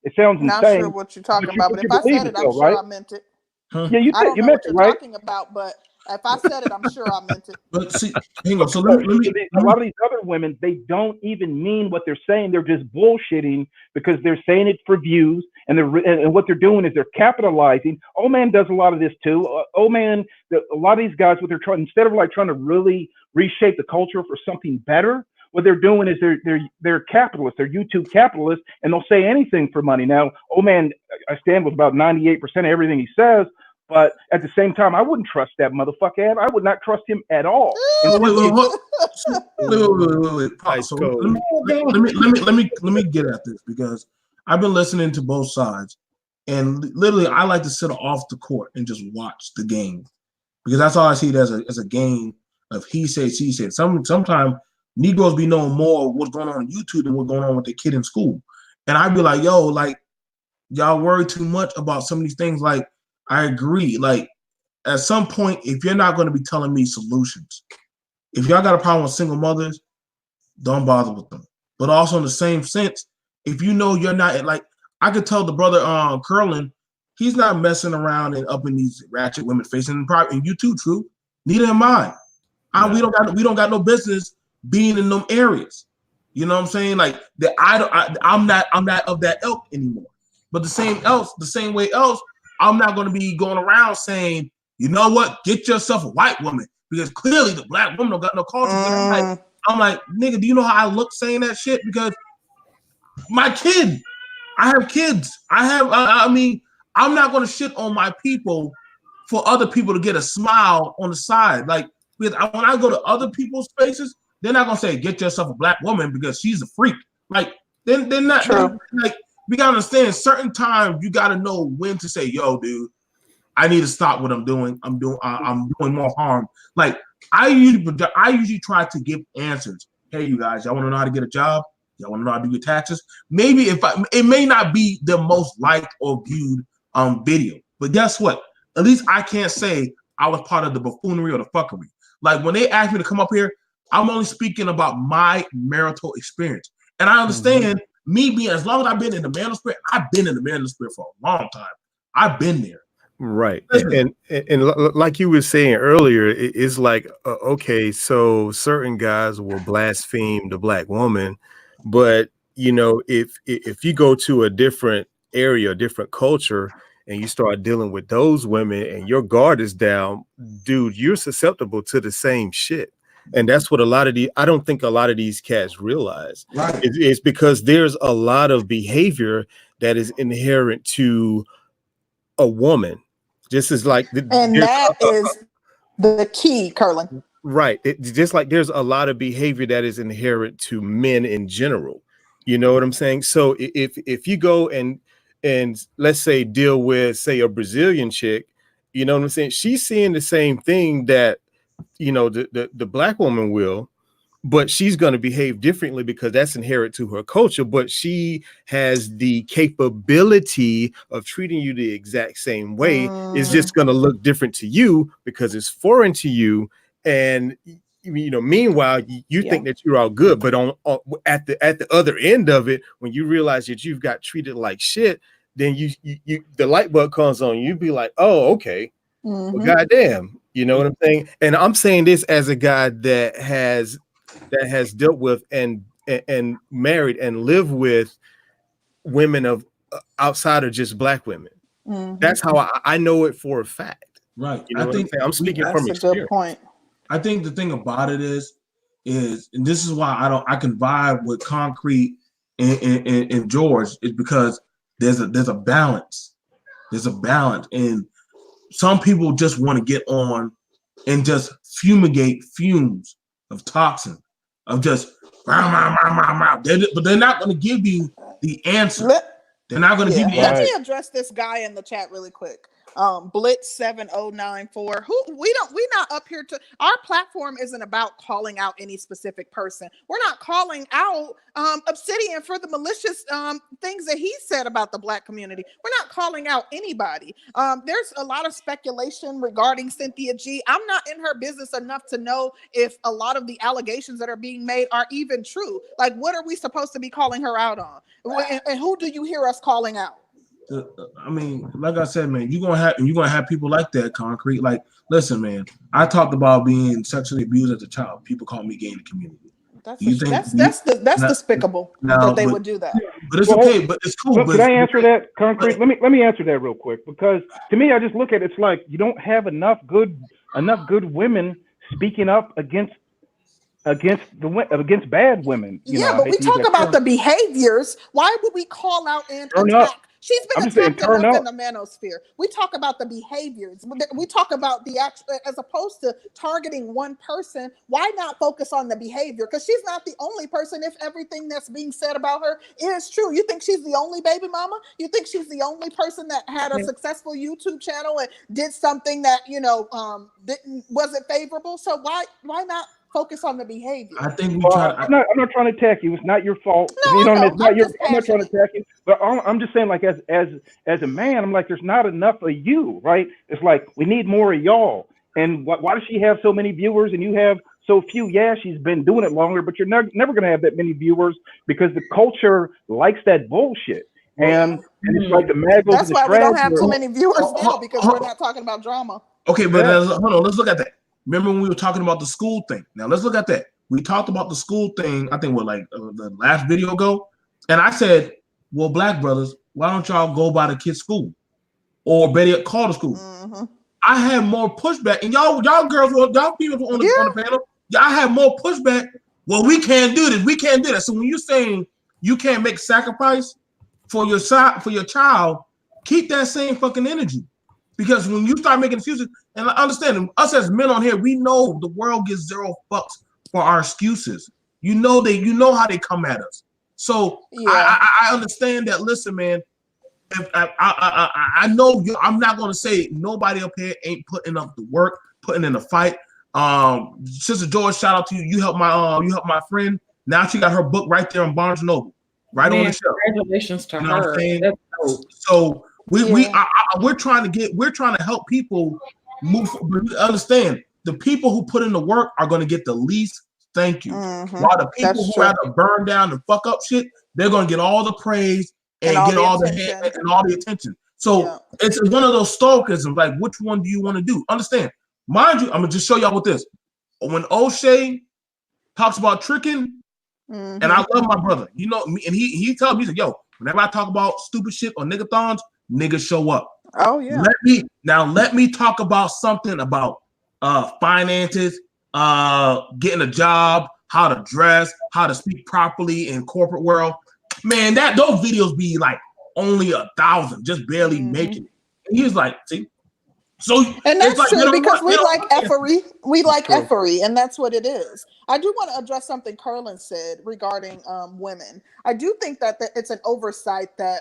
It sounds not insane. Not sure what you're talking about, but if I said it, I'm sure I meant it. Yeah, you meant it, right? Talking about, but if I said it, I'm sure I meant it. But see, hang on. So let me, a lot of these other women, they don't even mean what they're saying. They're just bullshitting because they're saying it for views, and what they're doing is they're capitalizing. Old Man does a lot of this too. A lot of these guys, what they're trying, instead of like trying to really reshape the culture for something better, what they're doing is they're capitalists. They're YouTube capitalists, and they'll say anything for money. Now, Old Man, I stand with about 98% of everything he says. But at the same time, I wouldn't trust that motherfucker. I would not trust him at all. Wait. So let me get at this, because I've been listening to both sides, and literally I like to sit off the court and just watch the game, because that's all I see it as a game of he said, she said. Sometimes Negroes be knowing more of what's going on YouTube than what's going on with their kid in school, and I'd be like, yo, like, y'all worry too much about some of these things. Like, I agree. Like, at some point, if you're not going to be telling me solutions, if y'all got a problem with single mothers, don't bother with them. But also in the same sense, if you know you're not, like, I could tell the brother Curlin, he's not messing around and up in these ratchet women facing, and you too, True. Neither am I. We don't got no business being in them areas. You know what I'm saying? Like that I'm not of that ilk anymore. But the same way else, I'm not going to be going around saying, you know what, get yourself a white woman, because clearly the black woman don't got no culture. But I'm like, nigga, do you know how I look saying that shit? Because my kid, I have kids. I mean, I'm not going to shit on my people for other people to get a smile on the side. Like, when I go to other people's spaces, they're not going to say, get yourself a black woman because she's a freak. Like, they're not. Like, we got to understand, certain times you got to know when to say, yo, dude, I need to stop what I'm doing. I'm doing more harm. Like, I usually try to give answers. Hey, you guys, y'all want to know how to get a job? Y'all want to know how to do your taxes? Maybe it may not be the most liked or viewed video, but guess what? At least I can't say I was part of the buffoonery or the fuckery. Like, when they asked me to come up here, I'm only speaking about my marital experience. And I understand me being, as long as I've been in the marital spirit, I've been in the marital spirit for a long time. I've been there. Right. And like you were saying earlier, it's like, okay, so certain guys will blaspheme the black woman, but you know, if you go to a different area, a different culture, and you start dealing with those women and your guard is down, dude, you're susceptible to the same shit. And that's what I don't think a lot of these cats realize. Right. It's because there's a lot of behavior that is inherent to a woman. Just as like, and that is the key, Curlin. Right. Just like there's a lot of behavior that is inherent to men in general. You know what I'm saying? So if you go and let's say deal with, say, a Brazilian chick, you know what I'm saying? She's seeing the same thing that, you know, the black woman will, but she's going to behave differently because that's inherent to her culture. But she has the capability of treating you the exact same way. It's just going to look different to you because it's foreign to you. And, you know, meanwhile, you think that you're all good, but at the other end of it, when you realize that you've got treated like shit, then you the light bulb comes on. You be like, oh, okay, well, goddamn, you know what I'm saying? And I'm saying this as a guy that has dealt with and married and lived with women of outside of just black women. That's how I know it for a fact. Right. You know, I'm speaking from experience. That's a good point. I think the thing about it is, and this is why I can vibe with Concrete and George, is because there's a balance. There's a balance, and some people just want to get on and just fumigate fumes of toxin, of just but they're not going to give you the answer. They're not going to give you the answer. Let me address this guy in the chat really quick. Blitz 7094. We're not up here to, our platform isn't about calling out any specific person. We're not calling out Obsidian for the malicious things that he said about the black community. We're not calling out anybody. There's a lot of speculation regarding Cynthia G. I'm not in her business enough to know if a lot of the allegations that are being made are even true. Like, what are we supposed to be calling her out on? And who do you hear us calling out? I mean, like I said, man, you're gonna have people like that, Concrete. Like, listen, man, I talked about being sexually abused as a child. People call me gay in the community. That's despicable that they would do that. But it's okay. But it's cool. Could I answer that, Concrete? Let me answer that real quick, because to me, I just look at it's like you don't have enough good women speaking up against bad women. But we talk about the behaviors. Why would we call out and attack? She's been attacked enough in the manosphere. We talk about the behaviors. We talk about the actual, as opposed to targeting one person. Why not focus on the behavior? Because she's not the only person. If everything that's being said about her is true, you think she's the only baby mama? You think she's the only person that had a successful YouTube channel and did something that wasn't favorable? So why not fake on the behavior? I think I'm not trying to attack you. It's not your fault. I'm not trying to attack you. But I'm just saying, like, as a man, I'm like, there's not enough of you, right? It's like we need more of y'all. And why does she have so many viewers and you have so few? Yeah, she's been doing it longer, but you're never going to have that many viewers because the culture likes that bullshit. and it's like the mag goes That's to the why we trash. don't have too many viewers now, because we're not talking about drama. Okay, but hold on, let's look at that. Remember when we were talking about the school thing? Now let's look at that. We talked about the school thing, I think the last video ago, and I said, well, black brothers, why don't y'all go by the kid's school? Or better yet, call the school. Mm-hmm. I had more pushback, and y'all girls, y'all people on the panel, I had more pushback. Well, we can't do this. We can't do that. So when you're saying you can't make sacrifice for your child, keep that same fucking energy. Because when you start making excuses, and I understand us as men on here, we know the world gives zero fucks for our excuses. You know how they come at us. So I understand that. Listen, man. If I know I'm not going to say nobody up here ain't putting up the work, putting in the fight. Sister George, shout out to you. You helped my friend. Now she got her book right there on Barnes & Noble, right on the shelf. Congratulations to you know her. What I'm saying? That's dope. So we're trying to help people move. Understand, the people who put in the work are going to get the least thank you, while the people who have to burn down and fuck up shit, they're going to get all the praise and get all the head and all the attention. So it's one of those stoicisms. Like, which one do you want to do? Understand, mind you, I'm gonna just show y'all with this. When O'Shea talks about tricking, and I love my brother, you know me, and he tells me, he's like, yo, whenever I talk about stupid shit or niggathons, niggas show up. Oh yeah. Let me talk about something about finances, getting a job, how to dress, how to speak properly in corporate world. Man, those videos be like only 1,000, just barely making it. And he was like, see. So and that's like, true, because we like effery. We like effery, and that's what it is. I do want to address something Curlin said regarding women. I do think that it's an oversight that,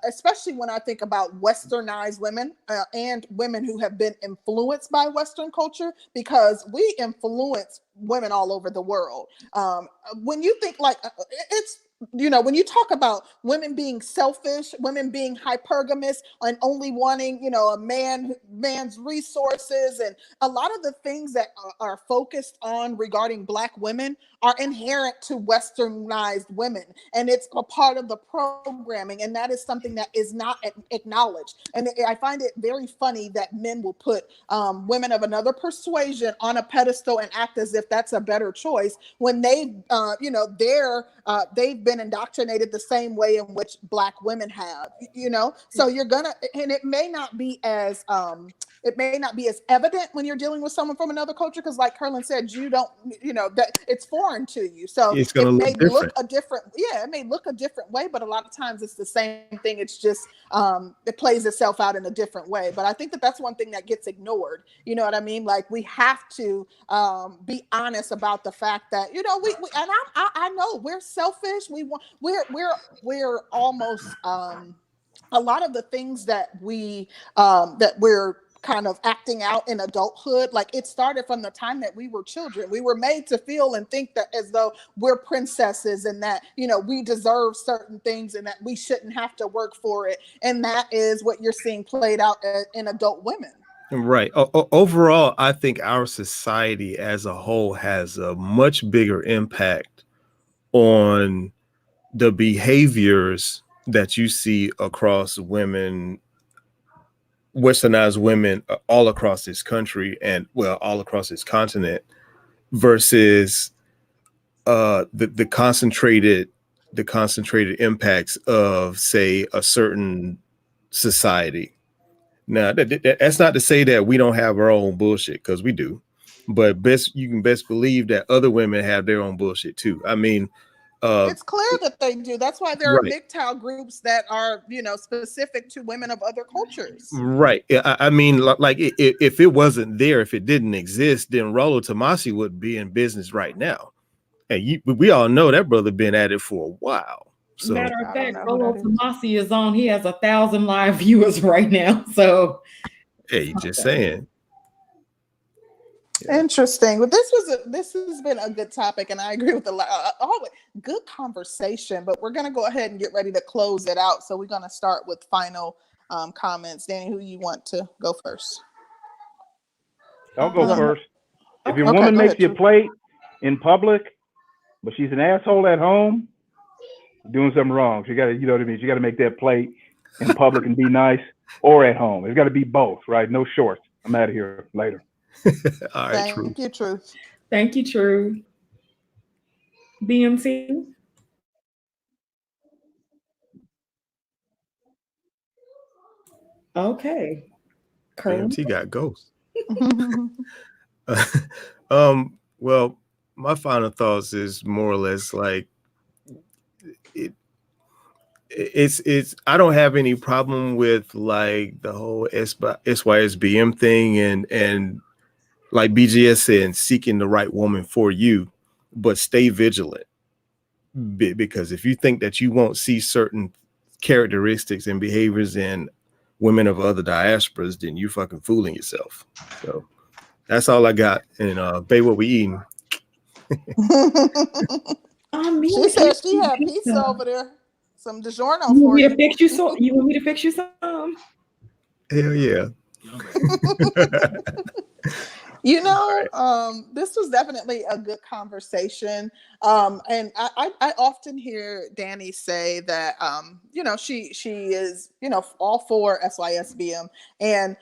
especially when I think about westernized women and women who have been influenced by Western culture, because we influence women all over the world. When you think like it's, when you talk about women being selfish, women being hypergamous and only wanting, a man's resources, and a lot of the things that are focused on regarding Black women are inherent to westernized women, and it's a part of the programming, and that is something that is not acknowledged. And I find it very funny that men will put women of another persuasion on a pedestal and act as if that's a better choice, when they've been indoctrinated the same way in which Black women have. So you're gonna, and it may not be as evident when you're dealing with someone from another culture, because like Curlin said, you don't, that it's foreign to you. So it's gonna look a different, it may look a different way, but a lot of times it's the same thing. It's just, it plays itself out in a different way. But I think that that's one thing that gets ignored. You know what I mean? Like, we have to be honest about the fact that, we and I know we're selfish. We're almost, a lot of the things that we're kind of acting out in adulthood, like, it started from the time that we were children. We were made to feel and think that as though we're princesses, and that, we deserve certain things, and that we shouldn't have to work for it. And that is what you're seeing played out in adult women. Right. Overall, I think our society as a whole has a much bigger impact on the behaviors that you see across women, westernized women, all across this country, and all across this continent, versus the concentrated impacts of, say, a certain society. Now, that's not to say that we don't have our own bullshit, because we do, but you can best believe that other women have their own bullshit too. I mean, it's clear that they do. That's why there are MGTOW groups that are, specific to women of other cultures. Right. I mean, like, if it wasn't there, if it didn't exist, then Rollo Tomasi would be in business right now. And we all know that brother been at it for a while. So, matter of fact, Rollo Tomasi is on. He has 1,000 live viewers right now. So, hey, just saying. Interesting. Well, this has been a good topic, and I agree with a lot. Good conversation, but we're going to go ahead and get ready to close it out. So we're going to start with final comments. Danny, who you want to go first? I'll go first. If your woman makes you a plate in public, but she's an asshole at home, doing something wrong. So you got to, you know what I mean? You got to make that plate in public and be nice, or at home. It's got to be both, right? No shorts. I'm out of here later. All right, Thank you, Truth. Thank you, True. BMT. Okay. Curly. BMT got ghosts. Well, my final thoughts is more or less like it's I don't have any problem with like the whole SYSBM thing and like BGS said, seeking the right woman for you, but stay vigilant. Because if you think that you won't see certain characteristics and behaviors in women of other diasporas, then you fucking fooling yourself. So that's all I got. And babe, what we eating? She said she had pizza over there. Some DiGiorno You want for me you. to fix you some? You want me to fix you some? Hell yeah. You know, this was definitely a good conversation. And I often hear Danny say that, you know, she is, you know, all for SYSBM. And,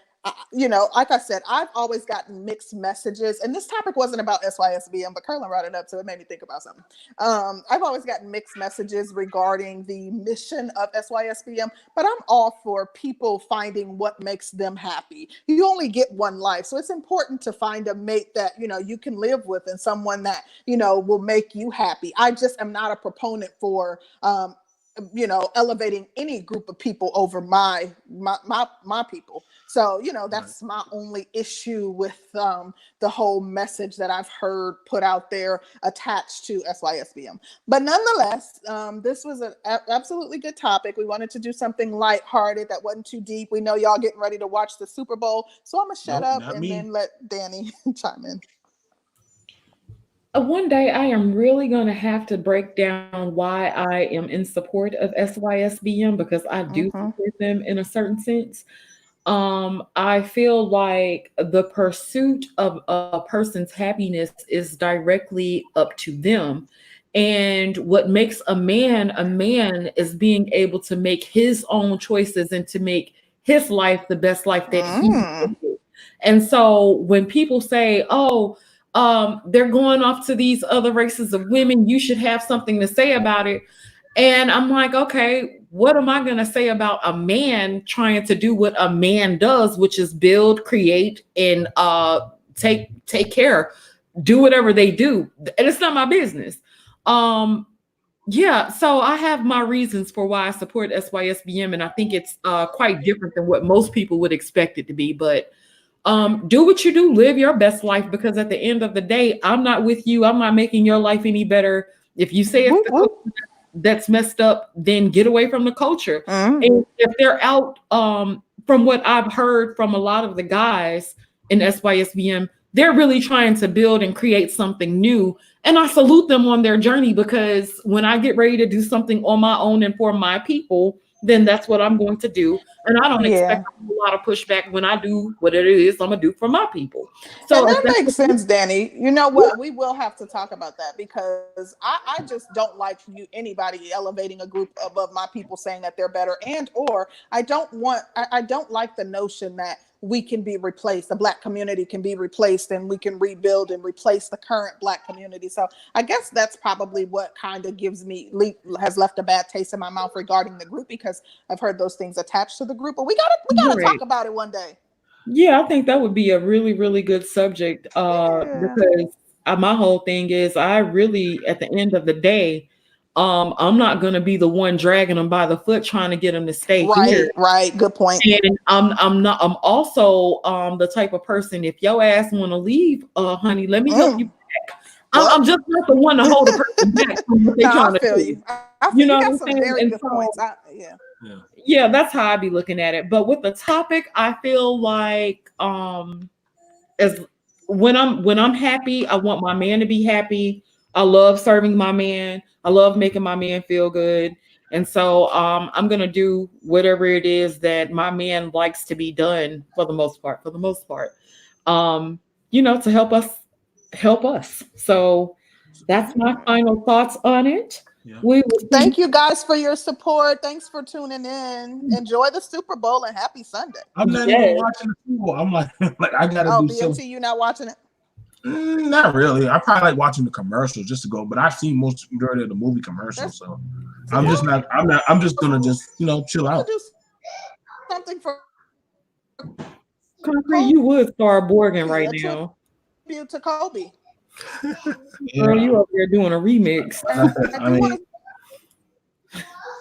you know, like I said, I've always gotten mixed messages. And this topic wasn't about SYSBM, but Curlin brought it up, so it made me think about something. I've always gotten mixed messages regarding the mission of SYSBM, but I'm all for people finding what makes them happy. You only get one life, so it's important to find a mate that, you know, you can live with and someone that, you know, will make you happy. I just am not a proponent for you know, elevating any group of people over my people. So, you know, that's my only issue with the whole message that I've heard put out there attached to SYSBM. But nonetheless, this was an absolutely good topic. We wanted to do something lighthearted that wasn't too deep. We know y'all getting ready to watch the Super Bowl, so I'm gonna shut up and then let Danny chime in. One day I am really going to have to break down why I am in support of SYSBM, because I do support them in a certain sense. I feel like the pursuit of a person's happiness is directly up to them. And what makes a man is being able to make his own choices and to make his life the best life that he can do. And so when people say, oh, they're going off to these other races of women, you should have something to say about it. And I'm like, okay, what am I going to say about a man trying to do what a man does, which is build, create, and take care, do whatever they do. And it's not my business. Yeah, so I have my reasons for why I support SYSBM, and I think it's quite different than what most people would expect it to be. But do what you do, live your best life, because at the end of the day, I'm not with you. I'm not making your life any better. If you say it's the culture that's messed up, then get away from the culture. And if they're out, from what I've heard from a lot of the guys in SYSBM, they're really trying to build and create something new. And I salute them on their journey, because when I get ready to do something on my own and for my people, then that's what I'm going to do. And I don't expect a lot of pushback when I do what it is I'm going to do for my people. So and that makes sense, Danny. You know what? We will have to talk about that, because I just don't like anybody elevating a group above my people, saying that they're better, and or I don't like the notion that we can be replaced. The Black community can be replaced, and we can rebuild and replace the current Black community. So I guess that's probably what kind of has left a bad taste in my mouth regarding the group, because I've heard those things attached to the group. But we gotta talk about it one day. Yeah, I think that would be a really, really good subject. Because my whole thing is, I really, at the end of the day, I'm not going to be the one dragging them by the foot trying to get them to stay here. Right. Good point. And I'm also the type of person, if your ass want to leave, honey, let me help you back. I'm just not the one to hold a person back from what they're trying to do. You know what I'm saying? Very good points. Yeah, that's how I be looking at it. But with the topic, I feel like as when I'm happy, I want my man to be happy. I love serving my man. I love making my man feel good. And so I'm gonna do whatever it is that my man likes to be done for the most part. You know, to help us. So that's my final thoughts on it. Yeah. We will see. Thank you guys for your support. Thanks for tuning in. Enjoy the Super Bowl and happy Sunday. I'm not even watching the Super Bowl. I'm like I gotta do BMT, some. you not watching it? Not really. I probably like watching the commercials just to go, but I've seen most majority of the movie commercials, so I'm just not. I'm just gonna just chill out. Do something for Concrete, you would start Borgen right now. tribute to Kobe. Girl, you up there doing a remix. I mean,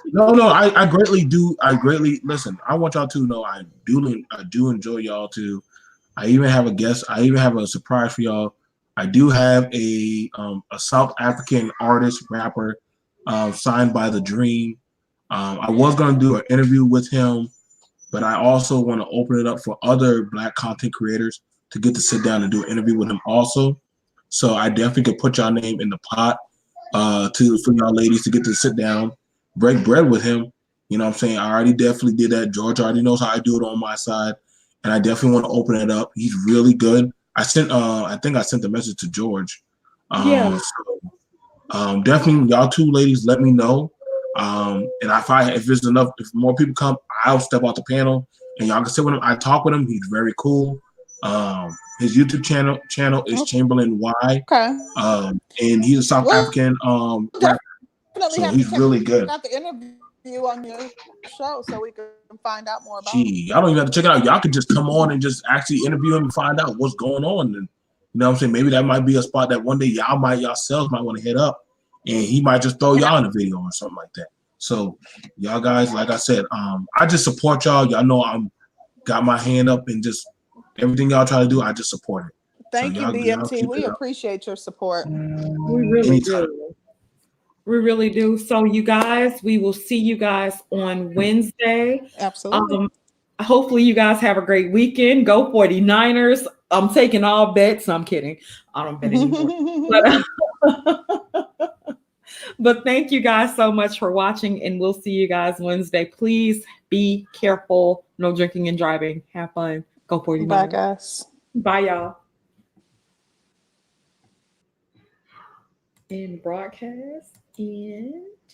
no. I greatly do. I greatly listen. I want y'all to know I do enjoy y'all too. I even have a guest. I even have a surprise for y'all. I do have a South African artist, rapper, signed by The Dream. I was gonna do an interview with him, but I also want to open it up for other Black content creators to get to sit down and do an interview with him also. So I definitely could put y'all name in the pot for y'all ladies to get to sit down, break bread with him. You know what I'm saying? I already definitely did that. George already knows how I do it on my side. And I definitely want to open it up. He's really good. I think I sent the message to George. So, definitely y'all two ladies, let me know. And if there's enough, if more people come, I'll step out the panel and y'all can sit with him. I talk with him. He's very cool. His YouTube channel is Chamberlain Y. Okay. And he's a South African rapper. So he's really good. Got the interview on your show so we can find out more about y'all don't even have to check it out. Y'all could just come on and just actually interview him and find out what's going on. And you know what I'm saying? Maybe that might be a spot that one day yourselves might want to hit up, and he might just throw y'all in a video or something like that. So y'all guys, like I said, I just support y'all. Y'all know I'm got my hand up and just everything y'all try to do, I just support it. Thank you, BMT. We appreciate your support. We really do. We really do. So you guys, we will see you guys on Wednesday. Absolutely. Hopefully you guys have a great weekend. Go 49ers. I'm taking all bets. I'm kidding. I don't bet anymore. But thank you guys so much for watching, and we'll see you guys Wednesday. Please be careful. No drinking and driving. Have fun. Go 49ers. Bye, guys. Bye, y'all. And broadcast and